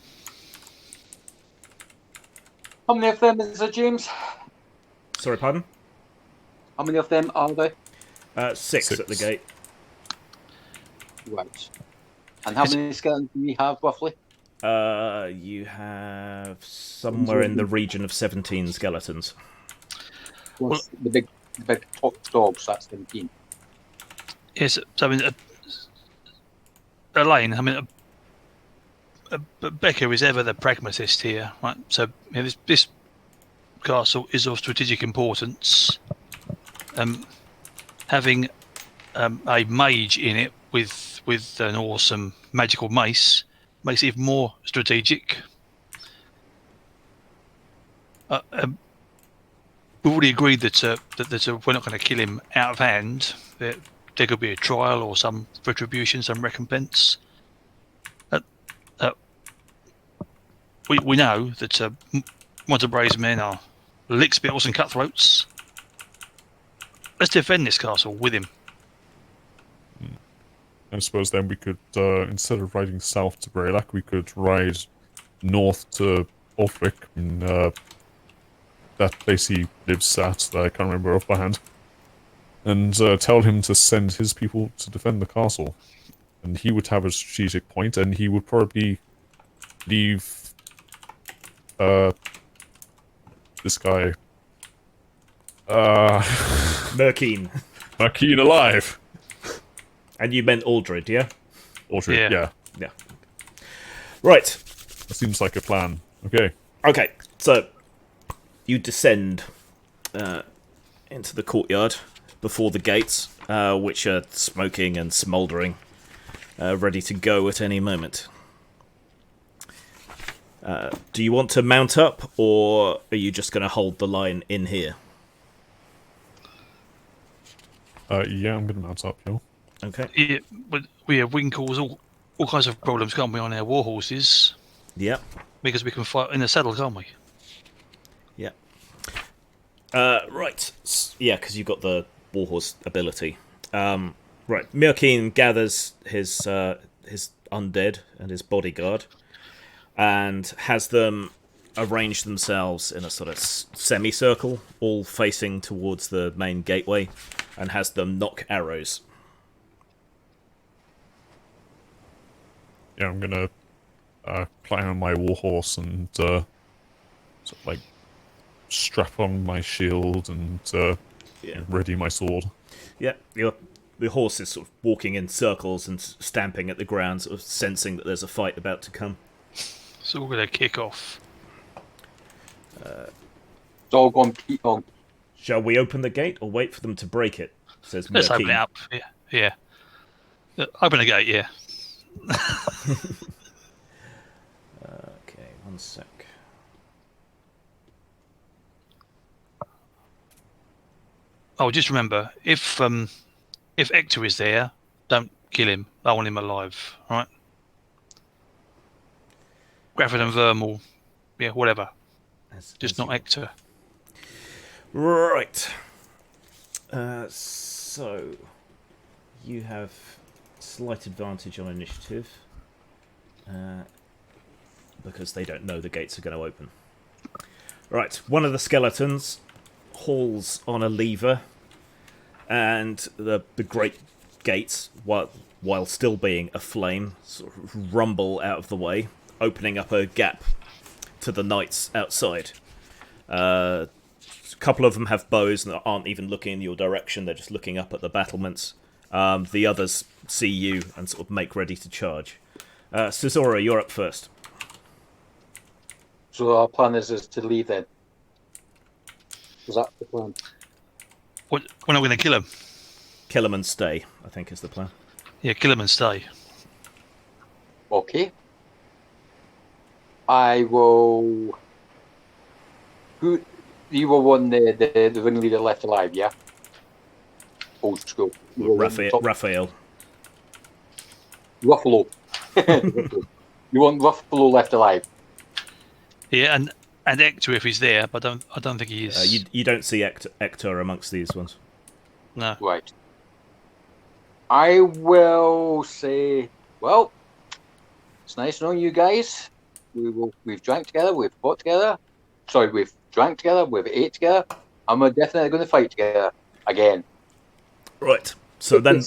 How many of them is there, James? Sorry, pardon? How many of them are there? Six at the gate. Right. And how many skeletons do we have, roughly? You have somewhere in the region of 17 skeletons. Plus the big top dogs, that's 17. Yes, so I mean, Elaine, I mean, Becca is ever the pragmatist here, right? So you know, this castle is of strategic importance. Having a mage in it with an awesome magical mace makes it even more strategic. We've already agreed that we're not going to kill him out of hand. There could be a trial or some retribution, some recompense. We know that Montebray's men are lickspittles and cutthroats. Let's defend this castle with him. I suppose then we could, instead of riding south to Braylac, we could ride north to Ulfric, and that place he lives at, that I can't remember off by hand, and tell him to send his people to defend the castle. And he would have a strategic point, and he would probably leave this guy Merkin. Marquine alive. And you meant Aldred, yeah? Aldred, yeah. Yeah. Right. That seems like a plan. Okay. Okay, so you descend into the courtyard before the gates, which are smoking and smouldering, ready to go at any moment. Do you want to mount up, or are you just going to hold the line in here? Yeah, I'm gonna mount up, yo. Okay. Yeah, but we can cause all kinds of problems, can't we, on our war horses? Yep. Because we can fight in the saddle, can't we? Yep. Right. Yeah, because you've got the warhorse ability. Right. Mirkin gathers his undead and his bodyguard, and has them arrange themselves in a sort of semicircle, all facing towards the main gateway, and has them knock arrows. Yeah, I'm gonna climb on my warhorse and sort of like strap on my shield and ready my sword. Yeah, the horse is sort of walking in circles and stamping at the ground, sort of sensing that there's a fight about to come. So we're going to kick off. Dog on Pete on. Shall we open the gate or wait for them to break it? Says Let's Merkin. open it up. Yeah. Open the gate, yeah. Okay, one sec. Oh, just remember, if Hector is there, don't kill him. I want him alive, right? Grafford and Vermal, yeah, whatever. Just not Hector. Right. So you have slight advantage on initiative because they don't know the gates are going to open. Right. One of the skeletons hauls on a lever, and the great gates, while still being aflame, sort of rumble out of the way, opening up a gap to the knights outside. A couple of them have bows and aren't even looking in your direction, they're just looking up at the battlements. The others see you and sort of make ready to charge. Cesora, you're up first. So our plan is to leave then. Is that the plan? When are we going to kill him? Kill him and stay, I think is the plan. Yeah, kill him and stay. Okay. I will. Who? You were one the ringleader left alive, yeah? Old school. Raphael. Ruffalo. You want Ruffalo left alive? Yeah, and Hector if he's there, but I don't think he is. You don't see Hector amongst these ones. No. Right. I will say, well, it's nice knowing you guys. We've drank together, we've fought together. Sorry, we've drank together, we've ate together, and we're definitely going to fight together again. Right. So then,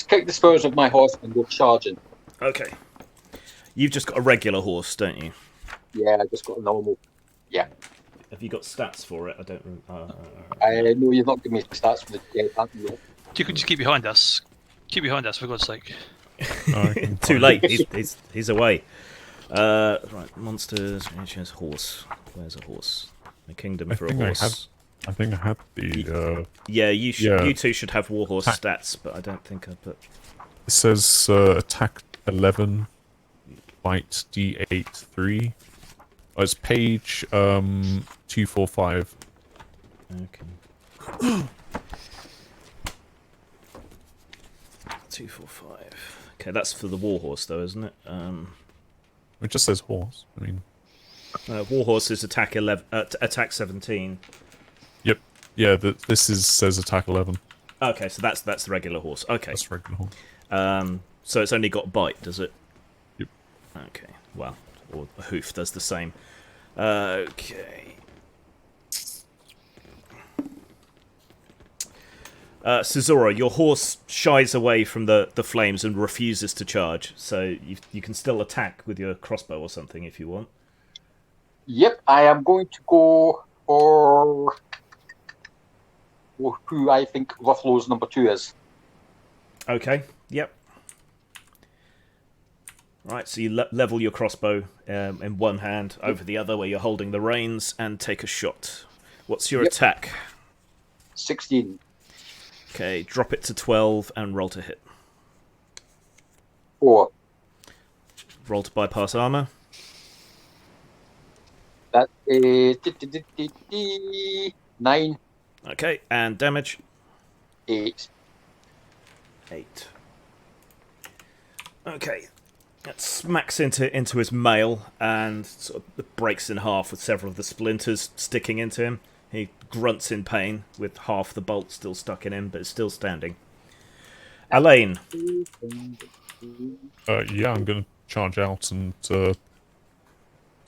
kick the spurs of my horse and go charging. okay. You've just got a regular horse, don't you? Yeah, I just got a normal. Yeah. Have you got stats for it? I don't. I know you're not giving me stats for the game, aren't you? You could just keep behind us. Keep behind us, for God's sake. Too late. He's away. Right. Monsters. Creatures. Horse. Where's a horse? A kingdom for a horse. I think I had the. Yeah, you two should have warhorse stats, but I don't think I put. It says attack 11, bite D8 3. Oh, it's page 245. Okay. 245. Okay, that's for the warhorse, though, isn't it? It just says horse. I mean, warhorse is attack 11, attack 17. Yep. Yeah. This says attack 11. Okay, so that's the regular horse. Okay. That's regular horse. So it's only got bite, does it? Yep. Okay. Well, or a hoof does the same. Okay. Cesora, your horse shies away from the flames and refuses to charge, so you can still attack with your crossbow or something if you want. Yep, I am going to go for who I think Ruffalo's number 2 is. Okay, yep. Right, so you level your crossbow in one hand over the other where you're holding the reins and take a shot. What's your attack? 16. Okay, drop it to 12 and roll to hit. 4. Roll to bypass armor. That is 9. Okay, and damage? 8. 8. Okay, that smacks into his mail and sort of breaks in half with several of the splinters sticking into him. He grunts in pain with half the bolt still stuck in him, but it's still standing. Elaine. Yeah, I'm going to charge out and sort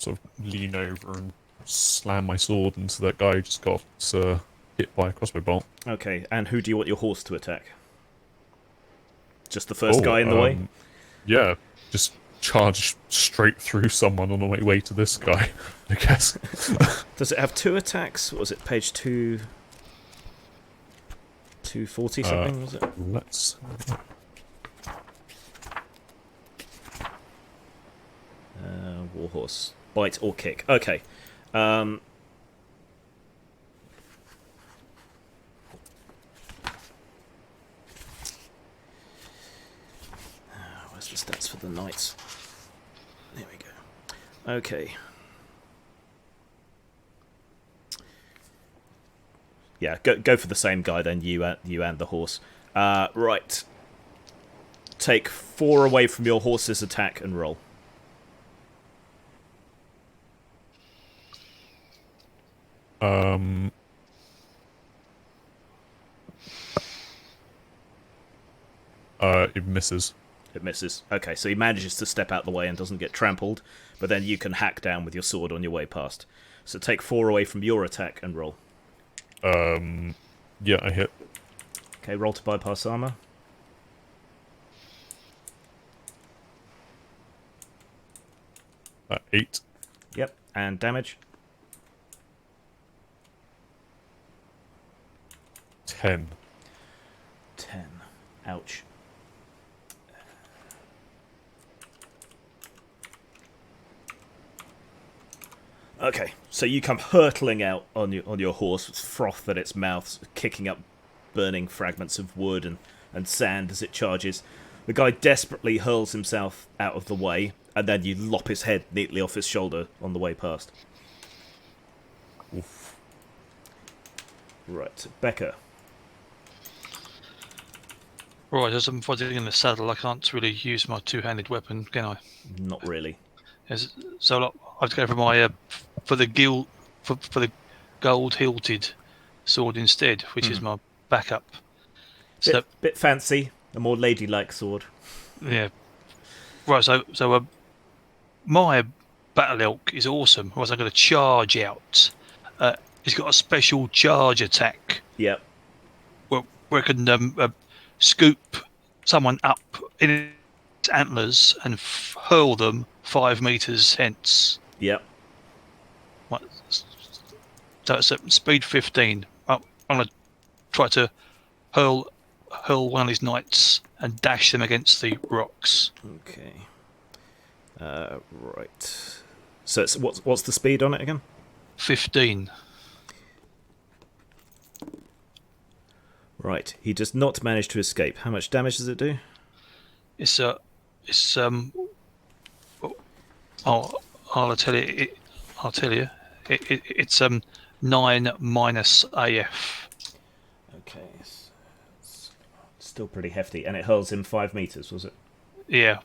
of lean over and slam my sword into that guy who just got hit by a crossbow bolt. Okay, and who do you want your horse to attack? Just the first guy in the way? Yeah, just charge straight through someone on the way to this guy, I guess. Does it have 2 attacks? What was it, page 240 something, was it? Let's... Warhorse. Bite or kick. Okay. Where's the stats for the knights? There we go. Okay. Yeah, go for the same guy then, you and the horse. Right. Take 4 away from your horse's attack and roll. It misses. It misses. Okay, so he manages to step out the way and doesn't get trampled, but then you can hack down with your sword on your way past. So take 4 away from your attack and roll. Yeah, I hit. Okay, roll to bypass armor. At 8. Yep, and damage. 10. 10. Ouch. Okay, so you come hurtling out on your horse with froth at its mouth, kicking up burning fragments of wood and sand as it charges. The guy desperately hurls himself out of the way, and then you lop his head neatly off his shoulder on the way past. Oof. Right, Becca. Right, as I'm fighting in the saddle, I can't really use my two-handed weapon, can I? Not really. So like, I'd go for my for the gold-hilted sword instead, which is my backup. So Bit fancy, a more ladylike sword. yeah, right. So my battle elk is awesome. Whereas I'm going to charge out. He's got a special charge attack Yep. where it can scoop someone up in its antlers and hurl them 5 meters hence. Yep. Right, so it's at speed 15. I'm going to try to hurl one of these knights and dash them against the rocks. Okay. Right. So it's, what's the speed on it again? 15. Right. He does not manage to escape. How much damage does it do? It's I'll tell you. It's 9 minus AF. Okay. It's still pretty hefty, and it hurls him 5 meters, was it? Yeah.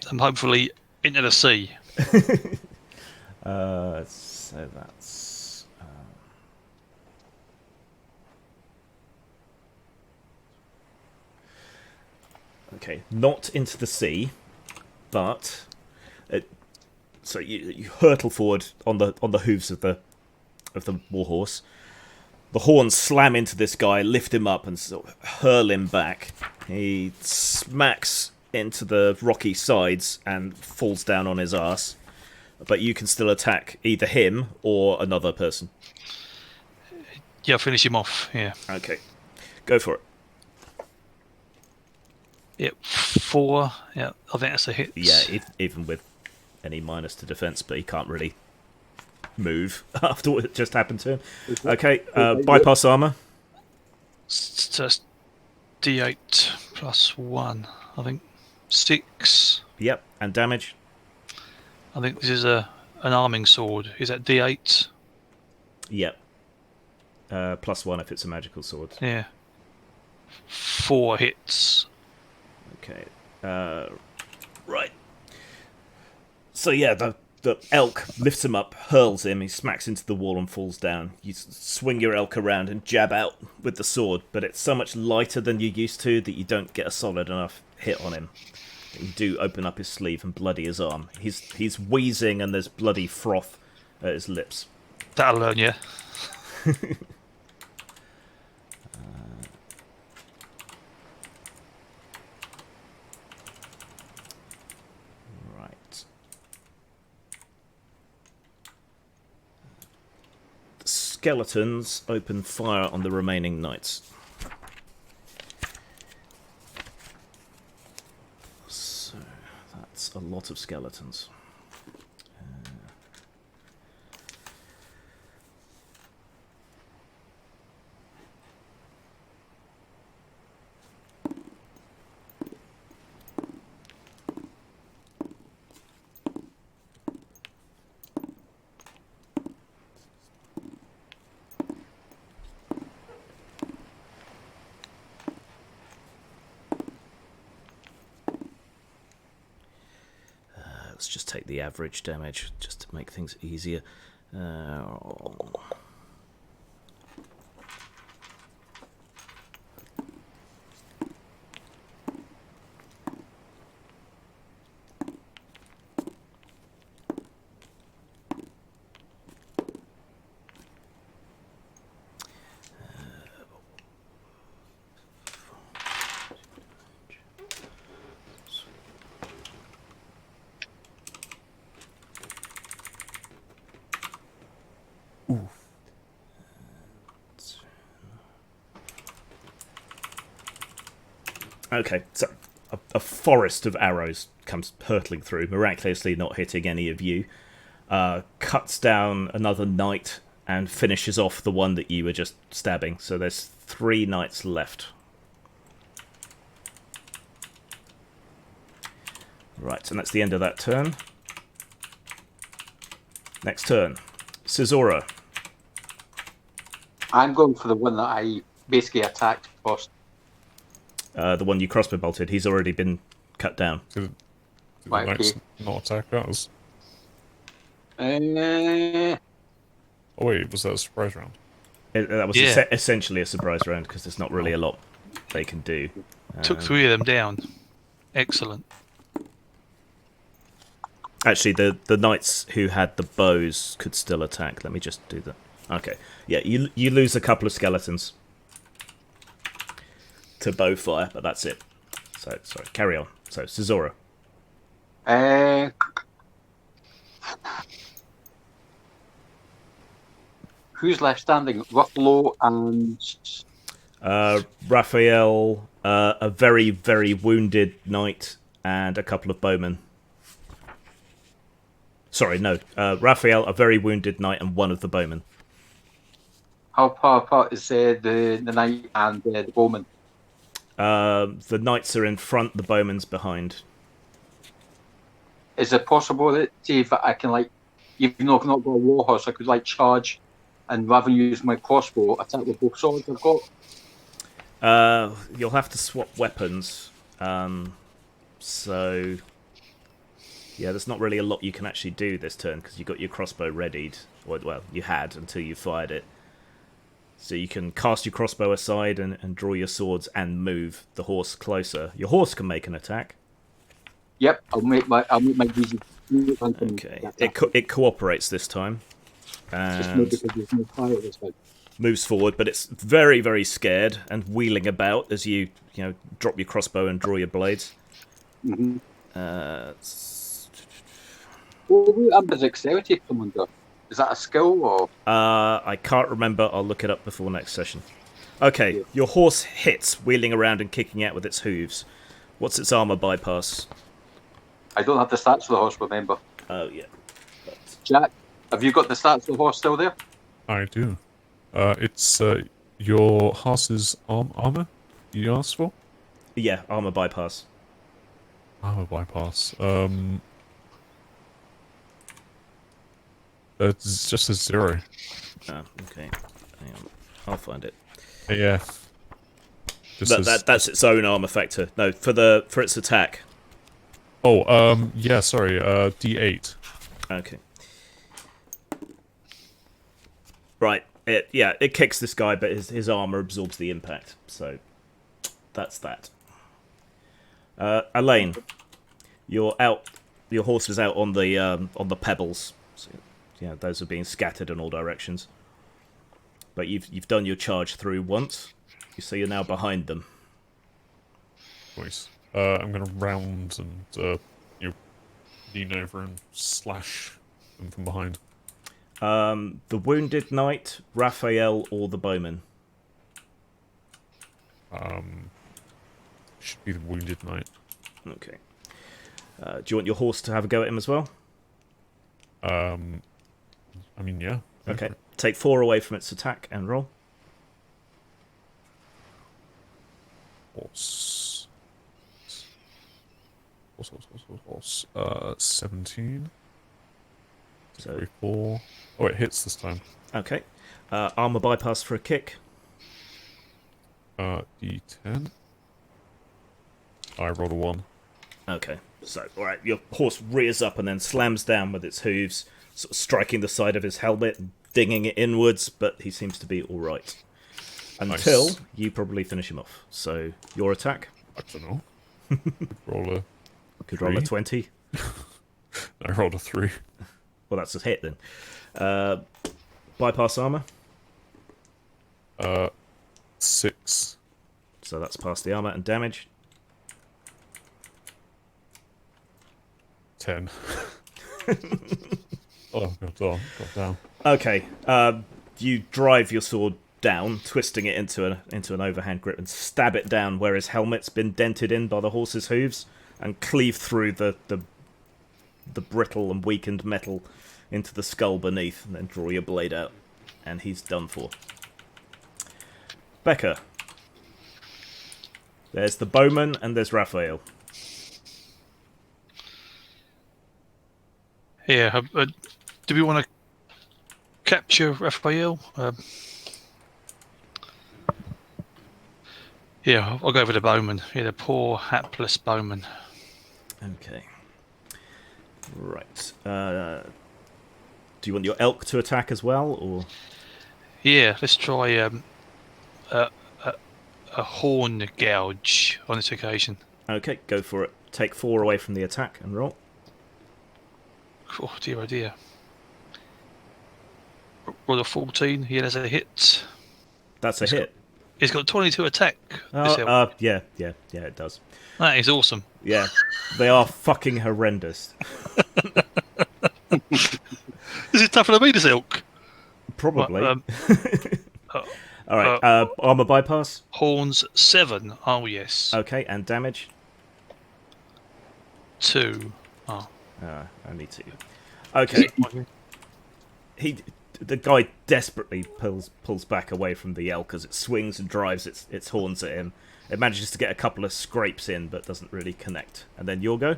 Hopefully into the sea. So that's. Okay, not into the sea, but so you hurtle forward on the hooves of the warhorse. The horns slam into this guy, lift him up, and sort of hurl him back. He smacks into the rocky sides and falls down on his ass. But you can still attack either him or another person. Yeah, finish him off. Yeah. Okay, go for it. Yep. 4. Yeah, I think that's a hit. Yeah, even with any minus to defense, but he can't really move after what just happened to him. Okay, bypass armor. So that's D8 plus 1. I think 6. Yep, and damage. I think this is an arming sword. Is that D8? Yep. Plus 1 if it's a magical sword. Yeah. 4 hits. Okay. Right. So yeah, the elk lifts him up, hurls him, he smacks into the wall and falls down. You swing your elk around and jab out with the sword, but it's so much lighter than you're used to that you don't get a solid enough hit on him. You do open up his sleeve and bloody his arm. He's wheezing and there's bloody froth at his lips. That'll learn you. Right. The skeletons open fire on the remaining knights. So that's a lot of skeletons. Let's just take the average damage just to make things easier. Okay, so a forest of arrows comes hurtling through, miraculously not hitting any of you. Cuts down another knight and finishes off the one that you were just stabbing. So there's 3 knights left. Right, and that's the end of that turn. Next turn, Caesura. I'm going for the one that I basically attacked first. The one you crossbow bolted, he's already been cut down. Did the Right, knights okay. not attack us? Uh, Oh wait, was that a surprise round? That was Yeah. essentially a surprise round because there's not really a lot they can do. Took 3 of them down. Excellent. Actually, the knights who had the bows could still attack. Let me just do that. Okay, yeah, you lose a couple of skeletons to bow fire, but that's it. So sorry, carry on. So Caesura. Who's left standing? Ruffalo and Raphael, a very, very wounded knight, and a couple of bowmen. Sorry, no. Raphael, a very wounded knight, and one of the bowmen. how far apart is the knight and the bowman? The knights are in front, the bowmen's behind. Is it possible that see if I can even though I've not got a warhorse, I could charge and rather than use my crossbow, attack with both swords I've got? You'll have to swap weapons. So yeah, there's not really a lot you can actually do this turn because you got your crossbow readied. Well, you had until you fired it. So you can cast your crossbow aside and draw your swords and move the horse closer. Your horse can make an attack. Yep, I'll make my easy. Okay, it cooperates this time Just maybe and because there's no fire this time. moves forward, but it's very, very scared and wheeling about as you drop your crossbow and draw your blades. Mm-hmm. What does dexterity come under? Is that a skill or? I can't remember. I'll look it up before next session. Okay, Yeah. your horse hits, wheeling around and kicking out with its hooves. What's its armor bypass? I don't have the stats for the horse, remember. Oh, yeah. Jack, have you got the stats for the horse still there? I do. It's your horse's armor you asked for? Yeah, armor bypass. Armor bypass. It's just a 0. Oh, okay. Hang on. I'll find it. Yeah. That's its own armor factor. No, for its attack. Oh, yeah, sorry, D8. Okay. Right. It kicks this guy, but his armor absorbs the impact. So that's that. Elaine, you're out. Your horse is out on the pebbles. So, those are being scattered in all directions. But you've done your charge through once, so you're now behind them. Voice. I'm gonna round and lean over and slash them from behind. The wounded knight, Raphael, or the bowman? Should be the wounded knight. Okay. Do you want your horse to have a go at him as well? I mean, yeah. Okay. Take 4 away from its attack and roll. Horse. 17. So 4. Oh, it hits this time. okay. Armor bypass for a kick. D10. I rolled a 1. Okay. So, alright, your horse rears up and then slams down with its hooves, sort of striking the side of his helmet, dinging it inwards, but he seems to be alright. Until Nice. you probably finish him off. So, your attack? I don't know. Roll a... Could roll a 3? 20. I rolled a 3. Well, that's a hit then. Bypass armor. 6. So that's past the armor and damage. 10. Oh, God, got down. Okay. You drive your sword down, twisting it into an overhand grip, and stab it down where his helmet's been dented in by the horse's hooves, and cleave through the brittle and weakened metal into the skull beneath, and then draw your blade out, and he's done for. Becca. There's the bowman, and there's Raphael. Yeah. Do we want to capture Raphael? Yeah, I'll go for the bowman. Yeah, the poor hapless bowman. Okay. Right. Do you want your elk to attack as well, or? Yeah, let's try a horn gouge on this occasion. Okay, go for it. Take 4 away from the attack and roll. Oh dear, oh dear. Roll a 14. Yeah, there's a hit. That's a hit. He's got 22 attack. Yeah, it does. That is awesome. Yeah, they are fucking horrendous. Is it tougher than me, this elk? Probably. Well, All right, armor bypass. Horns 7. Oh yes. Okay, and damage. 2. Oh. Only 2. Okay. The guy desperately pulls back away from the elk as it swings and drives its horns at him. It manages to get a couple of scrapes in, but doesn't really connect. And then you'll go.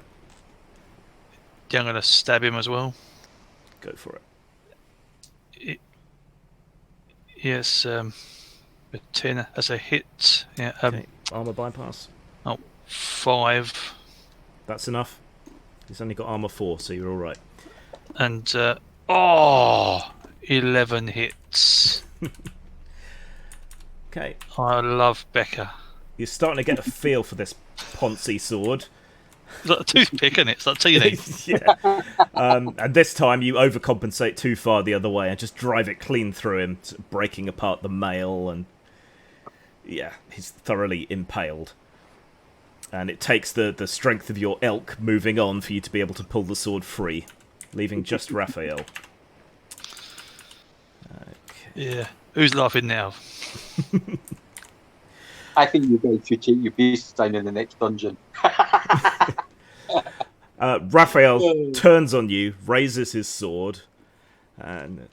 Yeah, I'm gonna stab him as well. Go for it. Yes, a 10 as a hit. Yeah. Okay. Armor bypass. 5. That's enough. He's only got armor 4, so you're all right. And 11 hits. Okay. I love Becca. You're starting to get a feel for this Ponzi sword. It's like a toothpick, isn't it? It's like teeny. Yeah. And this time you overcompensate too far the other way and just drive it clean through him, breaking apart the mail, and yeah, he's thoroughly impaled. And it takes the strength of your elk moving on for you to be able to pull the sword free, leaving just Raphael. Okay. Yeah. Who's laughing now? I think you guys should take your beasts down in the next dungeon. Raphael turns on you, raises his sword, and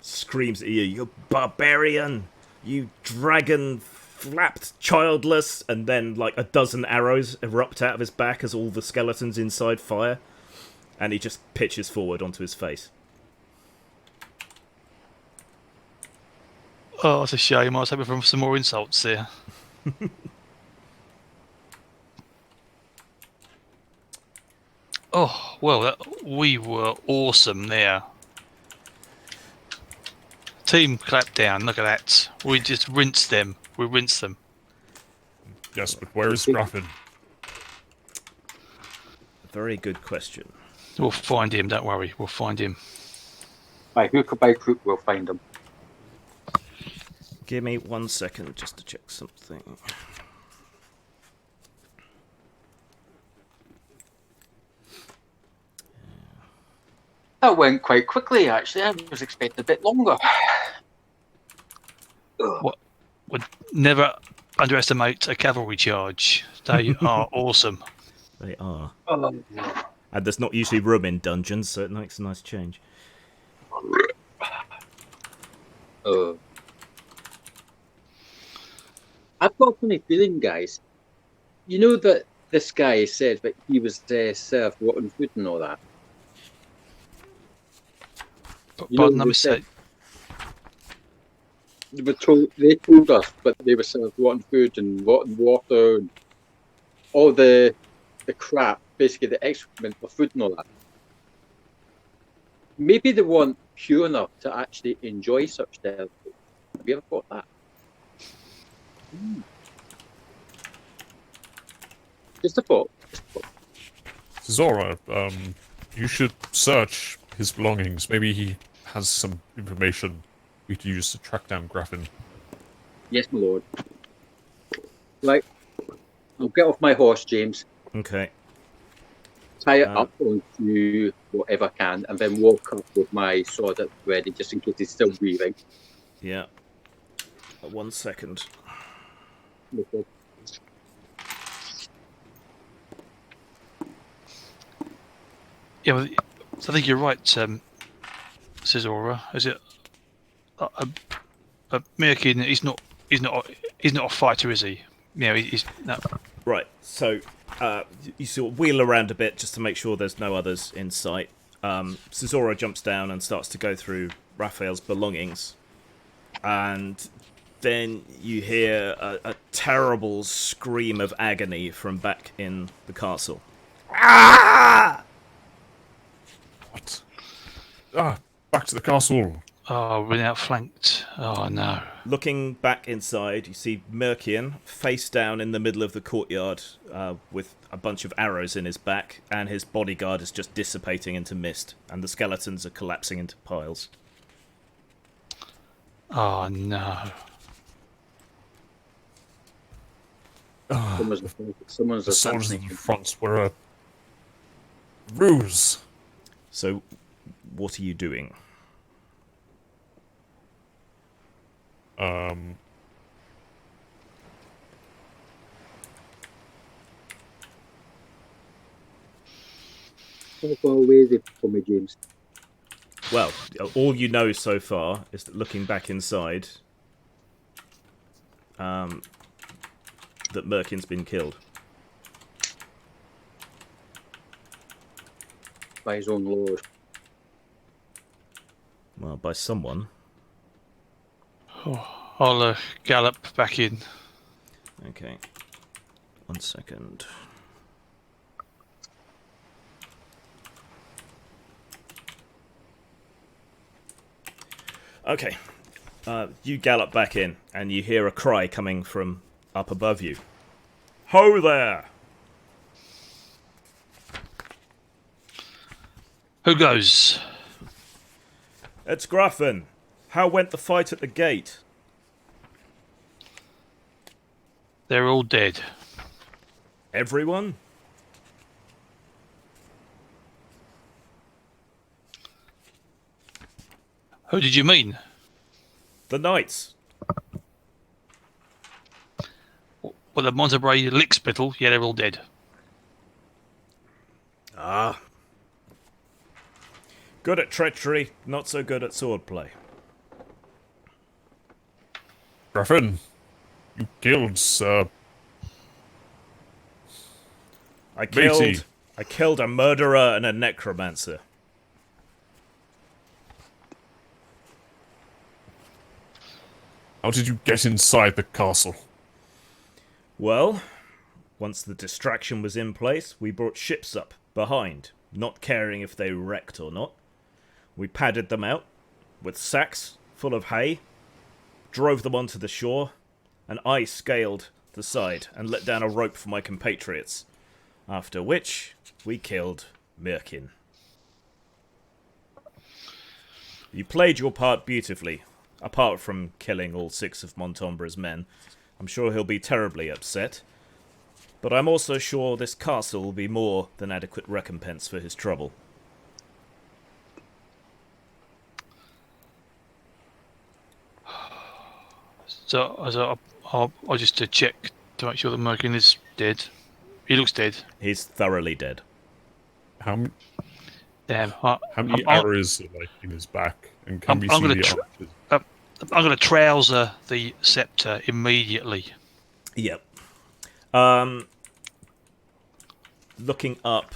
screams at you, "You barbarian! You dragon flapped childless!" And then like a dozen arrows erupt out of his back as all the skeletons inside fire, and he just pitches forward onto his face. Oh, it's a shame. I was hoping for some more insults there. Oh, well, we were awesome there. Team clap down. Look at that. We just rinsed them. We rinsed them. Yes, but where is Graffin? Very good question. We'll find him. Don't worry. We'll find him. By hook or by crook, we'll find them. Give me 1 second just to check something. That went quite quickly, actually. I was expecting a bit longer. Would never underestimate a cavalry charge. They are awesome. They are. Oh, And there's not usually room in dungeons, so it makes a nice change. I've got a funny feeling, guys. You know that this guy said that he was served rotten food and all that. You Pardon, know, I mistake. They told us, but they were served rotten food and rotten water and all the crap, basically the excrement of food and all that. Maybe they weren't pure enough to actually enjoy such death. Have you ever thought that? Just a thought. Zora, you should search his belongings. Maybe he has some information we could use to track down Graffin. Yes, my lord. Right. I'll get off my horse, James. Okay. tie it up onto whatever I can, and then walk up with my sword at ready, just in case he's still breathing. Yeah. 1 second. Yeah, well, I think you're right, Caesora. Is it? Merkin, he's not a fighter, is he? You know, he's no. Right, so you sort of wheel around a bit just to make sure there's no others in sight. Caesora jumps down and starts to go through Raphael's belongings. And then you hear a terrible scream of agony from back in the castle. Ah! What? Back to the castle. Oh, we're outflanked. Oh no. Looking back inside, you see Merkin face down in the middle of the courtyard with a bunch of arrows in his back, and his bodyguard is just dissipating into mist, and the skeletons are collapsing into piles. Oh no. Someone's The soldiers in the front were a ruse. So, what are you doing? How far away is it from me, James? Well, all you know so far is that looking back inside, that Merkin's been killed. By his own lord. Well, by someone. Oh, I'll gallop back in. Okay. 1 second. Okay. You gallop back in, and you hear a cry coming from up above you. Ho there! Who goes? It's Gruffin. How went the fight at the gate? They're all dead. Everyone? Who did you mean? The knights. Well, the Monterey Lickspittle, yeah, they're all dead. Ah. Good at treachery, not so good at swordplay. Griffin, you killed I Matey. killed a murderer and a necromancer. How did you get inside the castle? Well, once the distraction was in place, we brought ships up behind, not caring if they wrecked or not. We padded them out with sacks full of hay, drove them onto the shore, and I scaled the side and let down a rope for my compatriots, after which we killed Merkin. You played your part beautifully, apart from killing all 6 of Montombra's men. I'm sure he'll be terribly upset, but I'm also sure this castle will be more than adequate recompense for his trouble. So I'll just check to make sure that Merkin is dead. He looks dead. He's thoroughly dead. How Damn. many arrows are like in his back? And can we I'm see gonna the archers? I'm going to trouser the scepter immediately. Yep. Looking up,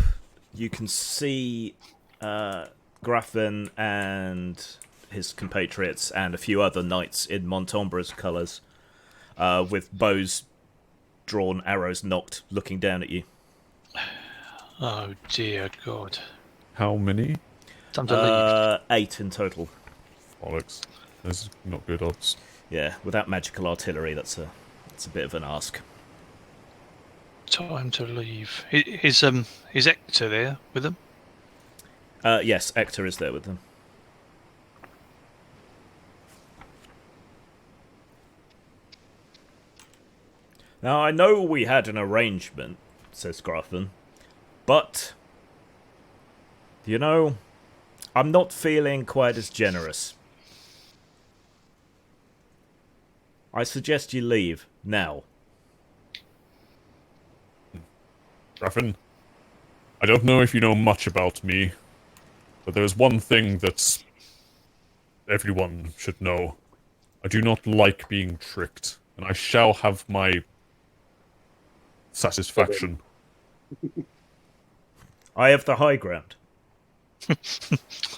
you can see Graffin and his compatriots and a few other knights in Montombra's colours, with bows drawn, arrows knocked, looking down at you. Oh dear God. How many? Time to leave. 8 in total. Bollocks. That's not good odds. Yeah, without magical artillery, that's a bit of an ask. Time to leave. Is Hector there with them? Yes, Hector is there with them. Now, I know we had an arrangement, says Grafton, but You know, I'm not feeling quite as generous. I suggest you leave now. Griffin, I don't know if you know much about me, but there's one thing that everyone should know. I do not like being tricked, and I shall have my satisfaction. I have the high ground.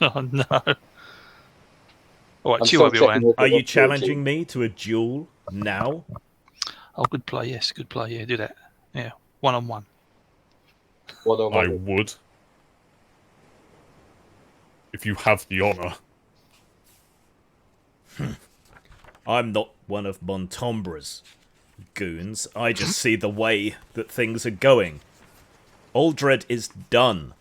Oh no. All right, I'm cheer still up, your man. checking with Are the you challenging me to a duel now? Oh, good play. Yes, good play. Yeah, do that. Yeah, 1-on-1. I would. If you have the honor. I'm not one of Montombra's goons. I just see the way that things are going. Aldred is done.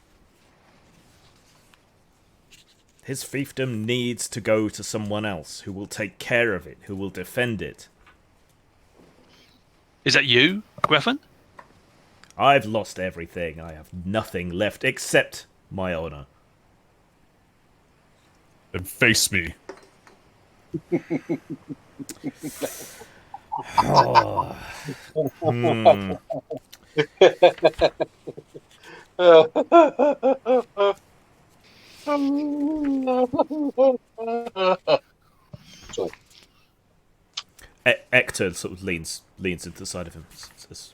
His fiefdom needs to go to someone else who will take care of it, who will defend it. Is that you, Griffin? I've lost everything. I have nothing left except my honor. Then face me. Oh. Sorry. Ector sort of leans into the side of him. Says,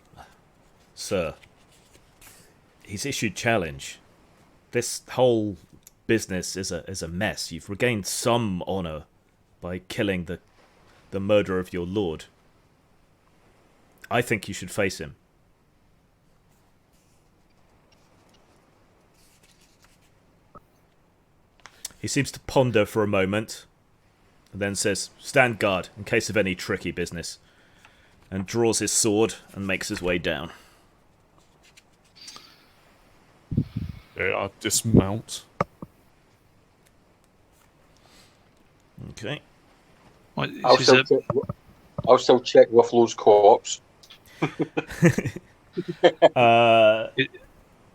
"Sir, he's issued challenge. This whole business is a mess. You've regained some honor by killing the murderer of your lord. I think you should face him." He seems to ponder for a moment, and then says, "Stand guard, in case of any tricky business," and draws his sword and makes his way down. Dismount. Okay. Right, I'll this is still check Ruffalo's corpse.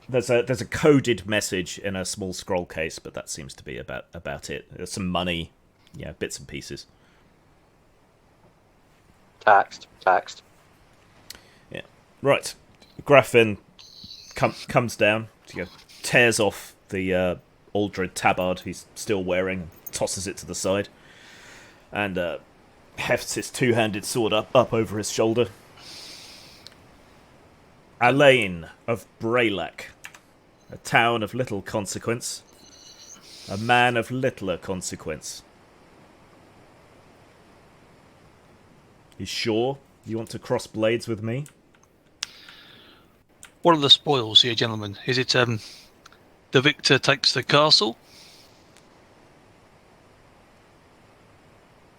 There's a coded message in a small scroll case, but that seems to be about it. There's some money, bits and pieces. Taxed. Yeah. Right. Graffin comes down, tears off the Aldred tabard he's still wearing, tosses it to the side, and hefts his two-handed sword up over his shoulder. Alain of Braylac, a town of little consequence, a man of littler consequence. You sure you want to cross blades with me? What are the spoils here, gentlemen? Is it the victor takes the castle?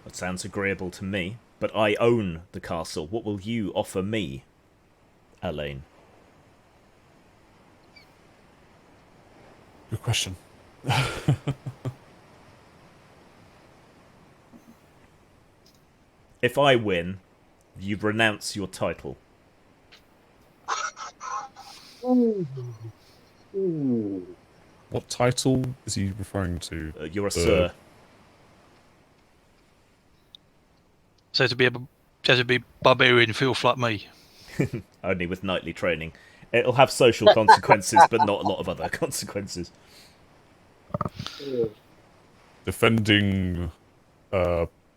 That sounds agreeable to me, but I own the castle. What will you offer me, Alain? Good question. If I win, you renounce your title. What title is he referring to? You're a sir. So to be barbarian filth like me. Only with knightly training. It'll have social consequences, but not a lot of other consequences. Defending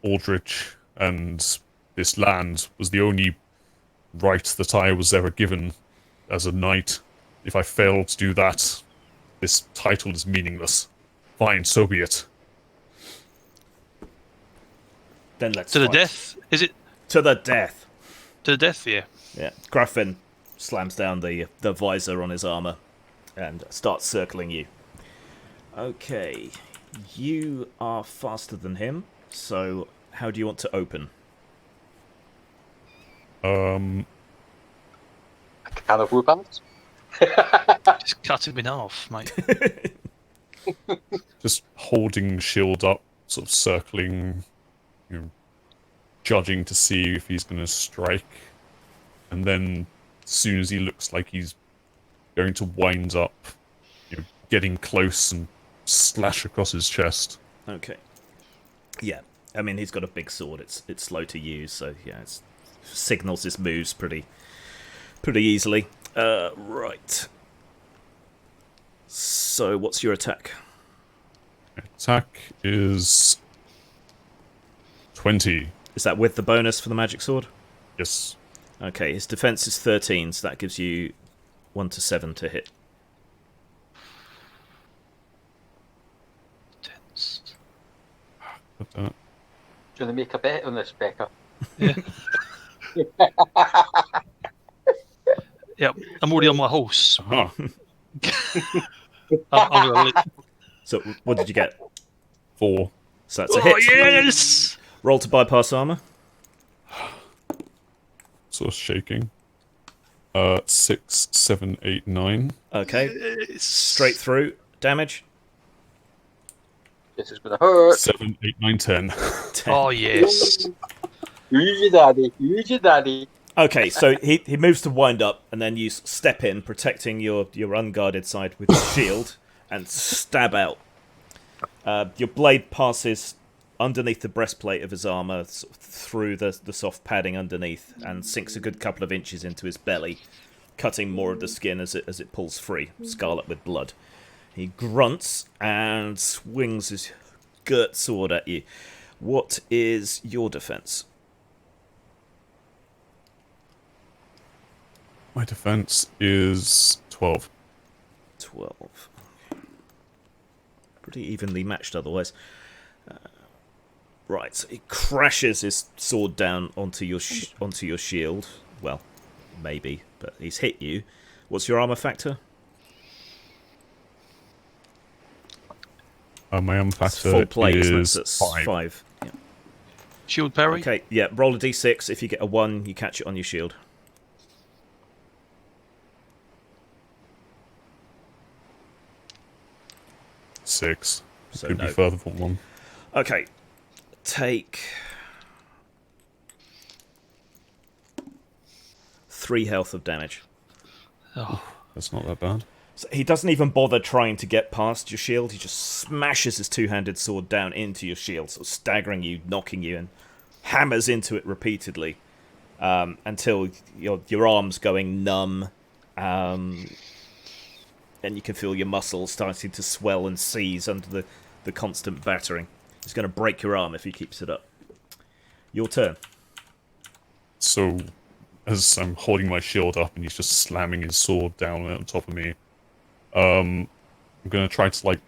Aldrich and this land was the only right that I was ever given as a knight. If I fail to do that, this title is meaningless. Fine, so be it. Then let's To the fight. death? Is it To the death. to the death? Yeah. Yeah. Graffin slams down the visor on his armor and starts circling you. Okay. You are faster than him, so how do you want to open? A can of whoop-outs? Just cut him in half, mate. Just holding shield up, sort of circling, judging to see if he's going to strike. And then, as soon as he looks like he's going to wind up, getting close and slash across his chest. Okay. Yeah. I mean, he's got a big sword. It's slow to use, so yeah, it signals his moves pretty easily. Right. So, what's your attack? Attack is 20. Is that with the bonus for the magic sword? Yes. Okay, his defense is 13, so that gives you 1 to 7 to hit. Tense. Put that. Do you want to make a bet on this, Becca? Yeah. Yep. I'm already on my horse. Aha. I'm gonna So, what did you get? 4. So that's a Oh hit. yes! Roll to bypass armor. Sort of shaking. 6, 7, 8, 9. Okay, straight through. Damage. This is going to hurt. 7, 8, 9, 10. 10. Oh yes. Use your daddy. Use your daddy. Okay, so he moves to wind up, and then you step in, protecting your unguarded side with your shield, and stab out. Your blade passes underneath the breastplate of his armour, sort of through the soft padding underneath, and sinks a good couple of inches into his belly, cutting more of the skin as it pulls free, scarlet with blood. He grunts and swings his girt sword at you. What is your defense? My defense is 12. 12. Pretty evenly matched otherwise. Right, so he crashes his sword down onto your shield. Well, maybe, but he's hit you. What's your armor factor? My armor It's factor full plate, isn't it? is So it's 5. 5. Yeah. Shield parry. Okay, yeah, roll a d6. If you get a 1, you catch it on your shield. 6. So Could no. be further from 1. Okay, take 3 health of damage. Oh, That's not that bad. So he doesn't even bother trying to get past your shield. He just smashes his two-handed sword down into your shield, sort of staggering you, knocking you, and hammers into it repeatedly until your arm's going numb, and you can feel your muscles starting to swell and seize under the constant battering. He's going to break your arm if he keeps it up. Your turn. So, as I'm holding my shield up and he's just slamming his sword down on top of me, I'm going to try to,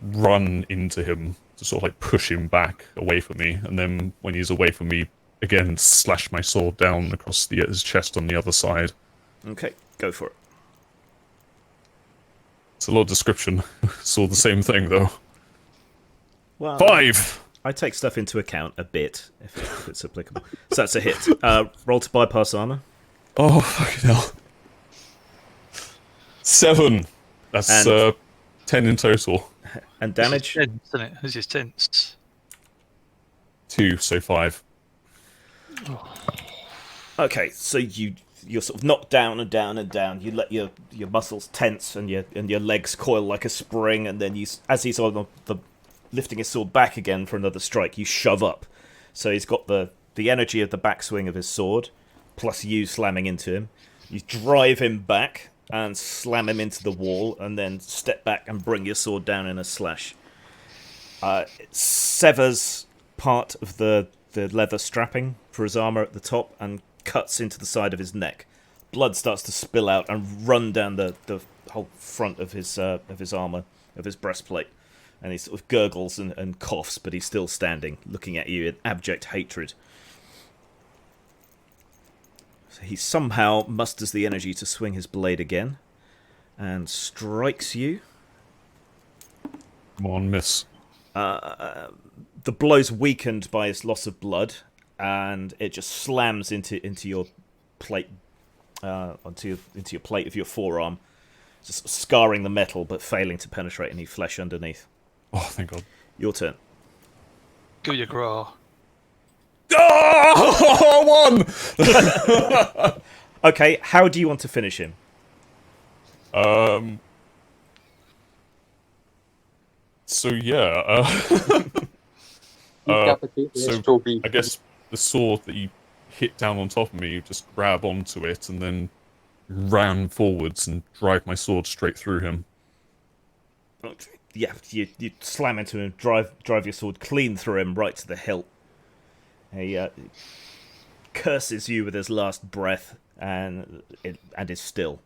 run into him to sort of, push him back away from me, and then when he's away from me, again, slash my sword down across his chest on the other side. Okay, go for it. It's a lot of description. It's all the same thing, though. Well, 5! I take stuff into account a bit, if it's applicable. So that's a hit. Roll to bypass armor. Oh, fucking hell. 7! That's And- 10 in total. And damage. This is tense, isn't it? This is tense. 2, so 5. Okay, so you're sort of knocked down and down and down. You let your muscles tense and your legs coil like a spring, and then as he's on the lifting his sword back again for another strike, you shove up. So he's got the energy of the backswing of his sword, plus you slamming into him. You drive him back and slam him into the wall, and then step back and bring your sword down in a slash. It severs part of the leather strapping for his armor at the top and cuts into the side of his neck. Blood starts to spill out and run down the whole front of his armor, of his breastplate. And he sort of gurgles and coughs, but he's still standing, looking at you in abject hatred. So he somehow musters the energy to swing his blade again, and strikes you. Come on, miss. The blow's weakened by his loss of blood, and it just slams into your plate, into your plate of your forearm, just scarring the metal but failing to penetrate any flesh underneath. Oh, thank God. Your turn. Go your gra. Oh, 1! Okay, how do you want to finish him? So yeah, Decapitate the so SOB. I guess the sword that you hit down on top of me, you just grab onto it and then ran forwards and drive my sword straight through him. Yeah, you slam into him, drive your sword clean through him, right to the hilt. He curses you with his last breath and is still.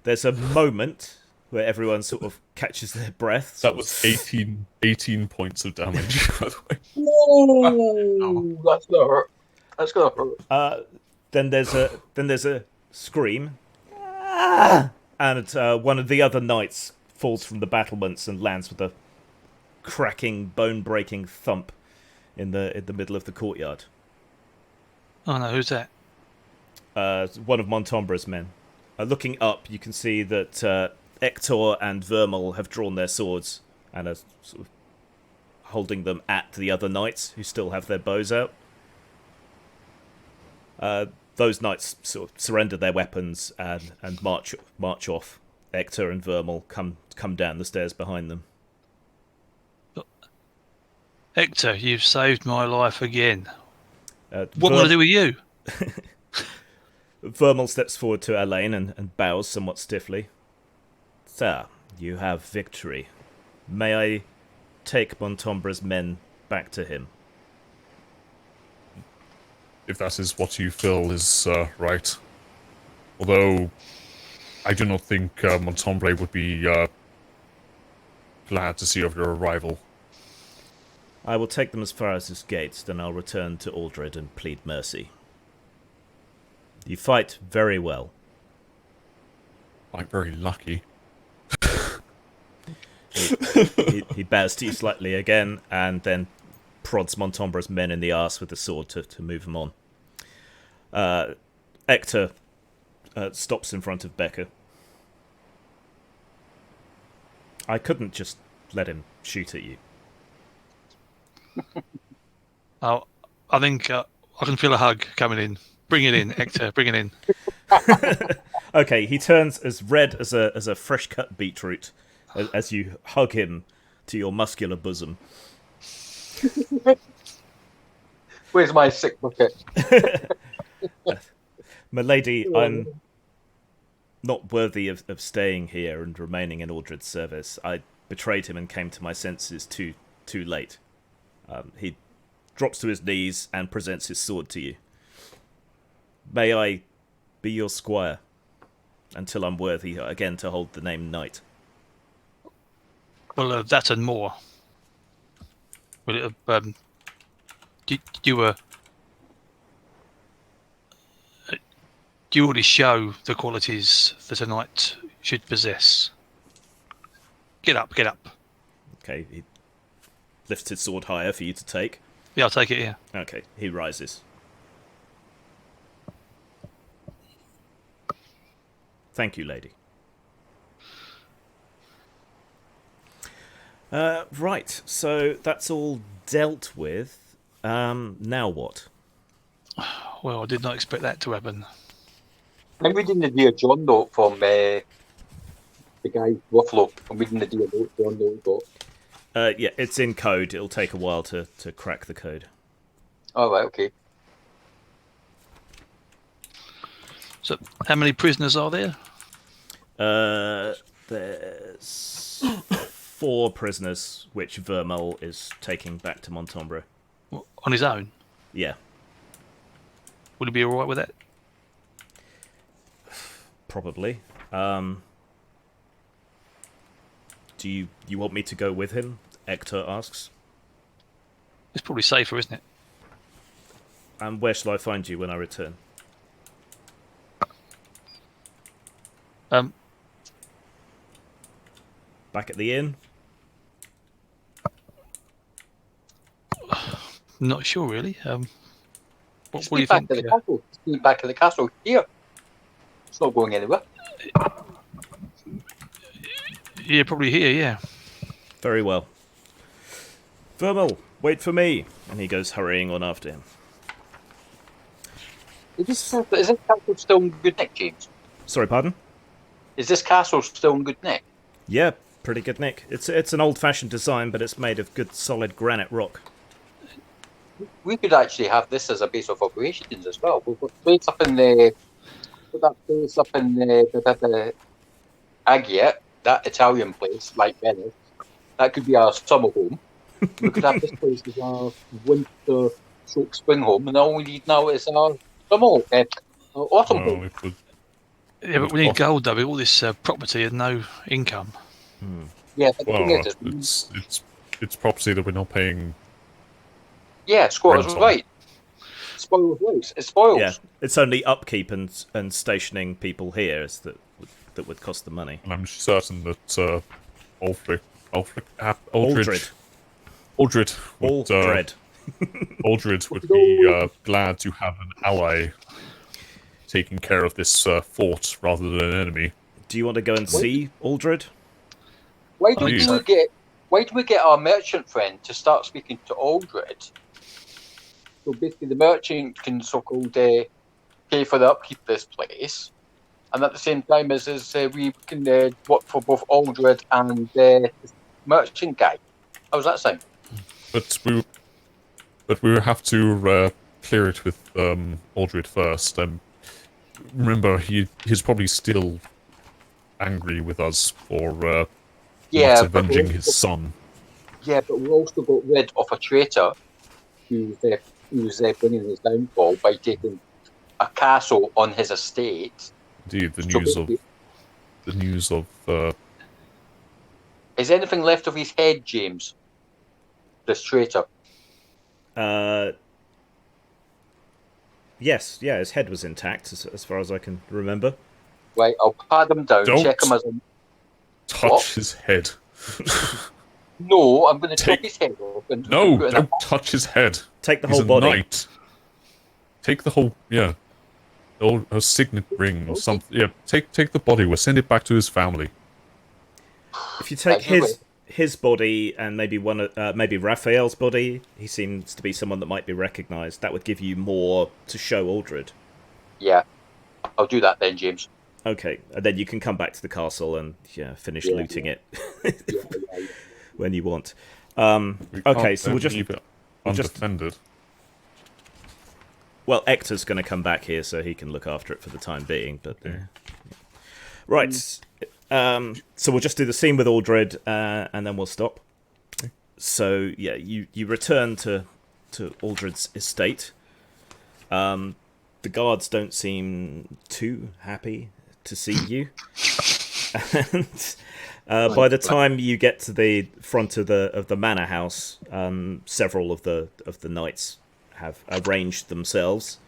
There's a moment where everyone sort of catches their breath. That was 18 points of damage, by the way. Whoa! That's gonna hurt. That's gonna hurt. Then there's a scream, ah! And one of the other knights falls from the battlements and lands with a cracking, bone-breaking thump in the middle of the courtyard. Oh no, who's that? One of Montombra's men. Looking up, you can see that Hector and Vermal have drawn their swords and are sort of holding them at the other knights who still have their bows out. Those knights sort of surrender their weapons and march off. Hector and Vermal come down the stairs behind them. Hector, you've saved my life again. What Ver- am I going to do with you? Vermal steps forward to Elaine and bows somewhat stiffly. Sir, you have victory. May I take Montombra's men back to him? If that is what you feel is right. Although, I do not think Montombre would be glad to see of your arrival. I will take them as far as this gate, then I'll return to Aldred and plead mercy. You fight very well. I'm very lucky. He bows to you slightly again, and then prods Montombra's men in the arse with the sword to move them on. Hector stops in front of Becca. I couldn't just let him shoot at you. Oh, I think I can feel a hug coming in. Bring it in, Hector. Bring it in. Okay, he turns as red as a fresh cut beetroot as you hug him to your muscular bosom. Where's my sick bucket? Milady, I'm not worthy of staying here and remaining in Aldred's service. I betrayed him and came to my senses too late. He drops to his knees and presents his sword to you. May I be your squire until I'm worthy again to hold the name knight? Well, that and more. Well, you already show the qualities that a knight should possess. Get up, get up. Okay, he lifts his sword higher for you to take. Yeah, I'll take it, yeah. Okay, he rises. Thank you, lady. Right, so that's all dealt with. Now what? Well, I did not expect that to happen. I'm reading the Dear John note from the guy Ruffalo. I'm reading the Dear John note. Yeah, it's in code. It'll take a while to crack the code. All right, okay. So, how many prisoners are there? There's 4 prisoners, which Vermal is taking back to Montombre. On his own? Yeah. Would he be alright with that? Probably. Do you want me to go with him? Hector asks. It's probably safer, isn't it? And where shall I find you when I return? Back at the inn? Not sure, really. What do you back think? to the castle. Speed back to the castle here. It's not going anywhere. Yeah, probably here, yeah. Very well. Vermal, wait for me. And he goes hurrying on after him. Is this castle still in good nick, James? Sorry, pardon? Is this castle still in good nick? Yeah, pretty good nick. It's an old-fashioned design, but it's made of good, solid granite rock. We could actually have this as a base of operations as well. We've got place up in the put that place up in the Agate, that Italian place, like Venice. That could be our summer home. We could have this place as our winter stroke spring home, and all we need now is our summer our autumn Well, home. it would. Yeah, but we need gold though. With all this property and no income. Yeah, but the thing Well, is, it's property that we're not paying. yeah, squatters Rental. right. Spoils right. It spoils. Yeah, it's only upkeep and stationing people here that would cost the money. And I'm certain that Aldred would be glad to have an ally taking care of this fort rather than an enemy. Do you want to go and see Aldred? Why do Please. we get our merchant friend to start speaking to Aldred? So basically, the merchant can so-called pay for the upkeep of this place, and at the same time as we can work for both Aldred and the merchant guy. How does that sound? But we will have to clear it with Aldred first. Remember, he's probably still angry with us for not avenging his son. Yeah, but we also got rid of a traitor who's bringing his downfall by taking a castle on his estate. Indeed, the news of. Is anything left of his head, James? This traitor. Yes, yeah, his head was intact as far as I can remember. Right, I'll pat him down, Don't check him as a... touch What? his head. No, I'm going to Take- chop his head off. And No, put it in a- don't touch his head. Take the He's whole a body. knight. Take the whole, yeah. Or a signet ring or something. Yeah, take the body. We'll send it back to his family. If you take Right, you his body and maybe maybe Raphael's body, he seems to be someone that might be recognised. That would give you more to show Aldred. Yeah, I'll do that then, James. Okay, and then you can come back to the castle and finish looting it Yeah. when you want. We Okay, can't so we'll just leave it we'll just- undefended. Well, Ector's going to come back here so he can look after it for the time being. But right, so we'll just do the scene with Aldred, and then we'll stop. So yeah, you return to Aldred's estate. The guards don't seem too happy to see you, and by the time you get to the front of the manor house, several of the knights have arranged themselves.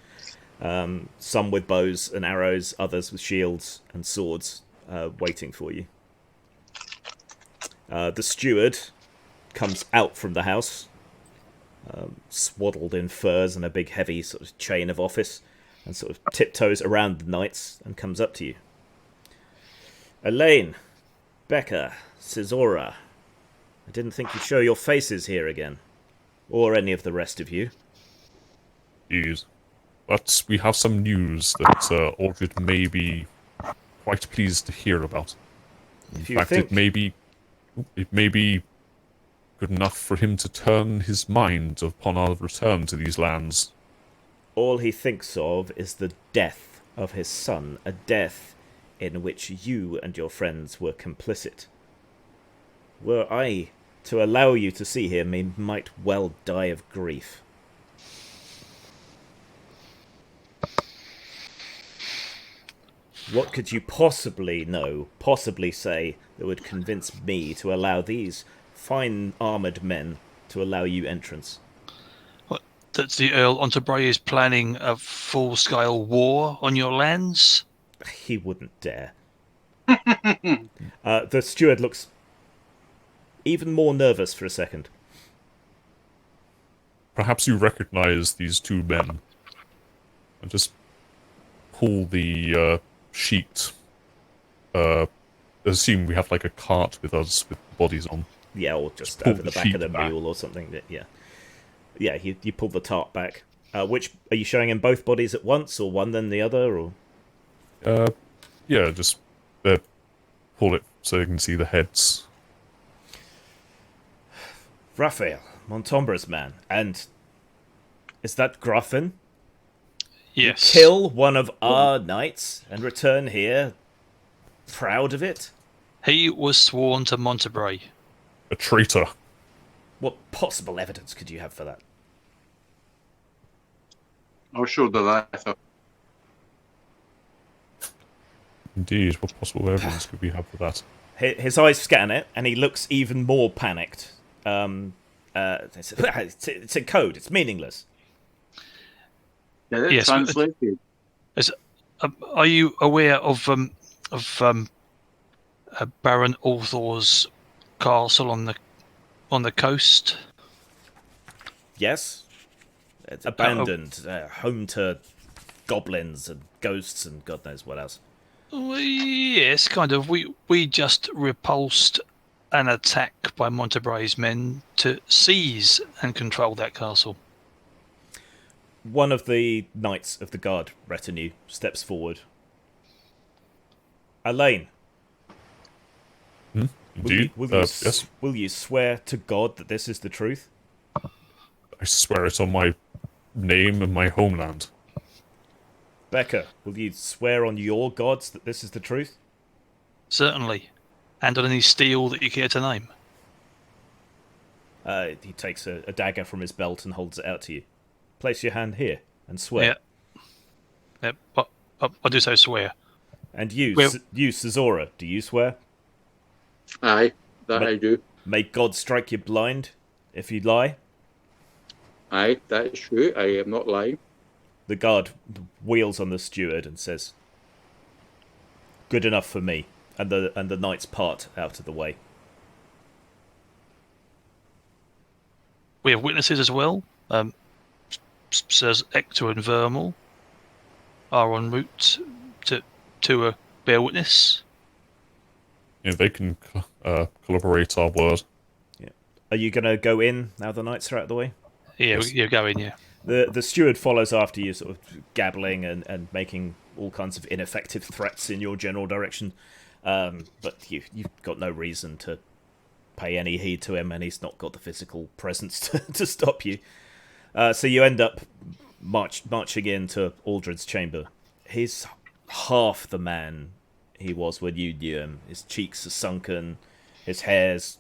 Some with bows and arrows, others with shields and swords, waiting for you. The steward comes out from the house, swaddled in furs and a big heavy sort of chain of office, and sort of tiptoes around the knights and comes up to you. Elaine, Becca, Caesora, I didn't think you'd show your faces here again, or any of the rest of you. Yes. But we have some news that Aldred may be quite pleased to hear about. In If you fact, think- it may be good enough for him to turn his mind upon our return to these lands. All he thinks of is the death of his son, a death in which you and your friends were complicit. Were I to allow you to see him, he might well die of grief. What could you possibly know, possibly say, that would convince me to allow these fine armoured men to allow you entrance? That the Earl Onterbray is planning a full-scale war on your lands? He wouldn't dare. The steward looks even more nervous for a second. Perhaps you recognize these two men. And just pull the sheet. Assume we have like a cart with us with bodies on. Yeah, or just pull over the the back of the sheet back. mule or something. Yeah. Yeah, you pull the tarp back. Which, are you showing him both bodies at once, or one then the other, or...? Yeah, just pull it so you can see the heads. Raphael, Montombra's man. And is that Gruffin? Yes. You kill one of our knights and return here proud of it? He was sworn to Monterey. A traitor. What possible evidence could you have for that? I'll show the letter. Indeed, what possible evidence could we have for that? His eyes scan it, and he looks even more panicked. It's in code. It's meaningless. Get it Yes, translated. Are you aware of Baron Althor's castle on the coast? Yes? It's abandoned, home to goblins and ghosts and God knows what else. Yes, kind of. We just repulsed an attack by Montebray's men to seize and control that castle. One of the knights of the guard retinue steps forward. Elaine, Indeed. Yes. will you swear to God that this is the truth? I swear it on my name and my homeland. Becca, will you swear on your gods that this is the truth? Certainly. And on any steel that you care to name. He takes a dagger from his belt and holds it out to you. Place your hand here and swear. Yeah. But I do so swear. And you, Well- Cesora, do you swear? Aye, that I do. May God strike you blind if you lie? Aye, that is true. I am not lying. The guard wheels on the steward and says, "Good enough for me," and the knights part out of the way. We have witnesses as well. Sirs Ector and Vermal are en route to bear witness. Yeah, they can collaborate our word. Yeah. Are you going to go in now the knights are out of the way? Yeah, Yes. you're going, yeah. The steward follows after you, sort of gabbling and making all kinds of ineffective threats in your general direction. But you've got no reason to pay any heed to him, and he's not got the physical presence to stop you. So you end up marching into Aldred's chamber. He's half the man he was when you knew him. His cheeks are sunken, his hair's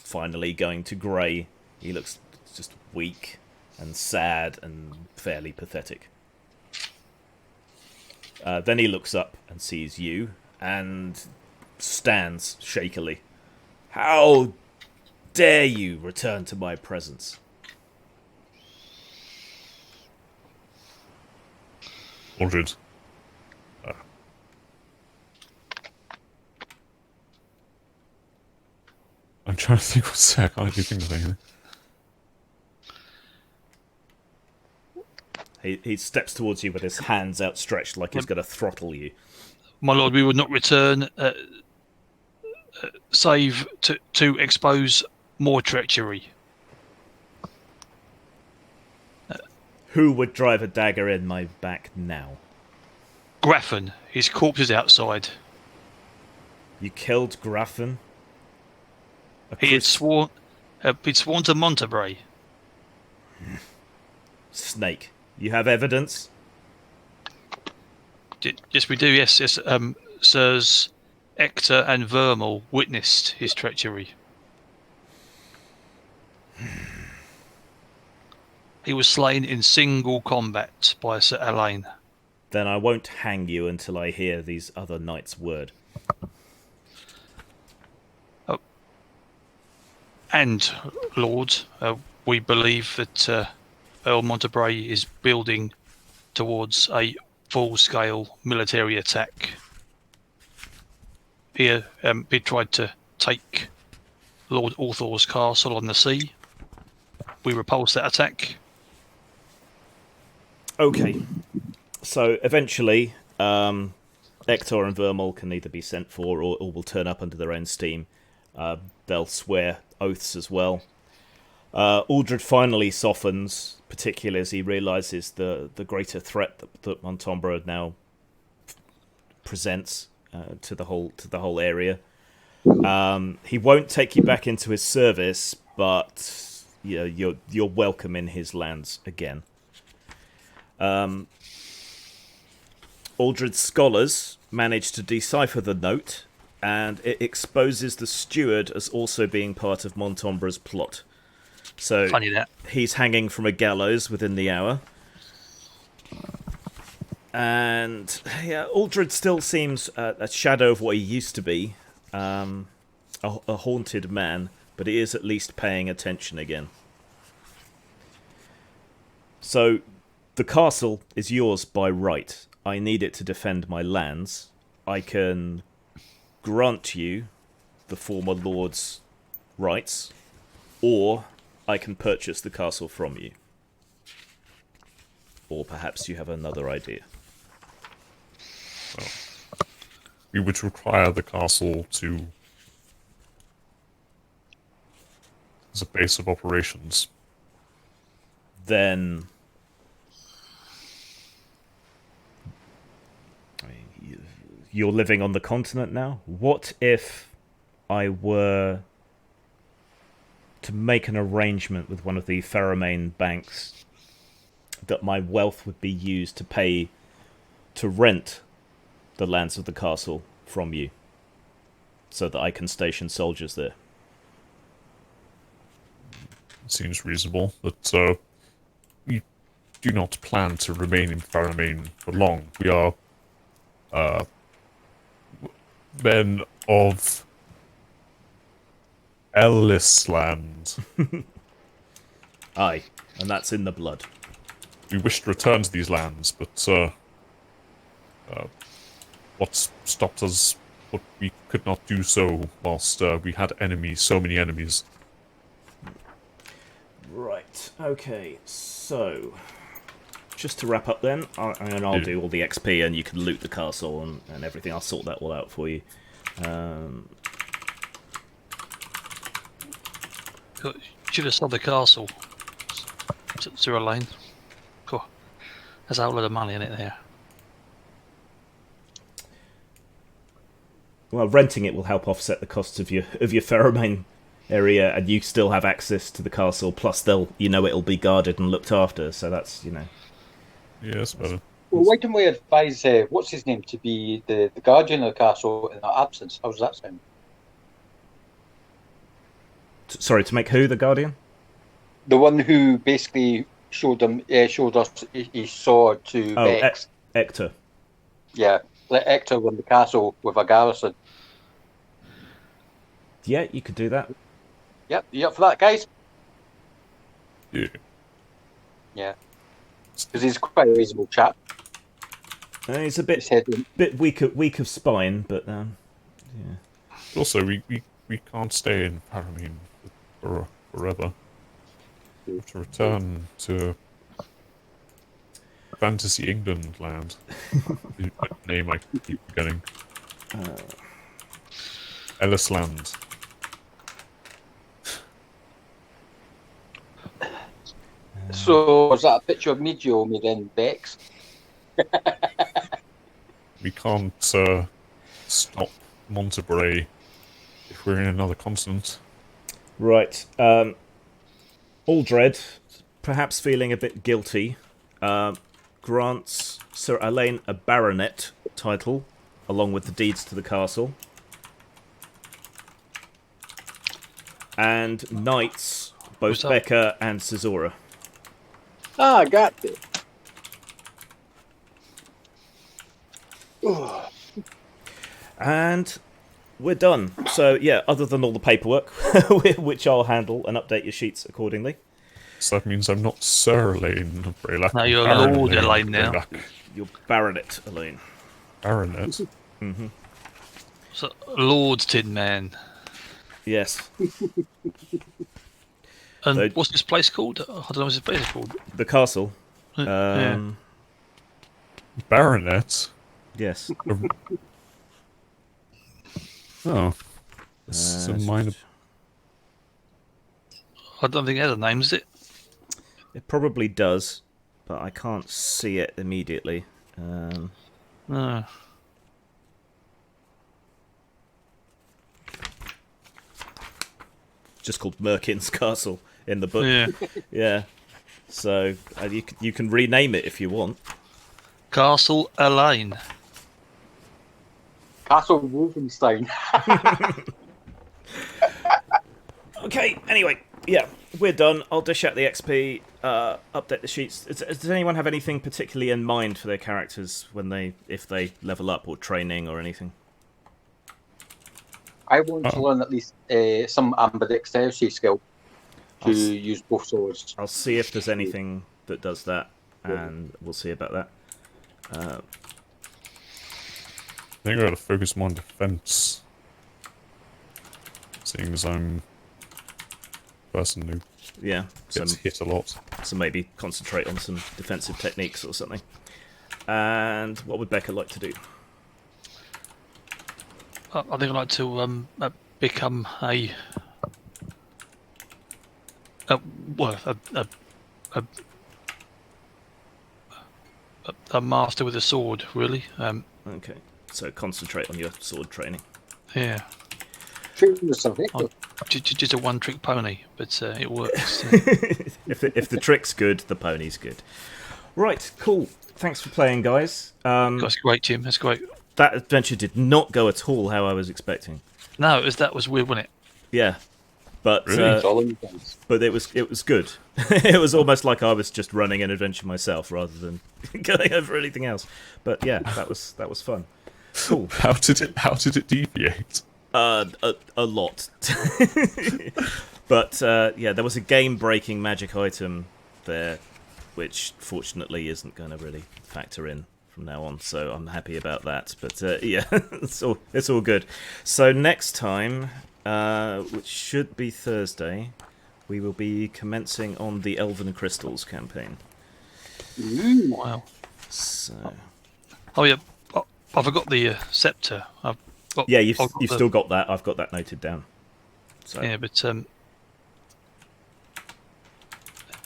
finally going to grey. He looks just weak and sad and fairly pathetic. Then he looks up and sees you and stands shakily. "How dare you return to my presence?" Aldred. I'm trying to think what to say. I can't actually think of anything. He steps towards you with his hands outstretched like he's going to throttle you. My lord, we would not return save to expose more treachery. Who would drive a dagger in my back now? Graffin, his corpse is outside. You killed Graffin? He'd sworn to Monterey. Snake. You have evidence? Yes, we do. Yes. Sirs Ector and Vermal witnessed his treachery. He was slain in single combat by Sir Alain. Then I won't hang you until I hear these other knights' word. And, Lord, we believe that Earl Monterey is building towards a full-scale military attack. He tried to take Lord Althor's castle on the sea. We repulsed that attack. Okay. So eventually, Ector and Vermal can either be sent for or will turn up under their own steam. They'll swear oaths as well. Aldred finally softens, particularly as he realises the greater threat that Montombra now presents to the whole area. He won't take you back into his service, but you're welcome in his lands again. Aldred's scholars managed to decipher the note, and it exposes the steward as also being part of Montombra's plot. So Funny that. he's hanging from a gallows within the hour. And Aldred still seems a shadow of what he used to be, a haunted man, but he is at least paying attention again. So the castle is yours by right. I need it to defend my lands. I can grant you the former lord's rights, or I can purchase the castle from you. Or perhaps you have another idea. Well, we would require the castle as a base of operations. Then you're living on the continent now. What if I were to make an arrangement with one of the Pheromane banks that my wealth would be used to pay to rent the lands of the castle from you, so that I can station soldiers there? It seems reasonable, but we do not plan to remain in Pheromane for long. We are men of Ellisland. Aye, and that's in the blood. We wish to return to these lands, but what stopped us? What we could not do so whilst we had enemies, so many enemies. Right, okay, so just to wrap up then, I'll do all the XP and you can loot the castle and everything. I'll sort that all out for you. Should have sold the castle. Zero Lane. Cool. There's a lot of money in it there. Well, renting it will help offset the costs of your Pheromane area, and you still have access to the castle. Plus, it'll be guarded and looked after. So that's Yes, better. Well, why don't we advise what's his name to be the guardian of the castle in our absence? How does that sound? Sorry, to make who the guardian? The one who basically showed us his sword to Vex. Ector. Yeah, let Ector run the castle with a garrison. Yeah, you could do that. Yep, you up for that, guys? Yeah. Yeah. Because he's quite a reasonable chap. He's a bit weak of spine, but yeah. Also, we can't stay in Pheromane forever. We have to return to Fantasy England land. The name I keep forgetting. Ellisland. So, was that a picture of me, Jeremy, then, Vex? We can't stop Monterey if we're in another continent. Right. Aldred, perhaps feeling a bit guilty, grants Sir Alain a baronet title, along with the deeds to the castle. And knights both Becca and Caesura. Ah, I got it. And we're done. So, yeah, other than all the paperwork, which I'll handle and update your sheets accordingly. So that means I'm not Sir Elaine of Braylock. No, you're Baron Lord Elaine of now. Braylock. You're Baronet, Elaine. Baronet? Mm-hmm. So, Lord Tin Man. Yes. And So- what's this place called? I don't know what this place is called. The castle. Yeah. Baronet? Yes. Oh. This is a minor... I don't think it has a name, is it? It probably does, but I can't see it immediately. No. just called Merkin's Castle in the book. Yeah. Yeah. So you can rename it if you want. Castle Elaine. Castle Wolfenstein. Okay. Anyway, yeah, we're done. I'll dish out the XP. Update the sheets. Does anyone have anything particularly in mind for their characters if they level up or training or anything? I want to learn at least some ambidexterity skill to I'll s- use both swords. I'll see if there's anything that does that, and we'll see about that. I think I gotta focus more on defense. Seeing as I'm a person who Yeah. gets hit a lot. So maybe concentrate on some defensive techniques or something. And what would Becca like to do? I think I'd like to become a master with a sword, really. Okay. So concentrate on your sword training. Yeah. Train yourself, eh? Oh. Just a one-trick pony, but it works. If the trick's good, the pony's good. Right, cool. Thanks for playing, guys. That's great, Jim. That's great. That adventure did not go at all how I was expecting. No, that was weird, wasn't it? Yeah, but Really? It's all in the hands. but it was good. It was almost like I was just running an adventure myself rather than going over anything else. But yeah, that was fun. Cool. How did it deviate? A lot. But yeah, there was a game-breaking magic item there, which fortunately isn't going to really factor in from now on. So I'm happy about that. But yeah, it's all good. So next time, which should be Thursday, we will be commencing on the Elven Crystals campaign. Wow. So Oh yeah, I forgot the scepter. yeah, you've I've got the- still got that. I've got that noted down. So Yeah, but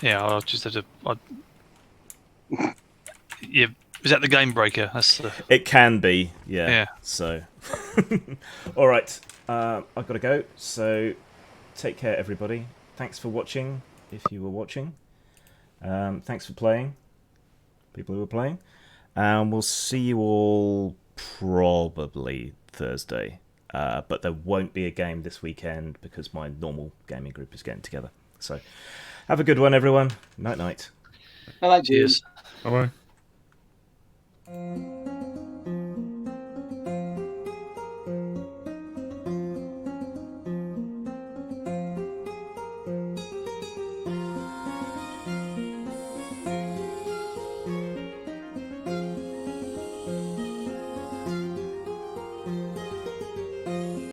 yeah, I'll just have to. Yeah, is that the game breaker? That's the. it can be, yeah. Yeah. So, all right, I've got to go. So, take care, everybody. Thanks for watching, if you were watching. Thanks for playing, people who were playing. And we'll see you all probably Thursday. But there won't be a game this weekend because my normal gaming group is getting together. So, have a good one, everyone. Night night. I like you. Cheers. Bye bye.